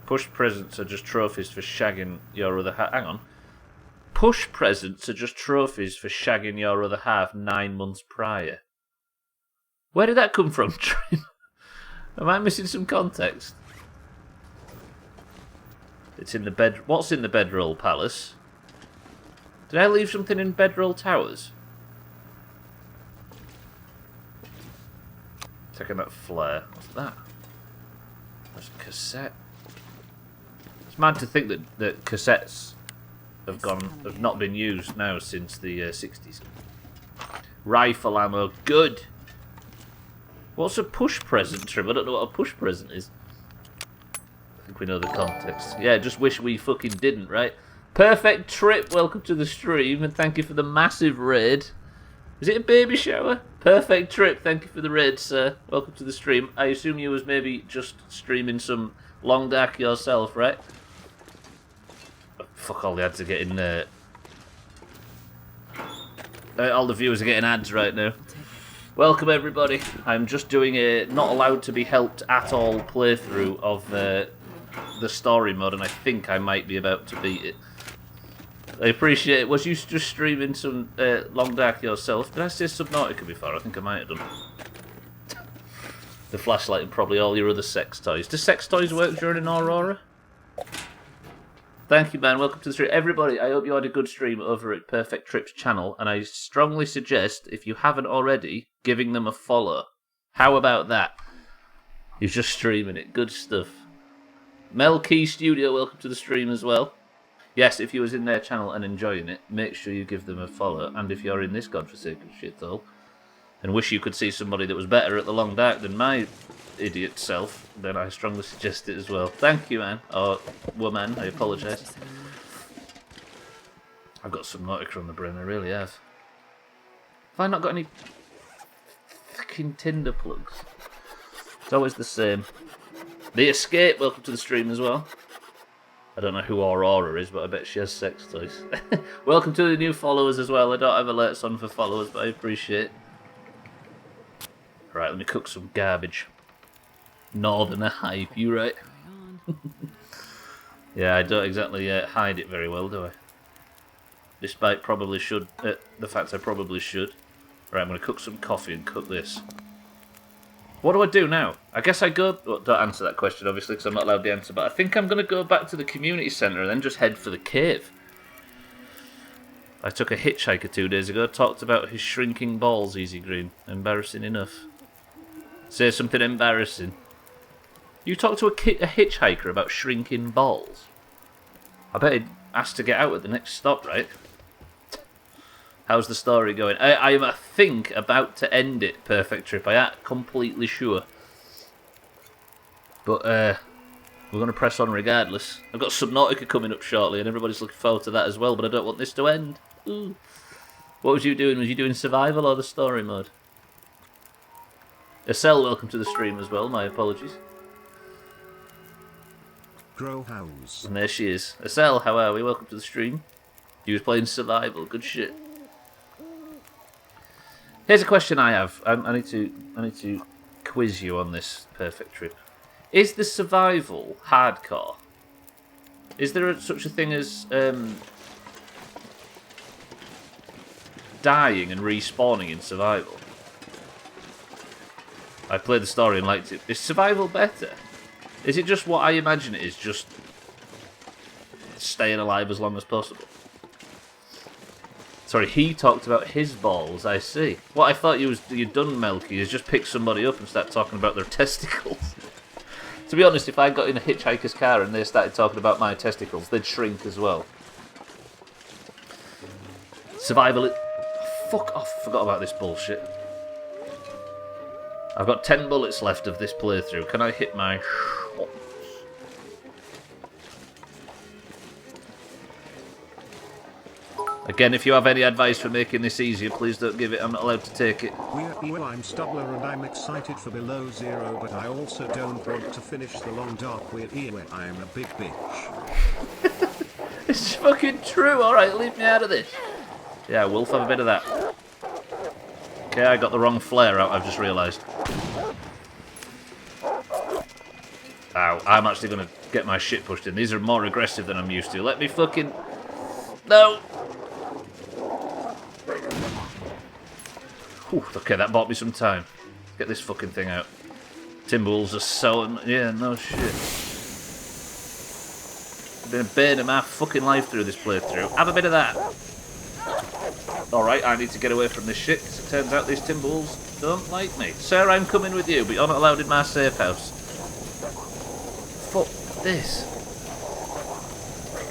Push presents are just trophies for shagging your other half. Hang on. Push presents are just trophies for shagging your other half 9 months prior. Where did that come from, Trim? Am I missing some context? It's in the bed. What's in the Bedroll Palace? Did I leave something in Bedroll Towers? Taking that flare. What's that? That's a cassette. It's mad to think that cassettes have not been used now since the 60s. Rifle ammo, good. What's a push present, Trim? I don't know what a push present is. I think we know the context. Yeah, just wish we fucking didn't, right? Perfect Trip, welcome to the stream, and thank you for the massive raid. Is it a baby shower? Perfect Trip, thank you for the raid, sir. Welcome to the stream. I assume you was maybe just streaming some Long Dark yourself, right? Oh, fuck, all the ads are getting... all the viewers are getting ads right now. Welcome everybody. I'm just doing a not allowed to be helped at all playthrough of the story mode, and I think I might be about to beat it. I appreciate it. Was you just streaming some Long Dark yourself? Did I say Subnautica before? I think I might have done. The flashlight and probably all your other sex toys. Do sex toys work during an Aurora? Thank you, man. Welcome to the stream. Everybody, I hope you had a good stream over at Perfect Trips channel, and I strongly suggest, if you haven't already, giving them a follow. How about that? You're just streaming it. Good stuff. Mel Key Studio, welcome to the stream as well. Yes, if you was in their channel and enjoying it, make sure you give them a follow. And if you're in this godforsaken shithole and wish you could see somebody that was better at the long dark than my idiot self, then I strongly suggest it as well. Thank you, man. Or woman, I apologise. I've got some Nautica on the brain, I really have. Have I not got any fucking Tinder plugs? It's always the same. The Escape, welcome to the stream as well. I don't know who Aurora is, but I bet she has sex toys. Welcome to the new followers as well. I don't have alerts on for followers, but I appreciate it. Right, let me cook some garbage. Northerner hype, you right? Yeah, I don't exactly hide it very well, do I? Despite probably should, the fact I probably should. Right, I'm going to cook some coffee and cook this. What do I do now? I guess I go... Well, don't answer that question, obviously, because I'm not allowed the answer, but I think I'm going to go back to the community centre and then just head for the cave. I took a hitchhiker 2 days ago, talked about his shrinking balls, Easy Green. Embarrassing enough. Say something embarrassing. You talked to a hitchhiker about shrinking balls? I bet he'd ask to get out at the next stop, right? How's the story going? I am, I think, about to end it, Perfect Trip. I am completely sure. But, we're going to press on regardless. I've got Subnautica coming up shortly, and everybody's looking forward to that as well, but I don't want this to end. Ooh. What was you doing? Was you doing survival or the story mode? Acel, welcome to the stream as well. My apologies. Doomhaus. And there she is. Acel, how are we? Welcome to the stream. You was playing survival. Good shit. Here's a question I have. I need to quiz you on this, Perfect Trip. Is the survival hardcore? Is there such a thing as dying and respawning in survival? I played the story and liked it. Is survival better? Is it just what I imagine it is, just staying alive as long as possible? Sorry, he talked about his balls, I see. What I thought you'd done, Melky, is just pick somebody up and start talking about their testicles. To be honest, if I got in a hitchhiker's car and they started talking about my testicles, they'd shrink as well. Survival... Fuck off, forgot about this bullshit. I've got 10 bullets left of this playthrough. Can I hit my shots? Again, if you have any advice for making this easier, please don't give it. I'm not allowed to take it. Well, I'm Stubbler and I'm excited for Below Zero, but I also don't want to finish the long dark where I am a big bitch. It's fucking true. Alright, leave me out of this. Yeah, Wolf, have a bit of that. Okay, I got the wrong flare out, I've just realised. Ow, I'm actually going to get my shit pushed in. These are more aggressive than I'm used to. Let me fucking... No! Whew, okay, that bought me some time. Get this fucking thing out. Timberwolves are so... Yeah, no shit. I've been a bane of my fucking life through this playthrough. Have a bit of that. Alright, I need to get away from this shit, because it turns out these Timberwolves don't like me. Sir, I'm coming with you, but you're not allowed in my safe house. Fuck this.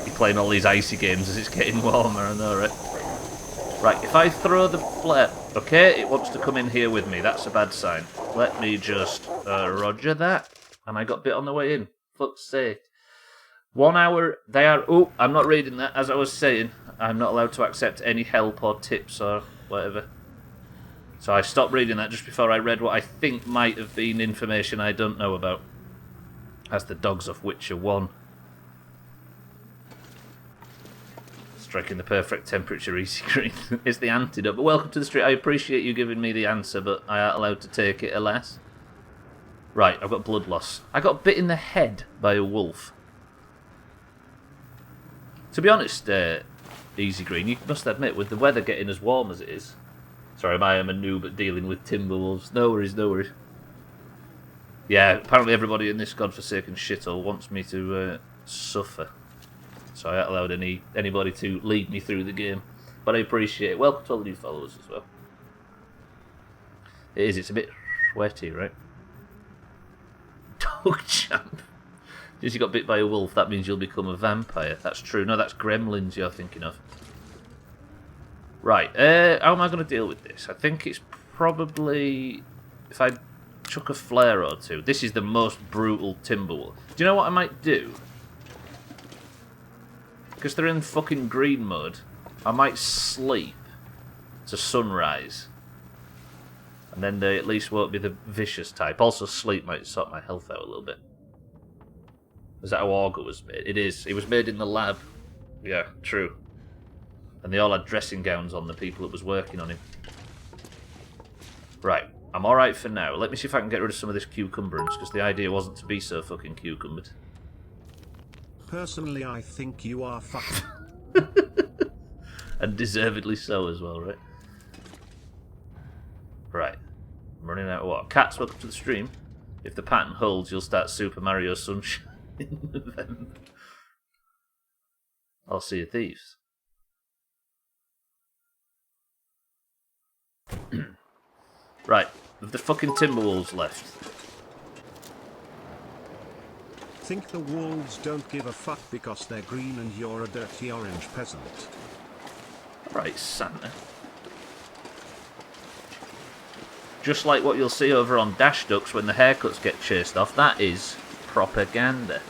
You're playing all these icy games as it's getting warmer, I know, right? Right, if I throw the flare... Okay, it wants to come in here with me. That's a bad sign. Let me just roger that. And I got bit on the way in. Fuck's sake. 1 hour... They are... Oh, I'm not reading that. As I was saying, I'm not allowed to accept any help or tips or whatever. So I stopped reading that just before I read what I think might have been information I don't know about. That's the dogs of Witcher 1. Striking the perfect temperature, Easy Green. It's the antidote. But welcome to the street. I appreciate you giving me the answer, but I aren't allowed to take it, alas. Right, I've got blood loss. I got bit in the head by a wolf. To be honest, Easy Green, you must admit, with the weather getting as warm as it is... Sorry, I am a noob at dealing with Timberwolves. No worries, no worries. Yeah, apparently everybody in this godforsaken shithole wants me to suffer. So I haven't allowed anybody to lead me through the game. But I appreciate it. Welcome to all the new followers as well. It is, it's a bit sweaty, right? Dog champ. Since you got bit by a wolf, that means you'll become a vampire. That's true. No, that's gremlins you're thinking of. Right, how am I going to deal with this? I think it's probably... If I chuck a flare or two. This is the most brutal timber wolf. Do you know what I might do? Because they're in fucking green mode, I might sleep to sunrise. And then they at least won't be the vicious type. Also, sleep might sort my health out a little bit. Is that how Augur was made? It is. It was made in the lab. Yeah, true. And they all had dressing gowns on, the people that was working on him. Right, I'm alright for now. Let me see if I can get rid of some of this cucumberance, because the idea wasn't to be so fucking cucumbered. Personally, I think you are fucked. And deservedly so as well, right? Right. I'm running out of water. Cats, welcome to the stream. If the pattern holds, you'll start Super Mario Sunshine in November. I'll see you thieves. Right. Have the fucking Timberwolves left? Think the wolves don't give a fuck because they're green and you're a dirty orange peasant. Right, Santa. Just like what you'll see over on Dash Ducks when the haircuts get chased off, that is propaganda.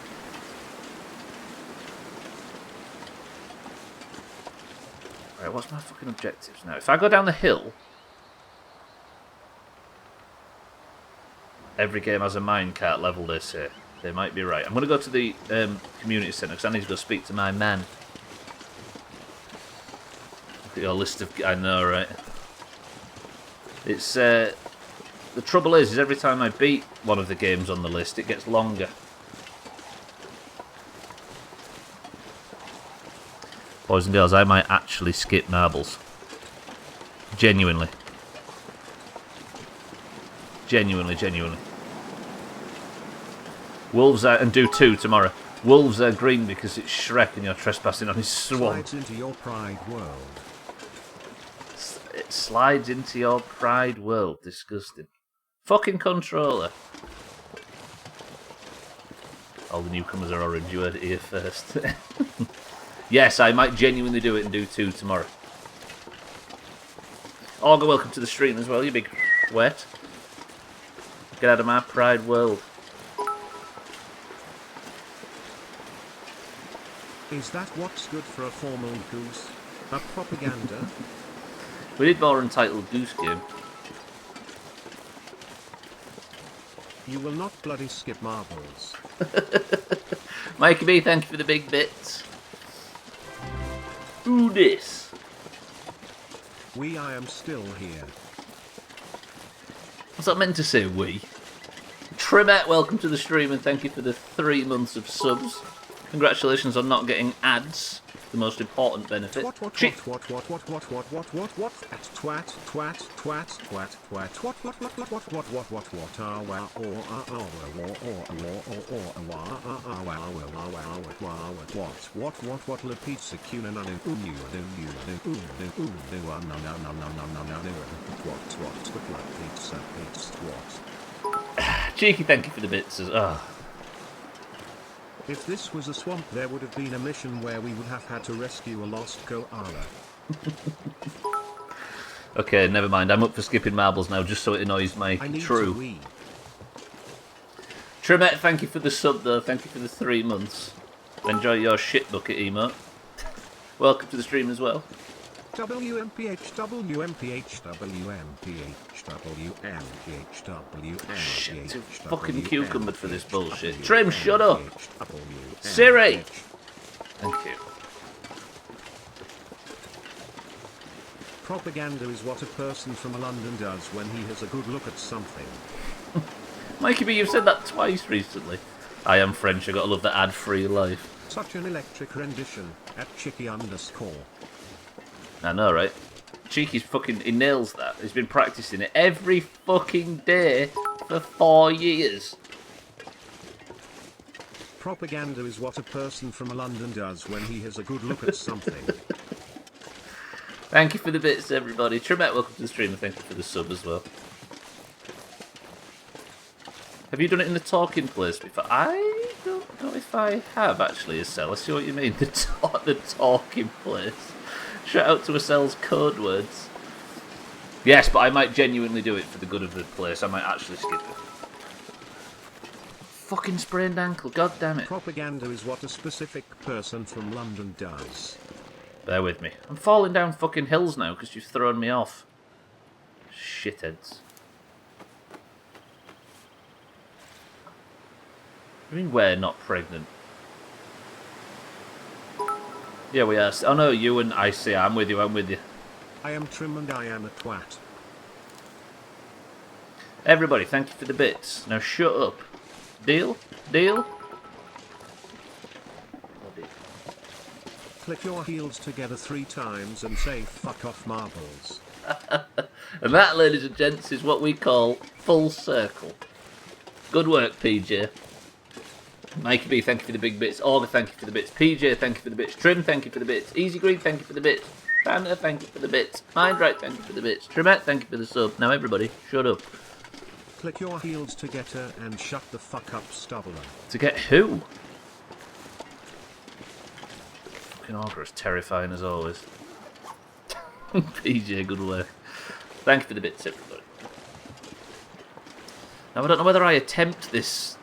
Right, what's my fucking objectives now? If I go down the hill... Every game has a minecart level, they say. They might be right. I'm going to go to the community centre because I need to go speak to my man. Look at your list of... I know, right? It's... the trouble is every time I beat one of the games on the list, it gets longer. Boys and girls, I might actually skip marbles. Genuinely. Genuinely. Wolves are... And do 2 tomorrow. Wolves are green because it's Shrek and you're trespassing on his swamp. Slides into your pride world. It slides into your pride world. Disgusting. Fucking controller. All the newcomers are orange. You heard it here first. Yes, I might genuinely do it and do 2 tomorrow. Augur, welcome to the stream as well, you big wet. Get out of my pride world. Is that what's good for a formal goose? A propaganda? We need more Untitled Goose Game. You will not bloody skip marbles. Mikey B, thank you for the big bits. Who this? I am still here. What's that meant to say, we? Trimette, welcome to the stream and thank you for the 3 months of subs. Congratulations on not getting ads, the most important benefit. What? At what la pizza cuna Cheeky, thank you for the bits. If this was a swamp, there would have been a mission where we would have had to rescue a lost koala. Okay, never mind. I'm up for skipping marbles now, just so it annoys my true. Trimette, thank you for the sub, though. Thank you for the 3 months. Enjoy your shit bucket emote. Welcome to the stream as well. Shit, too fucking cucumbered for this bullshit. Trim, shut up! Siri! Thank you. Propaganda is what a person from London does when he has a good look at something. Mikey B, you've said that twice recently. I am French, I gotta love the ad-free life. Such an electric rendition, at Chicky_. I know, right? Cheeky's fucking... He nails that. He's been practicing it every fucking day for 4 years. Propaganda is what a person from London does when he has a good look at something. Thank you for the bits, everybody. Trimette, welcome to the stream, and thank you for the sub as well. Have you done it in the talking place before? I don't Not if I have actually a cell. I see what you mean. The talking place. Shout out to a cell's code words. Yes, but I might genuinely do it for the good of the place. I might actually skip it. Fucking sprained ankle. God damn it. Propaganda is what a specific person from London does. Bear with me. I'm falling down fucking hills now because you've thrown me off. Shitheads. I mean, we're not pregnant. Yeah, we are. Oh no, you and I see. I'm with you. I'm with you. I am Trim and I am a twat. Everybody, thank you for the bits. Now shut up. Deal? Deal? Oh, dear. Click your heels together 3 times and say fuck off marbles. And that, ladies and gents, is what we call full circle. Good work, PJ. Mikey B, thank you for the big bits. Olga, thank you for the bits. PJ, thank you for the bits. Trim, thank you for the bits. Easy Green, thank you for the bits. Banner, thank you for the bits. Mindright, thank you for the bits. Trimette, thank you for the sub. Now everybody, shut up. Click your heels together and shut the fuck up, Stubbler. To get who? Fucking Olga is terrifying as always. PJ, good work. Thank you for the bits, everybody. Now I don't know whether I attempt this.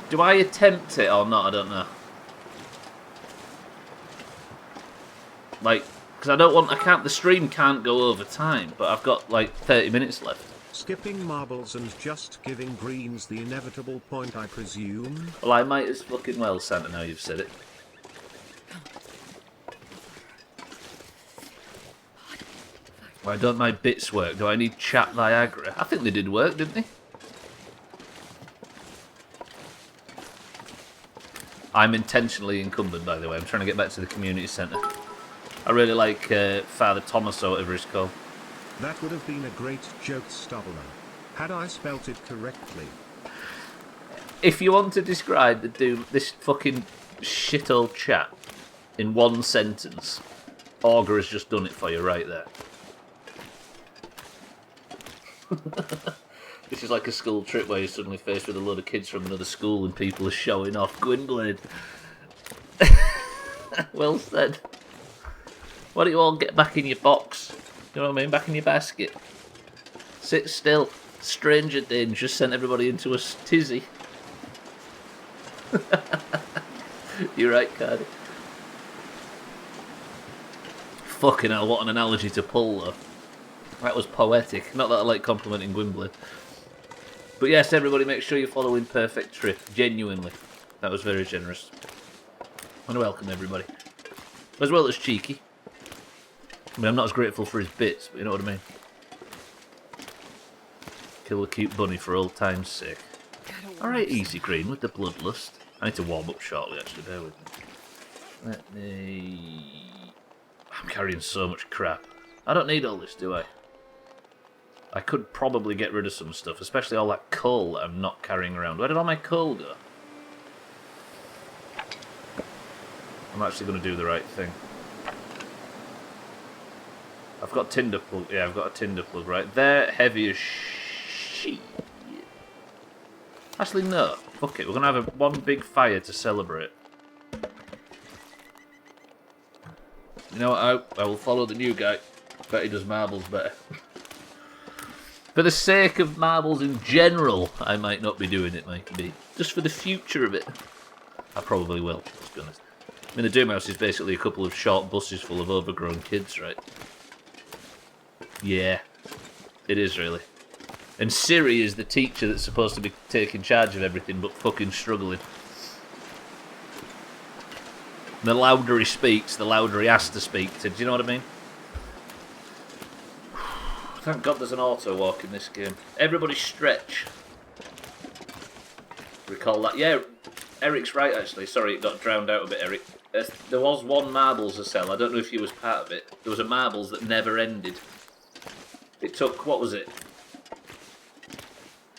Do I attempt it or not? I don't know. Like, because I don't want. I can't. The stream can't go over time, but I've got like 30 minutes left. Skipping marbles and just giving greens the inevitable point, I presume. Well, I might as fucking well, Santa. Now you've said it. Why don't my bits work? Do I need chat Viagra? I think they did work, didn't they? I'm intentionally incumbent, by the way. I'm trying to get back to the community centre. I really like Father Thomas or whatever he's called. That would have been a great joke, Stubbler. Had I spelt it correctly. If you want to describe this fucking shit old chat in one sentence, Augur has just done it for you right there. This is like a school trip where you're suddenly faced with a load of kids from another school and people are showing off Gwynblade. Well said. Why don't you all get back in your box? You know what I mean? Back in your basket. Sit still. Stranger Danger just sent everybody into a tizzy. You're right, Cardi. Fucking hell, what an analogy to pull, though. That was poetic. Not that I like complimenting Gwynblade. But yes, everybody, make sure you're following Perfect Trip. Genuinely. That was very generous. And welcome, everybody. As well as Cheeky. I mean, I'm not as grateful for his bits, but you know what I mean. Kill a cute bunny for old time's sake. Alright, Easy Green with the Bloodlust. I need to warm up shortly, actually. Bear with me. Let me... I'm carrying so much crap. I don't need all this, do I? I could probably get rid of some stuff, especially all that coal that I'm not carrying around. Where did all my coal go? I'm actually going to do the right thing. I've got tinder plug. Yeah, I've got a tinder plug right there. Heavy as shit. Actually, no. Fuck it. We're going to have one big fire to celebrate. You know what? I will follow the new guy. Bet he does marbles better. For the sake of marbles in general, I might not be doing it, Mikey B. Just for the future of it. I probably will, let's be honest. I mean, the Doomhaus is basically a couple of short buses full of overgrown kids, right? Yeah. It is, really. And Siri is the teacher that's supposed to be taking charge of everything, but fucking struggling. And the louder he speaks, the louder he has to speak to. Do you know what I mean? Thank God there's an auto walk in this game. Everybody stretch. Recall that. Yeah, Eric's right, actually. Sorry, it got drowned out a bit, Eric. There was one marbles to sell. I don't know if you was part of it. There was a marbles that never ended. It took, what was it?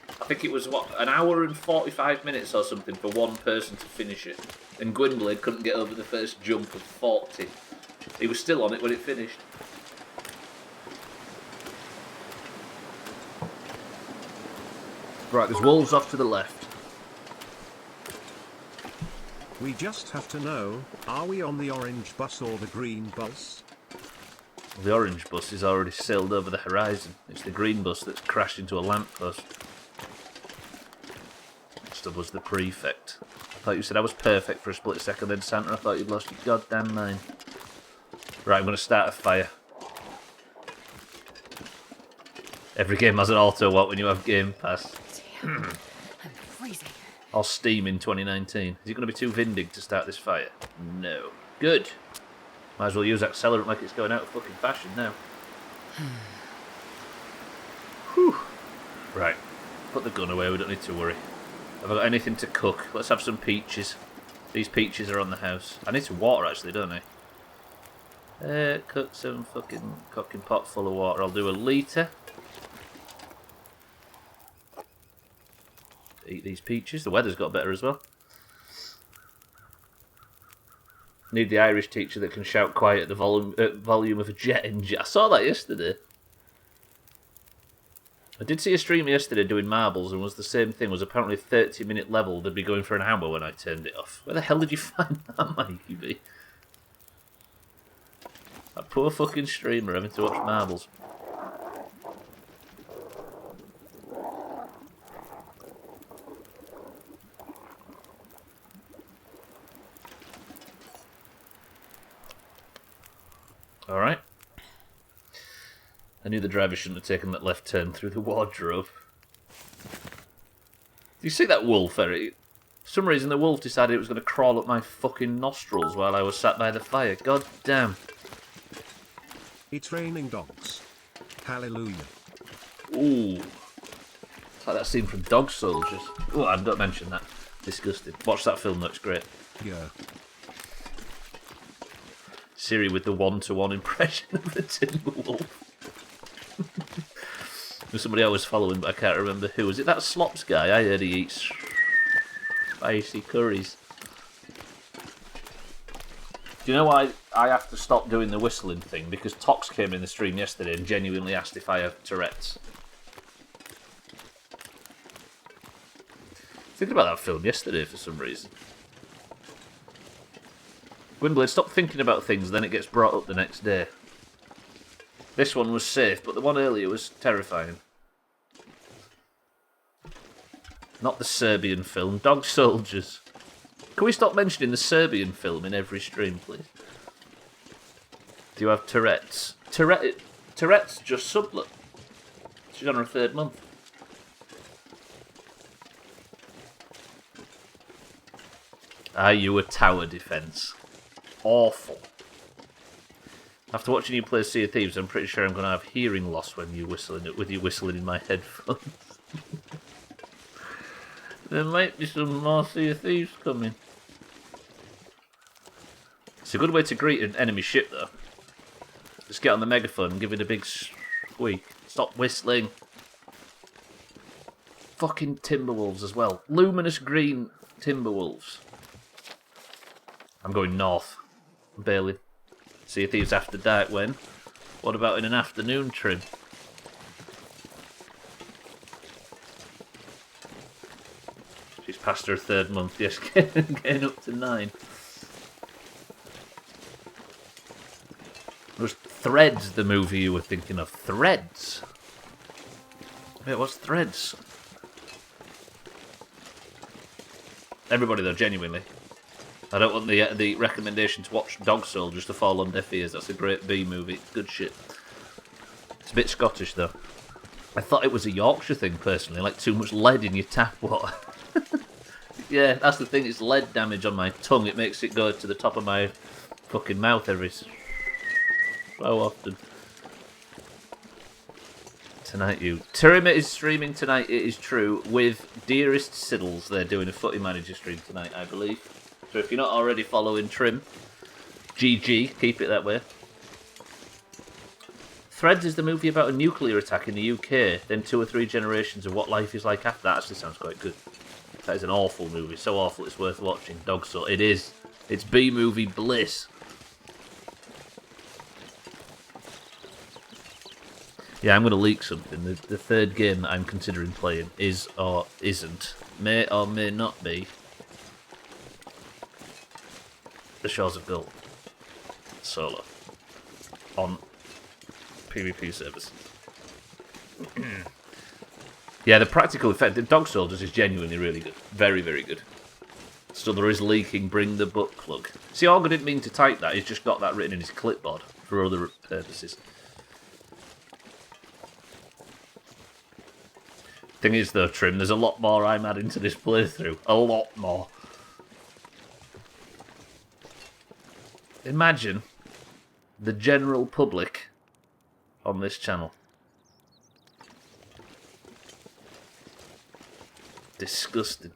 I think it was, what, an hour and 45 minutes or something for one person to finish it. And Gwynblade couldn't get over the first jump of 40. He was still on it when it finished. Right, there's wolves off to the left. We just have to know, are we on the orange bus or the green bus? The orange bus is already sailed over the horizon. It's the green bus that's crashed into a lamppost. Stubbler's the prefect. I thought you said I was perfect for a split second, then Santa, I thought you'd lost your goddamn mind. Right, I'm going to start a fire. Every game has an auto what when you have Game Pass. Damn, I'm freezing. Or Steam in 2019. Is it going to be too vindig to start this fire? No. Good. Might as well use accelerant like it's going out of fucking fashion now. Whew. Right. Put the gun away, we don't need to worry. Have I got anything to cook? Let's have some peaches. These peaches are on the house. I need some water actually, don't I? Cook some fucking cooking pot full of water. I'll do a litre. Eat these peaches. The weather's got better as well. Need the Irish teacher that can shout quiet at the volume of a jet engine. I saw that yesterday. I did see a stream yesterday doing marbles and was the same thing. Was apparently a 30-minute level. They'd be going for an hour when I turned it off. Where the hell did you find that, Mikey B? That poor fucking streamer having to watch marbles. Alright. I knew the driver shouldn't have taken that left turn through the wardrobe. Do you see that wolf, Eric? For some reason the wolf decided it was going to crawl up my fucking nostrils while I was sat by the fire. God damn. It's raining dogs. Hallelujah. Ooh. It's like that scene from Dog Soldiers. Oh, I don't mention that. Disgusting. Watch that film, that's great. Yeah. Siri with the one-to-one impression of the Timberwolf. There's somebody I was following, but I can't remember who. Was it that Slops guy? I heard he eats spicy curries. Do you know why I have to stop doing the whistling thing? Because Tox came in the stream yesterday and genuinely asked if I have Tourette's. Thinking about that film yesterday for some reason. Gwynblade, stop thinking about things, then it gets brought up the next day. This one was safe, but the one earlier was terrifying. Not the Serbian film, Dog Soldiers. Can we stop mentioning the Serbian film in every stream, please? Do you have Tourette's? Tourette's just Stubbler. She's on her 3rd month. Are you a tower defence? Awful. After watching you play Sea of Thieves, I'm pretty sure I'm going to have hearing loss when you whistling in my headphones. There might be some more Sea of Thieves coming. It's a good way to greet an enemy ship, though. Just get on the megaphone and give it a big squeak. Stop whistling. Fucking Timberwolves as well. Luminous green Timberwolves. I'm going north. Barely. Sea of Thieves after dark when? What about in an afternoon trim? She's past her 3rd month, yes, getting up to 9. Was Threads the movie you were thinking of? Threads? Wait, what's Threads? Everybody though, genuinely. I don't want the recommendation to watch Dog Soldiers to fall on deaf ears. That's a great B movie. Good shit. It's a bit Scottish though. I thought it was a Yorkshire thing personally, like too much lead in your tap water. Yeah, that's the thing. It's lead damage on my tongue. It makes it go to the top of my fucking mouth every so often. Tonight, Tyrimit is streaming tonight. It is true with Dearest Siddles. They're doing a Footy Manager stream tonight, I believe. So if you're not already following Trim, GG, keep it that way. Threads is the movie about a nuclear attack in the UK, then 2 or 3 generations of what life is like after. That actually sounds quite good. That is an awful movie, so awful it's worth watching. Dog Soul, it is. It's B-movie bliss. Yeah, I'm going to leak something. The third game that I'm considering playing is or isn't, may or may not be, The Shores of Gold solo on PvP servers. Yeah, the practical effect, the Dog Soldiers is genuinely really good. Very, very good. Stubbler is leaking, bring the butt plug. See, Augur didn't mean to type that, he's just got that written in his clipboard for other purposes. Thing is though, Trim, there's a lot more I'm adding to this playthrough. A lot more. Imagine the general public on this channel. Disgusting.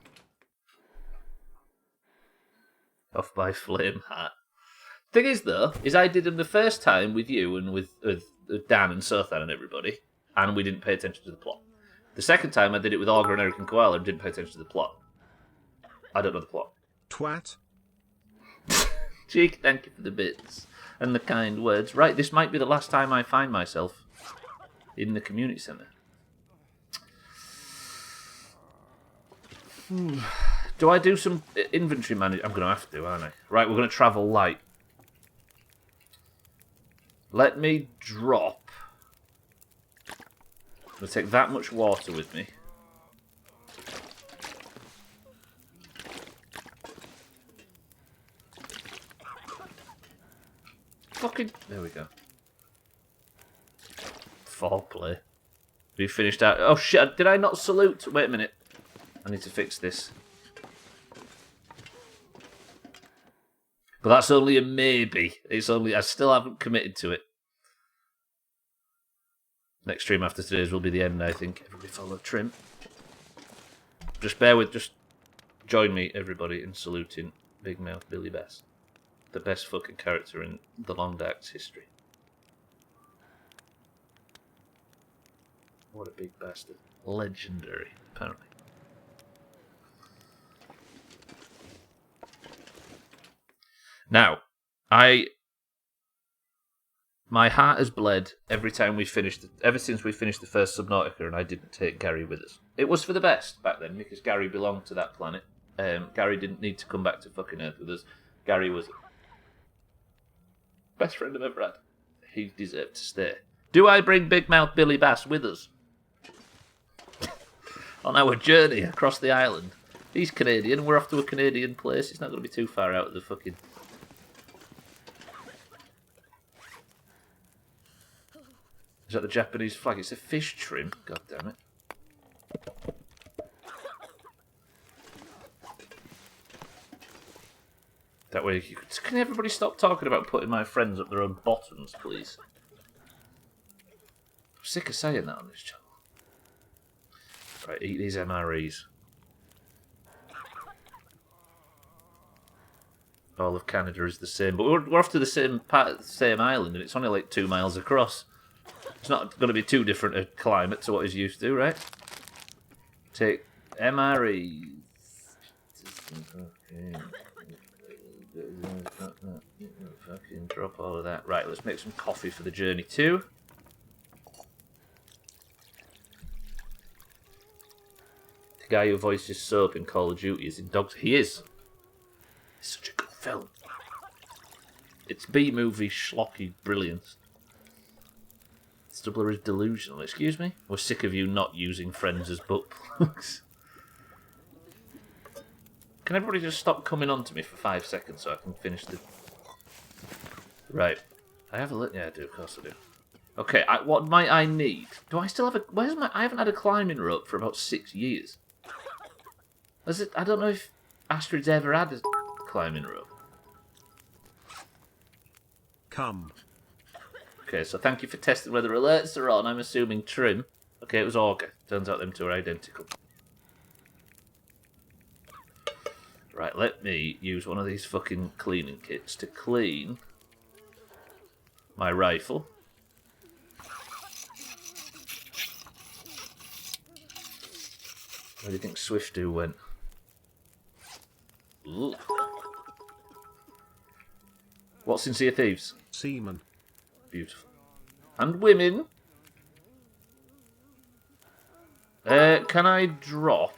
Off by Flame Hat. Thing is though, is I did them the first time with you and with Dan and Sothan and everybody, and we didn't pay attention to the plot. The second time I did it with Augur and Eric and Koala and didn't pay attention to the plot. I don't know the plot. Twat. Cheek, thank you for the bits and the kind words. Right, this might be the last time I find myself in the community centre. Do I do some inventory management? I'm going to have to, aren't I? Right, we're going to travel light. Let me drop. I'm going to take that much water with me. Fucking... There we go. Foreplay. We finished out... Oh shit, did I not salute? Wait a minute. I need to fix this. But that's only a maybe. It's only... I still haven't committed to it. Next stream after today's will be the end, I think. Everybody follow Trim. Just bear with... Just join me, everybody, in saluting Big Mouth Billy Bass. The best fucking character in the Long Dark's history. What a big bastard. Legendary, apparently. Now, my heart has bled every time we finished, ever since we finished the first Subnautica and I didn't take Gary with us. It was for the best back then, because Gary belonged to that planet. Gary didn't need to come back to fucking Earth with us. Gary was the best friend I've ever had. He deserved to stay. Do I bring Big Mouth Billy Bass with us? On our journey across the island. He's Canadian, we're off to a Canadian place. It's not going to be too far out of the fucking... Is that the Japanese flag? It's a fish trim. God damn it. That way you could... Can everybody stop talking about putting my friends up their own bottoms, please? I'm sick of saying that on this channel. Right, eat these MREs. All of Canada is the same, but we're off to the same part, the same island, and it's only like 2 miles across. It's not going to be too different a climate to what he's used to, right? Take MREs. Fucking drop all of that. Right, let's make some coffee for the journey too. The guy who voices Soap in Call of Duty is in Dogs. He is. It's such a good film. It's B-movie schlocky brilliance. Stubbler is delusional. Excuse me? We're sick of you not using friends as butt plugs. Can everybody just stop coming on to me for 5 seconds so I can finish the... Right. I have a look. Yeah, I do. Of course I do. Okay, what might I need? Do I still have a... Where's my... I haven't had a climbing rope for about 6 years. Has it... I don't know if Astrid's ever had a climbing rope. Come. Okay, so thank you for testing whether alerts are on. I'm assuming Trim. Okay, it was Augur. Turns out them two are identical. Right, let me use one of these fucking cleaning kits to clean my rifle. Where do you think Swiftu went? Ooh. What's in Sea of Thieves? Seaman. Beautiful. And women. Can I drop?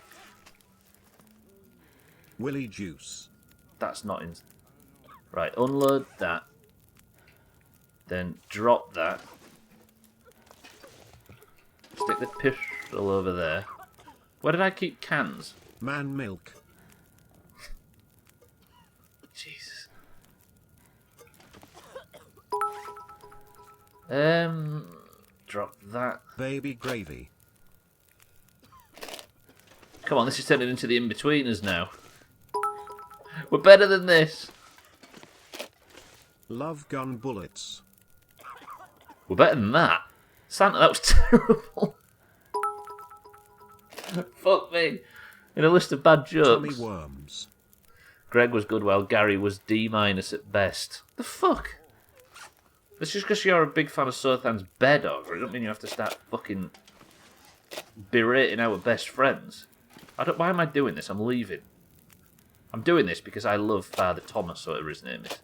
Willy juice. That's not in. Right, unload that. Then drop that. Stick the pistol over there. Where did I keep cans? Man milk. Jesus. Drop that. Baby gravy. Come on, this is turning into the in-betweeners now. We're better than this. Love gun bullets. We're better than that. Santa, that was terrible. Fuck me. In a list of bad jokes. Tommy worms. Greg was good while Gary was D- at best. The fuck? That's just because you're a big fan of Sothan's bed over. It don't mean you have to start fucking berating our best friends. Why am I doing this? I'm leaving. I'm doing this because I love Father Thomas, whatever his name is.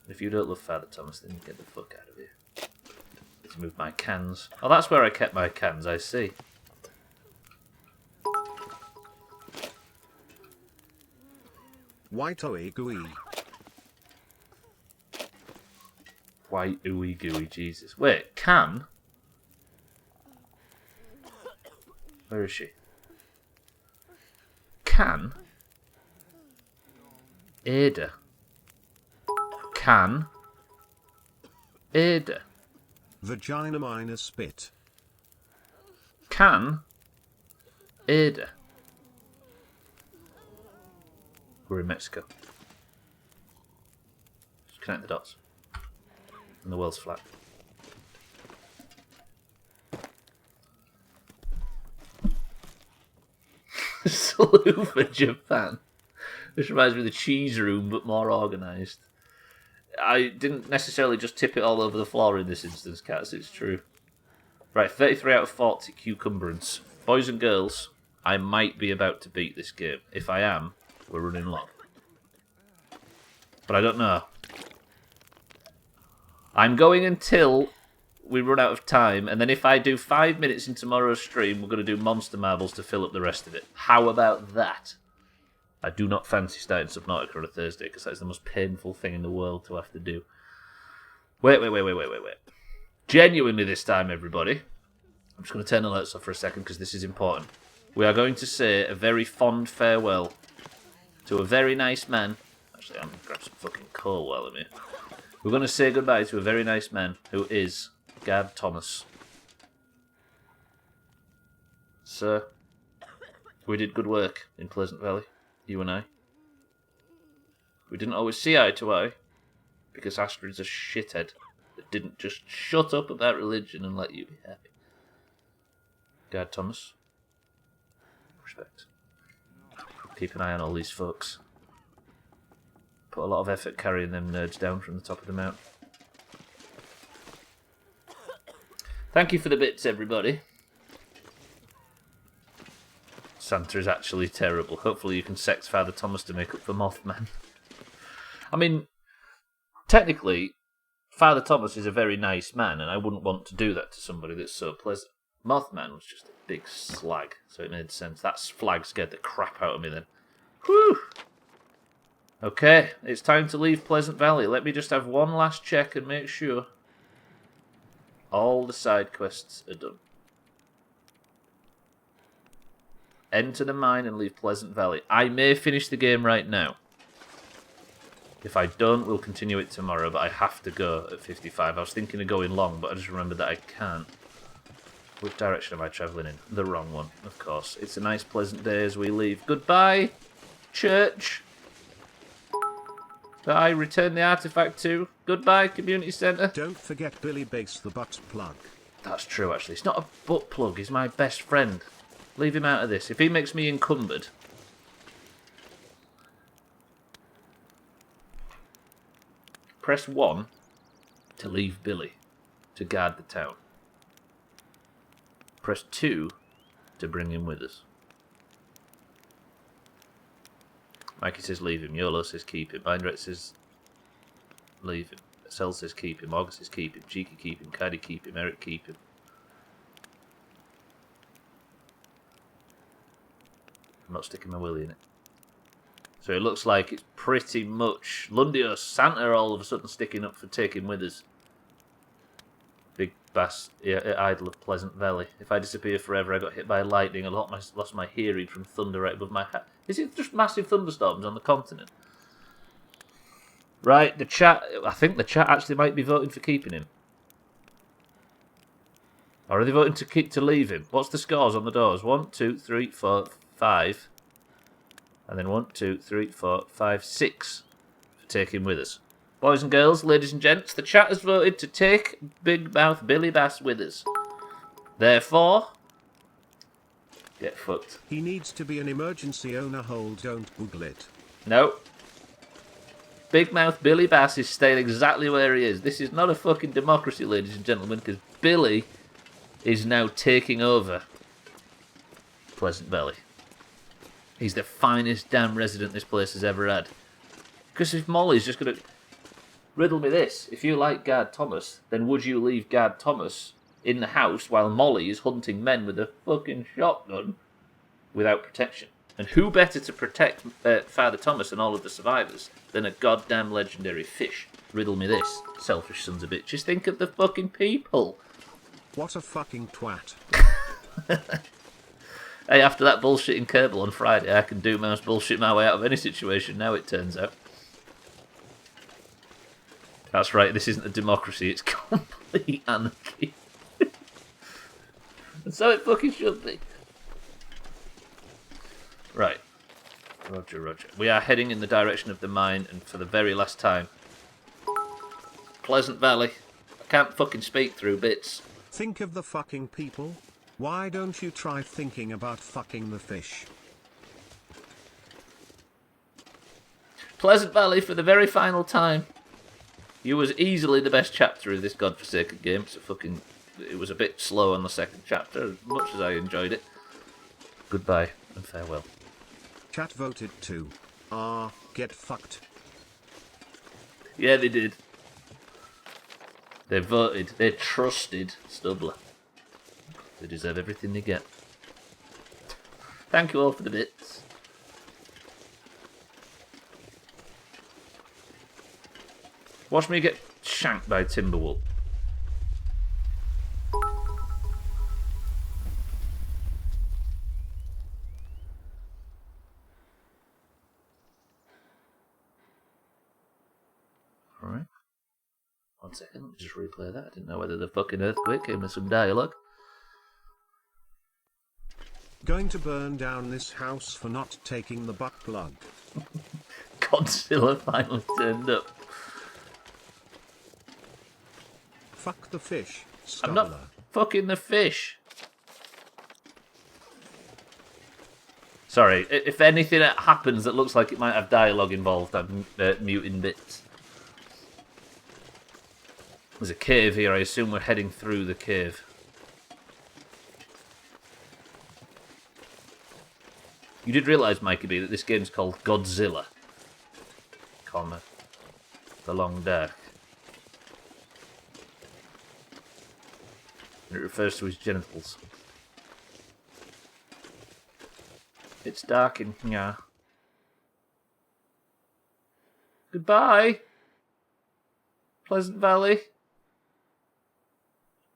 If you don't love Father Thomas, then you get the fuck out of here. Let's move my cans. Oh, that's where I kept my cans, I see. White ooey gooey. White ooey gooey, Jesus. Wait, can? Where is she? Can? Ada. Can? Ada. Vagina minus spit. Can? Ada. We're in Mexico. Just connect the dots. And the world's flat. Salute for Japan. This reminds me of the cheese room, but more organised. I didn't necessarily just tip it all over the floor in this instance, Cats, it's true. Right, 33 out of 40 cucumberance. Boys and girls, I might be about to beat this game. If I am, we're running long. But I don't know. I'm going until we run out of time, and then if I do 5 minutes in tomorrow's stream, we're going to do Monster Marbles to fill up the rest of it. How about that? I do not fancy starting Subnautica on a Thursday, because that's the most painful thing in the world to have to do. Wait. Genuinely this time, everybody. I'm just going to turn the lights off for a second, because this is important. We are going to say a very fond farewell to a very nice man. Actually, I'm going to grab some fucking coal while I'm here. We're going to say goodbye to a very nice man who is Gad Thomas. Sir, we did good work in Pleasant Valley, you and I. We didn't always see eye to eye, because Astrid's a shithead that didn't just shut up about religion and let you be happy. Gad Thomas, respect. Keep an eye on all these folks. Put a lot of effort carrying them nerds down from the top of the mountain. Thank you for the bits, everybody. Santa is actually terrible. Hopefully you can sex Father Thomas to make up for Mothman. I mean, technically, Father Thomas is a very nice man, and I wouldn't want to do that to somebody that's so pleasant. Mothman was just a big slag, so it made sense. That flag scared the crap out of me then. Whew! Okay, it's time to leave Pleasant Valley. Let me just have one last check and make sure all the side quests are done. Enter the mine and leave Pleasant Valley. I may finish the game right now. If I don't, we'll continue it tomorrow, but I have to go at 55. I was thinking of going long, but I just remembered that I can't. Which direction am I travelling in? The wrong one, of course. It's a nice, pleasant day as we leave. Goodbye, church. I return the artifact to. Goodbye, community centre. Don't forget Billy Bass the butt plug. That's true, actually. It's not a butt plug. He's my best friend. Leave him out of this. If he makes me encumbered. Press 1 to leave Billy, to guard the town. Press 2 to bring him with us. Mikey says leave him. YOLO says keep him. Mindret says leave him. Cell says keep him. August says keep him. Cheeky keep him. Caddy keep him. Eric keep him. I'm not sticking my willy in it. So it looks like it's pretty much Lundios Santa all of a sudden sticking up for taking with us. Big bass, idol of Pleasant Valley. If I disappear forever, I got hit by lightning. I lost my hearing from thunder right above my head. Is it just massive thunderstorms on the continent? Right, the chat. I think the chat actually might be voting for keeping him. Or are they voting to leave him? What's the scores on the doors? 1, 2, 3, 4, 5. And then 1, 2, 3, 4, 5, 6 for taking with us. Boys and girls, ladies and gents, the chat has voted to take Big Mouth Billy Bass with us. Therefore, get fucked. He needs to be an emergency owner. Hold, don't Google it. No. Big Mouth Billy Bass is staying exactly where he is. This is not a fucking democracy, ladies and gentlemen, because Billy is now taking over Pleasant Valley. He's the finest damn resident this place has ever had. Because if Molly's just going to... Riddle me this. If you like Guard Thomas, then would you leave Guard Thomas in the house while Molly is hunting men with a fucking shotgun without protection? And who better to protect Father Thomas and all of the survivors than a goddamn legendary fish? Riddle me this. Selfish sons of bitches. Think of the fucking people. What a fucking twat. Hey, after that bullshitting Kerbal on Friday, I can Doomhaus bullshit my way out of any situation now, it turns out. That's right, this isn't a democracy, it's complete anarchy. And so it fucking should be. Right. Roger. We are heading in the direction of the mine, and for the very last time. Pleasant Valley. I can't fucking speak through bits. Think of the fucking people. Why don't you try thinking about fucking the fish? Pleasant Valley for the very final time. You was easily the best chapter of this godforsaken game. It was a bit slow on the second chapter, as much as I enjoyed it. Goodbye and farewell. Chat voted too. Get fucked. Yeah, they did. They voted. They trusted Stubbler. They deserve everything they get. Thank you all for the bits. Watch me get shanked by Timberwolf. Alright. 1 second, let me just replay that. I didn't know whether the fucking earthquake came with some dialogue. Going to burn down this house for not taking the butt plug. Godzilla finally turned up. Fuck the fish, Stubbler. I'm not fucking the fish. Sorry, if anything happens that looks like it might have dialogue involved, I'm muting bits. There's a cave here, I assume we're heading through the cave. You did realise, Mikey B, that this game's called Godzilla, The Long Dark. And it refers to his genitals. It's dark in here. Goodbye, Pleasant Valley.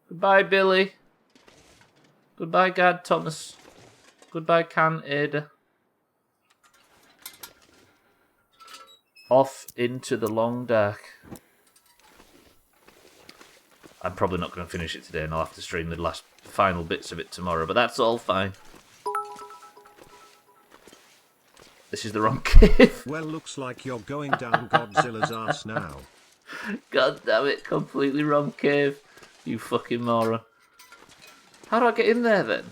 Goodbye, Billy. Goodbye, Guard Thomas. Goodbye, Can Ada. Off into the long dark. I'm probably not going to finish it today, and I'll have to stream the last final bits of it tomorrow, but that's all fine. This is the wrong cave. Well, looks like you're going down Godzilla's ass now. God damn it, completely wrong cave. You fucking moron. How do I get in there then?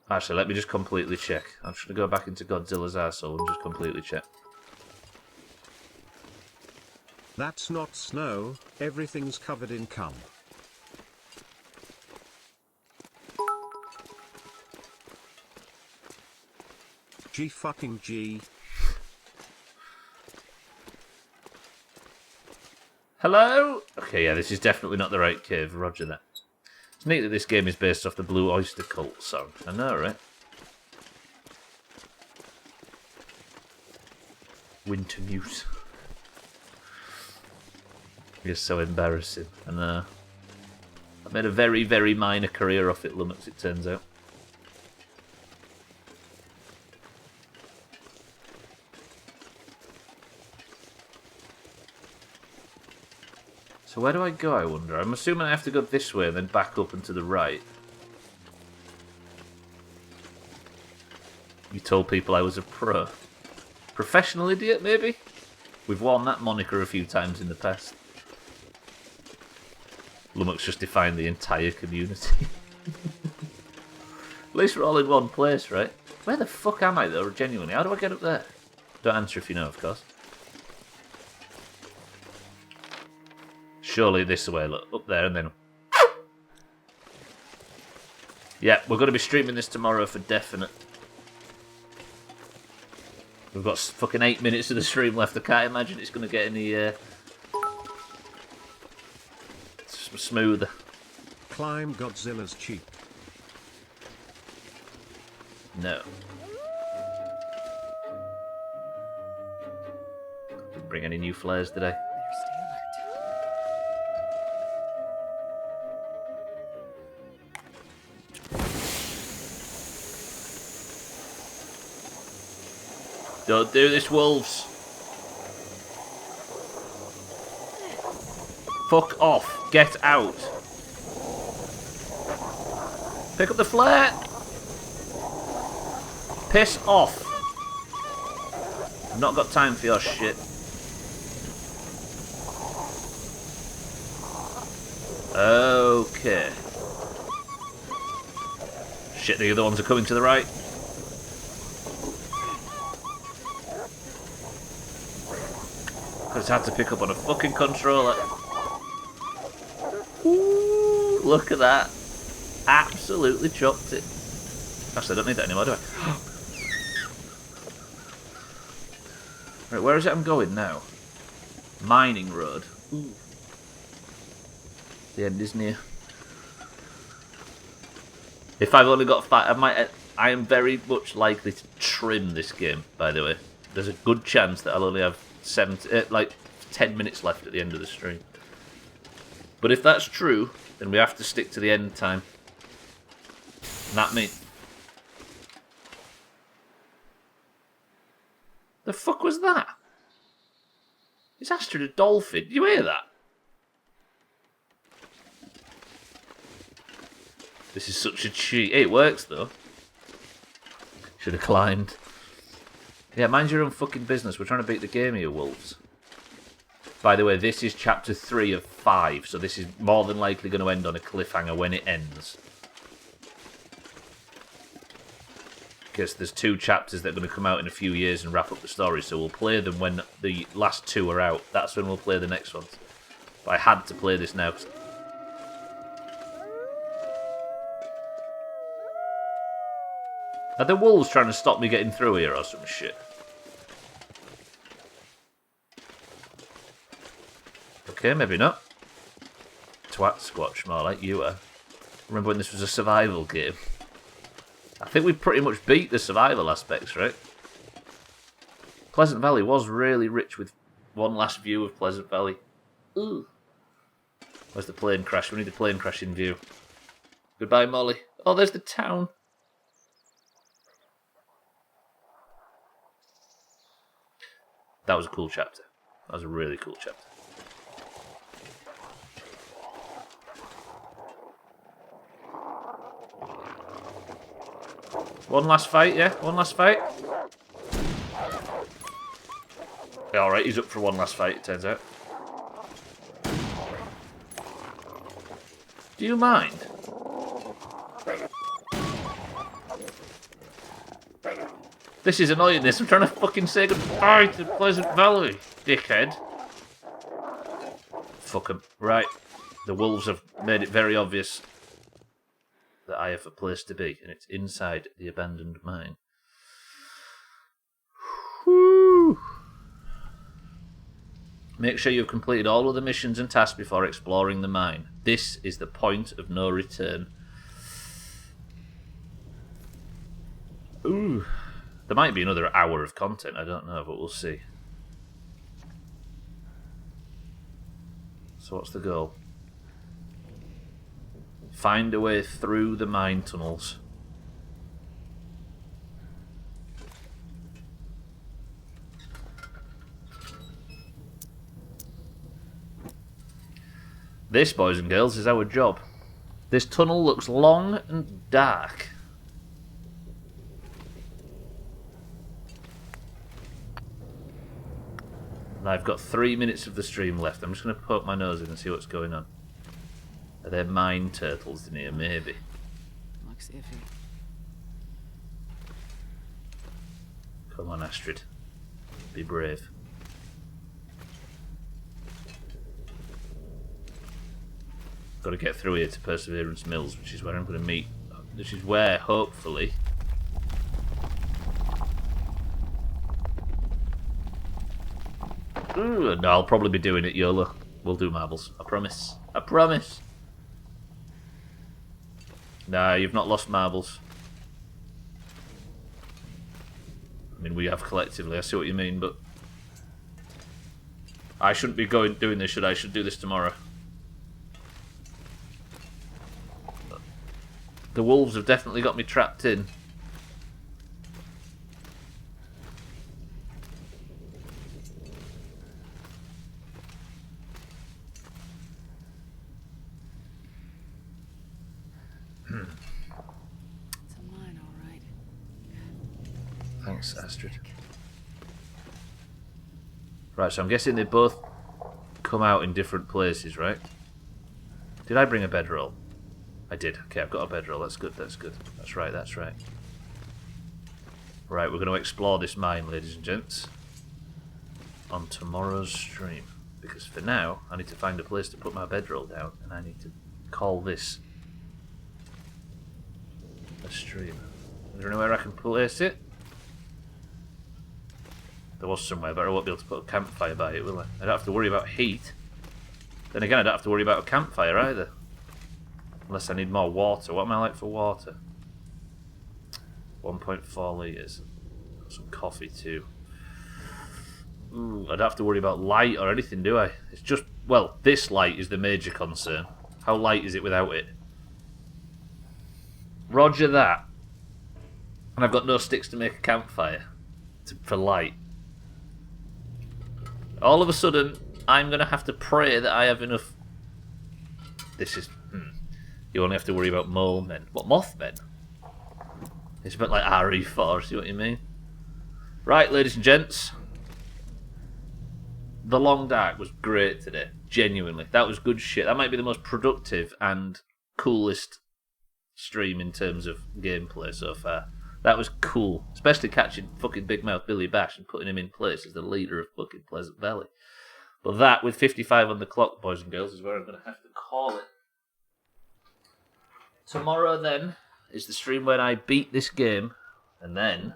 Actually, let me just completely check. I'm just going to go back into Godzilla's arsehole and just completely check. That's not snow, everything's covered in cum. G fucking G. Hello? Okay, yeah, this is definitely not the right cave. Roger that. It's neat that this game is based off the Blue Oyster Cult song. I know, right? Wintermute. It's so embarrassing. I know. I made a very, very minor career off it, Lummox, it turns out. So where do I go, I wonder? I'm assuming I have to go this way and then back up and to the right. You told people I was a pro. Professional idiot, maybe? We've worn that moniker a few times in the past. Lummox just defined the entire community. At least we're all in one place, right? Where the fuck am I, though, genuinely? How do I get up there? Don't answer if you know, of course. Surely this way, look. Up there and then... Yeah, we're going to be streaming this tomorrow for definite. We've got fucking 8 minutes of the stream left. I can't imagine it's going to get any smoother. Climb Godzilla's cheek. No. Didn't bring any new flares today. Better stay alert. Don't do this, wolves. Fuck off. Get out. Pick up the flare. Piss off. I've not got time for your shit. Okay. Shit, the other ones are coming to the right. I just had to pick up on a fucking controller. Ooh, look at that. Absolutely chopped it. Actually, I don't need that anymore, do I? Right, where is it I'm going now? Mining Road. Ooh. The end is near. If I've only got 5, I am very much likely to trim this game, by the way. There's a good chance that I'll only have 10 minutes left at the end of the stream. But if that's true, then we have to stick to the end time. And that means... The fuck was that? Is Astrid a dolphin? Did you hear that? This is such a cheat. Hey, it works though. Should have climbed. Yeah, mind your own fucking business. We're trying to beat the game here, wolves. By the way, this is chapter 3 of 5, so this is more than likely going to end on a cliffhanger when it ends. Because there's 2 chapters that are going to come out in a few years and wrap up the story, so we'll play them when the last 2 are out. That's when we'll play the next ones. But I had to play this now. 'Cause... Are the wolves trying to stop me getting through here or some shit? Okay, maybe not. Twat Squatch, more like you are. Remember when this was a survival game? I think we pretty much beat the survival aspects, right? Pleasant Valley was really rich with one last view of Pleasant Valley. Ooh. Where's the plane crash? We need the plane crash in view. Goodbye, Molly. Oh, there's the town. That was a cool chapter. That was a really cool chapter. One last fight, yeah? One last fight? Yeah, alright, he's up for one last fight, it turns out. Do you mind? This is annoying, this. I'm trying to fucking say goodbye to Pleasant Valley, dickhead. Fuck 'em. Right. The wolves have made it very obvious that I have a place to be, and it's inside the abandoned mine. Whew. Make sure you've completed all of the missions and tasks before exploring the mine. This is the point of no return. Ooh. There might be another hour of content, I don't know, but we'll see. So what's the goal? Find a way through the mine tunnels. This, boys and girls, is our job. This tunnel looks long and dark. And I've got 3 minutes of the stream left. I'm just going to poke my nose in and see what's going on. Are there mine turtles in here? Maybe. Looks iffy. Come on, Astrid. Be brave. Got to get through here to Perseverance Mills, which is where I'm going to meet. Which is where, hopefully... Ooh, no, I'll probably be doing it YOLO. We'll do marbles. I promise. I promise. Nah, you've not lost marbles. I mean, we have collectively. I see what you mean, but... I shouldn't be doing this, should I? I should do this tomorrow. The wolves have definitely got me trapped in. It's a mine, all right. Thanks, Astrid. Right, so I'm guessing they both come out in different places, right? Did I bring a bedroll? I did. Okay, I've got a bedroll. That's good, that's good. That's right, that's right. Right, we're going to explore this mine, ladies and gents. On tomorrow's stream. Because for now, I need to find a place to put my bedroll down. And I need to call this a stream. Is there anywhere I can place it? There was somewhere, but I won't be able to put a campfire by it, will I? I don't have to worry about heat. Then again, I don't have to worry about a campfire either. Unless I need more water. What am I like for water? 1.4 litres. Got some coffee too. Ooh, I don't have to worry about light or anything, do I? It's just, well, this light is the major concern. How light is it without it? Roger that. And I've got no sticks to make a campfire for light. All of a sudden, I'm going to have to pray that I have enough... This is... You only have to worry about mole men. What, Mothmen? It's a bit like RE4, see what you mean? Right, ladies and gents. The Long Dark was great today. Genuinely. That was good shit. That might be the most productive and coolest stream in terms of gameplay so far. That was cool. Especially catching fucking Big Mouth Billy Bash and putting him in place as the leader of fucking Pleasant Valley. But that, with 55 on the clock, boys and girls, is where I'm going to have to call it. Tomorrow, then, is the stream when I beat this game. And then,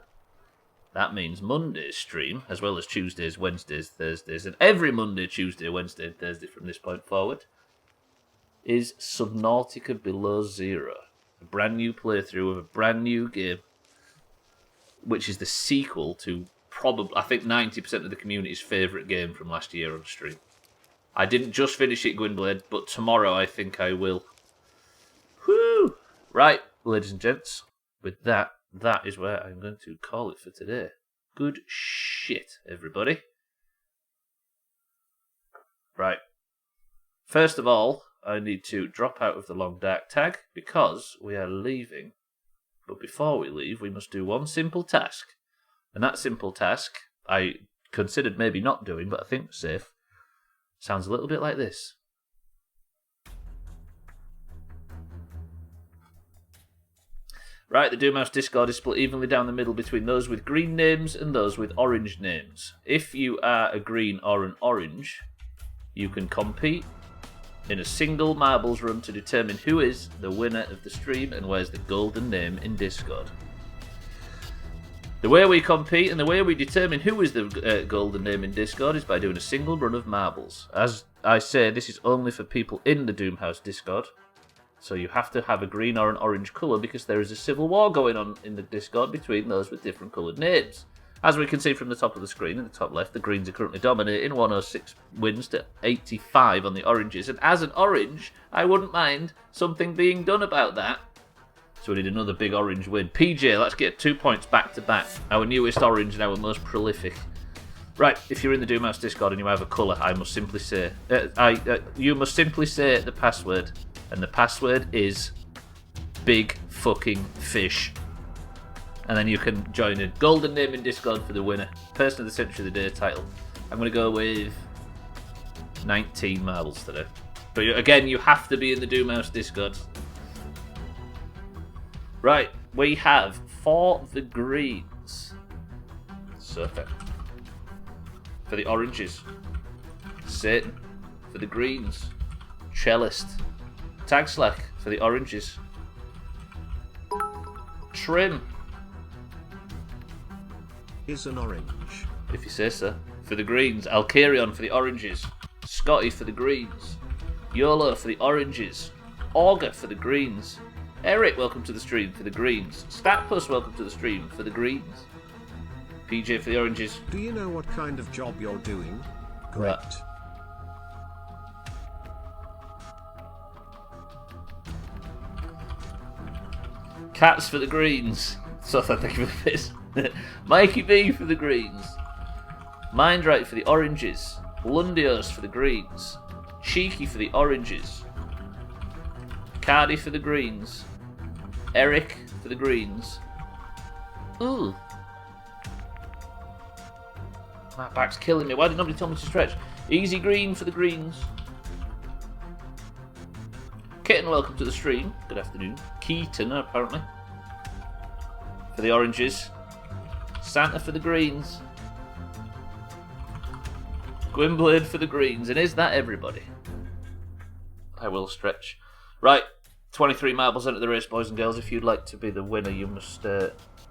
that means Monday's stream, as well as Tuesdays, Wednesdays, Thursdays, and every Monday, Tuesday, Wednesday, and Thursday from this point forward, is Subnautica Below Zero. A brand new playthrough of a brand new game, which is the sequel to probably, I think, 90% of the community's favourite game from last year on stream. I didn't just finish it, Gwynblade, but tomorrow I think I will. Woo! Right, ladies and gents, with that, that is where I'm going to call it for today. Good shit, everybody. Right. First of all, I need to drop out of the Long Dark tag because we are leaving. But before we leave, we must do one simple task. And that simple task, I considered maybe not doing, but I think safe. Sounds a little bit like this. Right, the Doomhaus Discord is split evenly down the middle between those with green names and those with orange names. If you are a green or an orange, you can compete in a single marbles run to determine who is the winner of the stream and wears the golden name in Discord. The way we compete and the way we determine who is the golden name in Discord is by doing a single run of marbles. As I say, this is only for people in the Doomhaus Discord. So you have to have a green or an orange colour because there is a civil war going on in the Discord between those with different coloured names. As we can see from the top of the screen in the top left, the greens are currently dominating, 106 wins to 85 on the oranges. And as an orange, I wouldn't mind something being done about that. So we need another big orange win. PJ, let's get 2 points back to back. Our newest orange and our most prolific. Right, if you're in the Doomhaus Discord and you have a colour, I must simply say... you must simply say the password. And the password is... Big fucking fish. And then you can join a golden name in Discord for the winner. Person of the Century of the Day title. I'm going to go with... 19 marbles today. But again, you have to be in the Doomhaus Discord. Right, we have for the greens, Surfer. For the oranges, Satan. For the greens, Cellist. Tagslack for the oranges. Trim. Is an orange. If you say so. For the greens, Alcarion for the oranges. Scotty for the greens. YOLO for the oranges. Augur for the greens. Eric, welcome to the stream for the greens. Statpus, welcome to the stream for the greens. PJ for the oranges. Do you know what kind of job you're doing? Great. Right. Cats for the greens. So thank you for this. Mikey B for the greens. Mindright for the oranges. Lundios for the greens. Cheeky for the oranges. Cardi for the greens. Eric for the greens. Ooh. My back's killing me. Why did nobody tell me to stretch? Easy green for the greens. Kitten, welcome to the stream. Good afternoon. Keaton, apparently. For the oranges. Santa for the greens. Gwynblade for the greens. And is that everybody? I will stretch. Right. 23 marbles into the race, boys and girls. If you'd like to be the winner, you must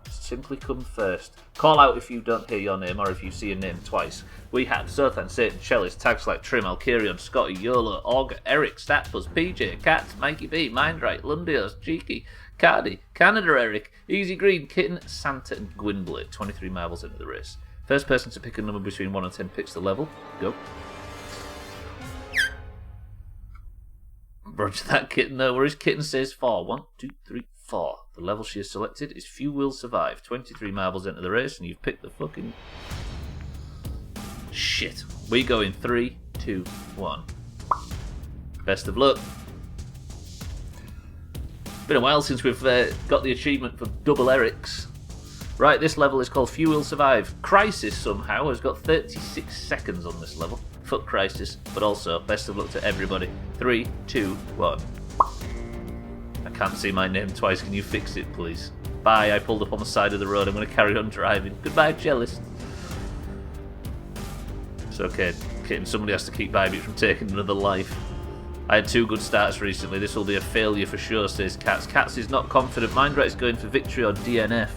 simply come first. Call out if you don't hear your name or if you see your name twice. We have Sothan, Satan, Cellist, Tagslack, Trim, Alcarion, Scotty, YOLO, Augur, Eric, Statbuzz, PJ, Cats, Mikey B, Mindright, Lundios, Cheeky, Cardi, Canada Eric, Easy Green, Kitten, Santa, and Gwynblade. 23 marbles into the race. First person to pick a number between 1 and 10 picks the level. Go. Roger that, Kitten. No worries. Kitten says 4. 1, 2, 3, 4. The level she has selected is Few Will Survive. 23 marbles into the race, and you've picked the fucking... Shit. We go in 3, 2, 1. Best of luck. Been a while since we've got the achievement for double Erics. Right, this level is called Few Will Survive. Crisis, somehow, has got 36 seconds on this level. Fuck Crisis, but also, best of luck to everybody. 3, 2, 1. I can't see my name twice, can you fix it, please? Bye, I pulled up on the side of the road, I'm going to carry on driving. Goodbye, Cellist. It's okay, Kitten, somebody has to keep Bybit from taking another life. I had 2 good starts recently, this will be a failure for sure, says Cats. Cats is not confident, Mindright's going for victory or DNF.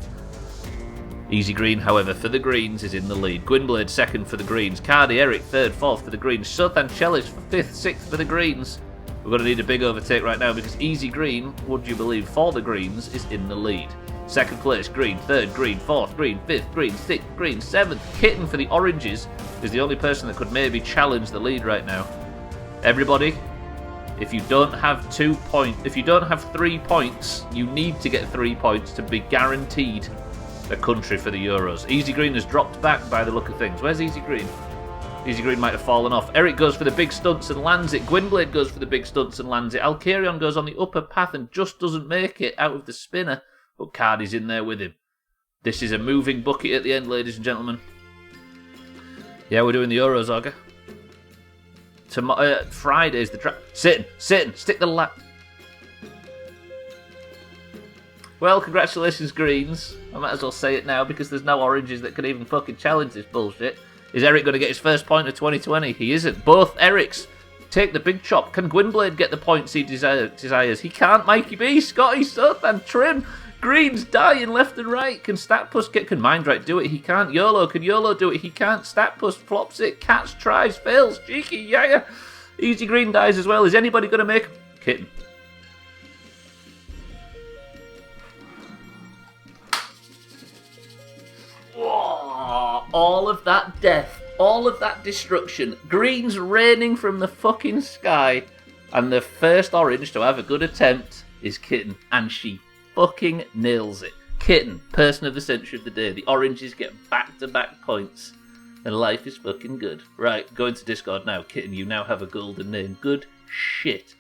Easy Green, however, for the greens is in the lead. Gwynblade second for the greens. Cardi, Eric third, fourth for the greens. Sothan Cellist for 5th, 6th for the greens. We're going to need a big overtake right now because Easy Green, would you believe, for the greens is in the lead. Second place, green. Third, green. Fourth, green. Fifth, green. Sixth, green. Seventh, Kitten for the oranges is the only person that could maybe challenge the lead right now. Everybody, if you don't have 2 points, if you don't have 3 points, you need to get 3 points to be guaranteed a country for the Euros. Easy Green has dropped back by the look of things. Where's Easy Green? Easy Green might have fallen off. Eric goes for the big stunts and lands it. Gwynblade goes for the big stunts and lands it. Alcarion goes on the upper path and just doesn't make it out of the spinner. But Cardi's in there with him. This is a moving bucket at the end, ladies and gentlemen. Yeah, we're doing the Euros, Augur. Friday's the draft. Sitting, stick the lap. Well, congratulations, Greens. I might as well say it now because there's no oranges that can even fucking challenge this bullshit. Is Eric going to get his first point of 2020? He isn't. Both Erics take the big chop. Can Gwynblade get the points he desires? He can't. Mikey B, Scotty, Sothan, Trim, Green's dying left and right. Can Statpus get... Can Mindright do it? He can't. YOLO. Can YOLO do it? He can't. Statpus flops it. Cats tries. Fails. Cheeky. Yeah. Easy Green dies as well. Is anybody going to make... Kitten. Oh, all of that death. All of that destruction. Green's raining from the fucking sky. And the first orange to have a good attempt is Kitten. And she fucking nails it. Kitten, person of the century of the day. The oranges get back-to-back points. And life is fucking good. Right, go into Discord now. Kitten, you now have a golden name. Good shit.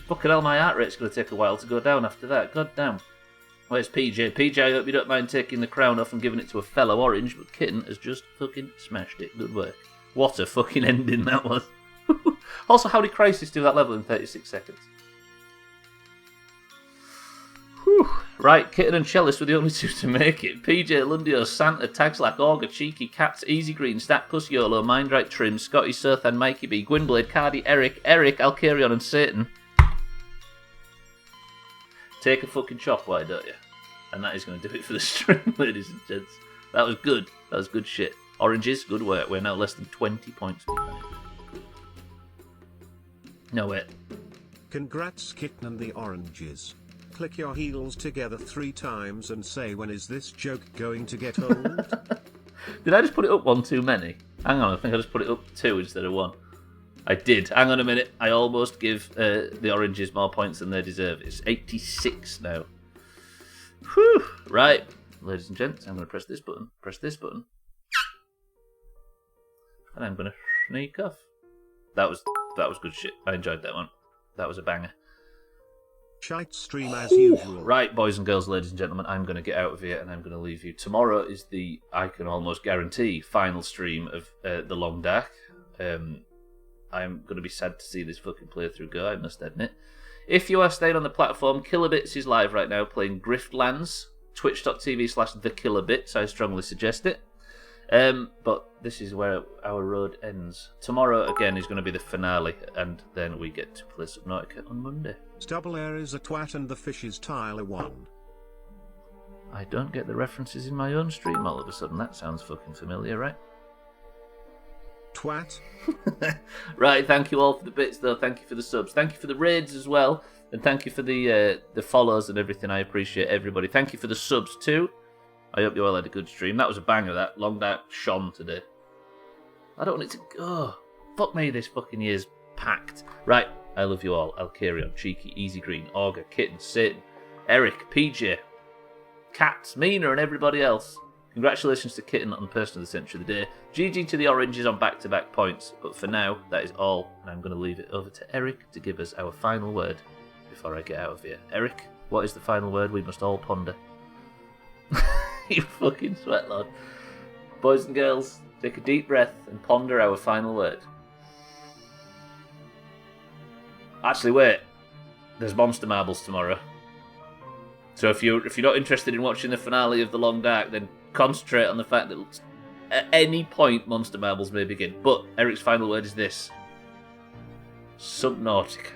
Fucking hell, my heart rate's going to take a while to go down after that. God damn. Where's PJ? PJ, I hope you don't mind taking the crown off and giving it to a fellow orange, but Kitten has just fucking smashed it. Good work. What a fucking ending that was. Also, how did Crisis do that level in 36 seconds? Whew. Right, Kitten and Chalice were the only two to make it. PJ, Lundio, Santa, Tagslack, Augur, Cheeky, Cats, Easy Green, Statpus, YOLO, Mindright, Trim, Scotty, Surthan, Mikey B, Gwynblade, Cardi, Eric, Alcarion and Satan. Take a fucking chop, why don't you? And that is going to do it for the stream, ladies and gents. That was good. That was good shit. Oranges, good work. We're now less than 20 points behind. No, wait. Congrats, Kitten and the oranges. Click your heels together 3 times and say, when is this joke going to get old? Did I just put it up one too many? Hang on, I think I just put it up 2 instead of 1. I did. Hang on a minute. I almost give the oranges more points than they deserve. It's 86 now. Whew. Right, ladies and gents, I'm going to press this button, and I'm going to sneak off. That was good shit. I enjoyed that one. That was a banger. Shite stream as usual. Right, boys and girls, ladies and gentlemen, I'm going to get out of here and I'm going to leave you. Tomorrow is the, I can almost guarantee, final stream of The Long Dark. I'm going to be sad to see this fucking playthrough go, I must admit. If you are staying on the platform, Kilobits is live right now playing Griftlands. Twitch.tv/TheKilobits, I strongly suggest it. But this is where our road ends. Tomorrow, again, is going to be the finale, and then we get to play Subnautica on Monday. Stubbler is a twat and the fish is Tyler 1. I don't get the references in my own stream all of a sudden. That sounds fucking familiar, right? Twat. Right, thank you all for the bits, though. Thank you for the subs. Thank you for the raids as well. And thank you for the follows and everything. I appreciate everybody. Thank you for the subs, too. I hope you all had a good stream. That was a banger, that. Long Dark shone today. I don't want it to go. Fuck me, this fucking year's packed. Right, I love you all. Alcarion, Cheeky, Easy Green, Augur, Kitten, Satan, Eric, PJ, Cats, Mina, and everybody else. Congratulations to Kitten on Person of the Century of the Day. GG to the Oranges on back-to-back points. But for now, that is all. And I'm going to leave it over to Eric to give us our final word before I get out of here. Eric, what is the final word we must all ponder? You fucking sweatlord. Boys and girls, take a deep breath and ponder our final word. Actually, wait. There's Monster Marbles tomorrow. So if you're not interested in watching the finale of The Long Dark, then concentrate on the fact that at any point Monster Marbles may begin. But Eric's final word is this. Subnautica.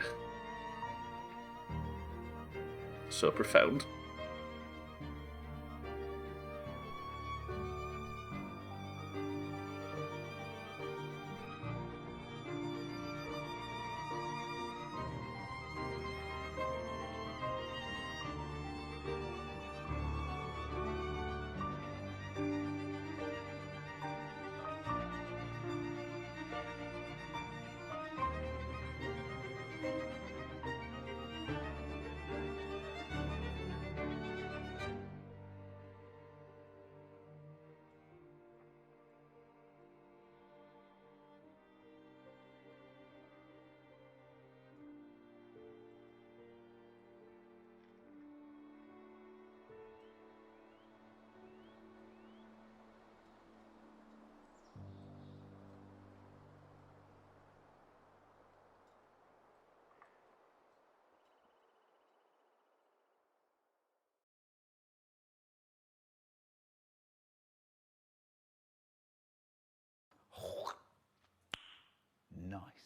So profound. Nice.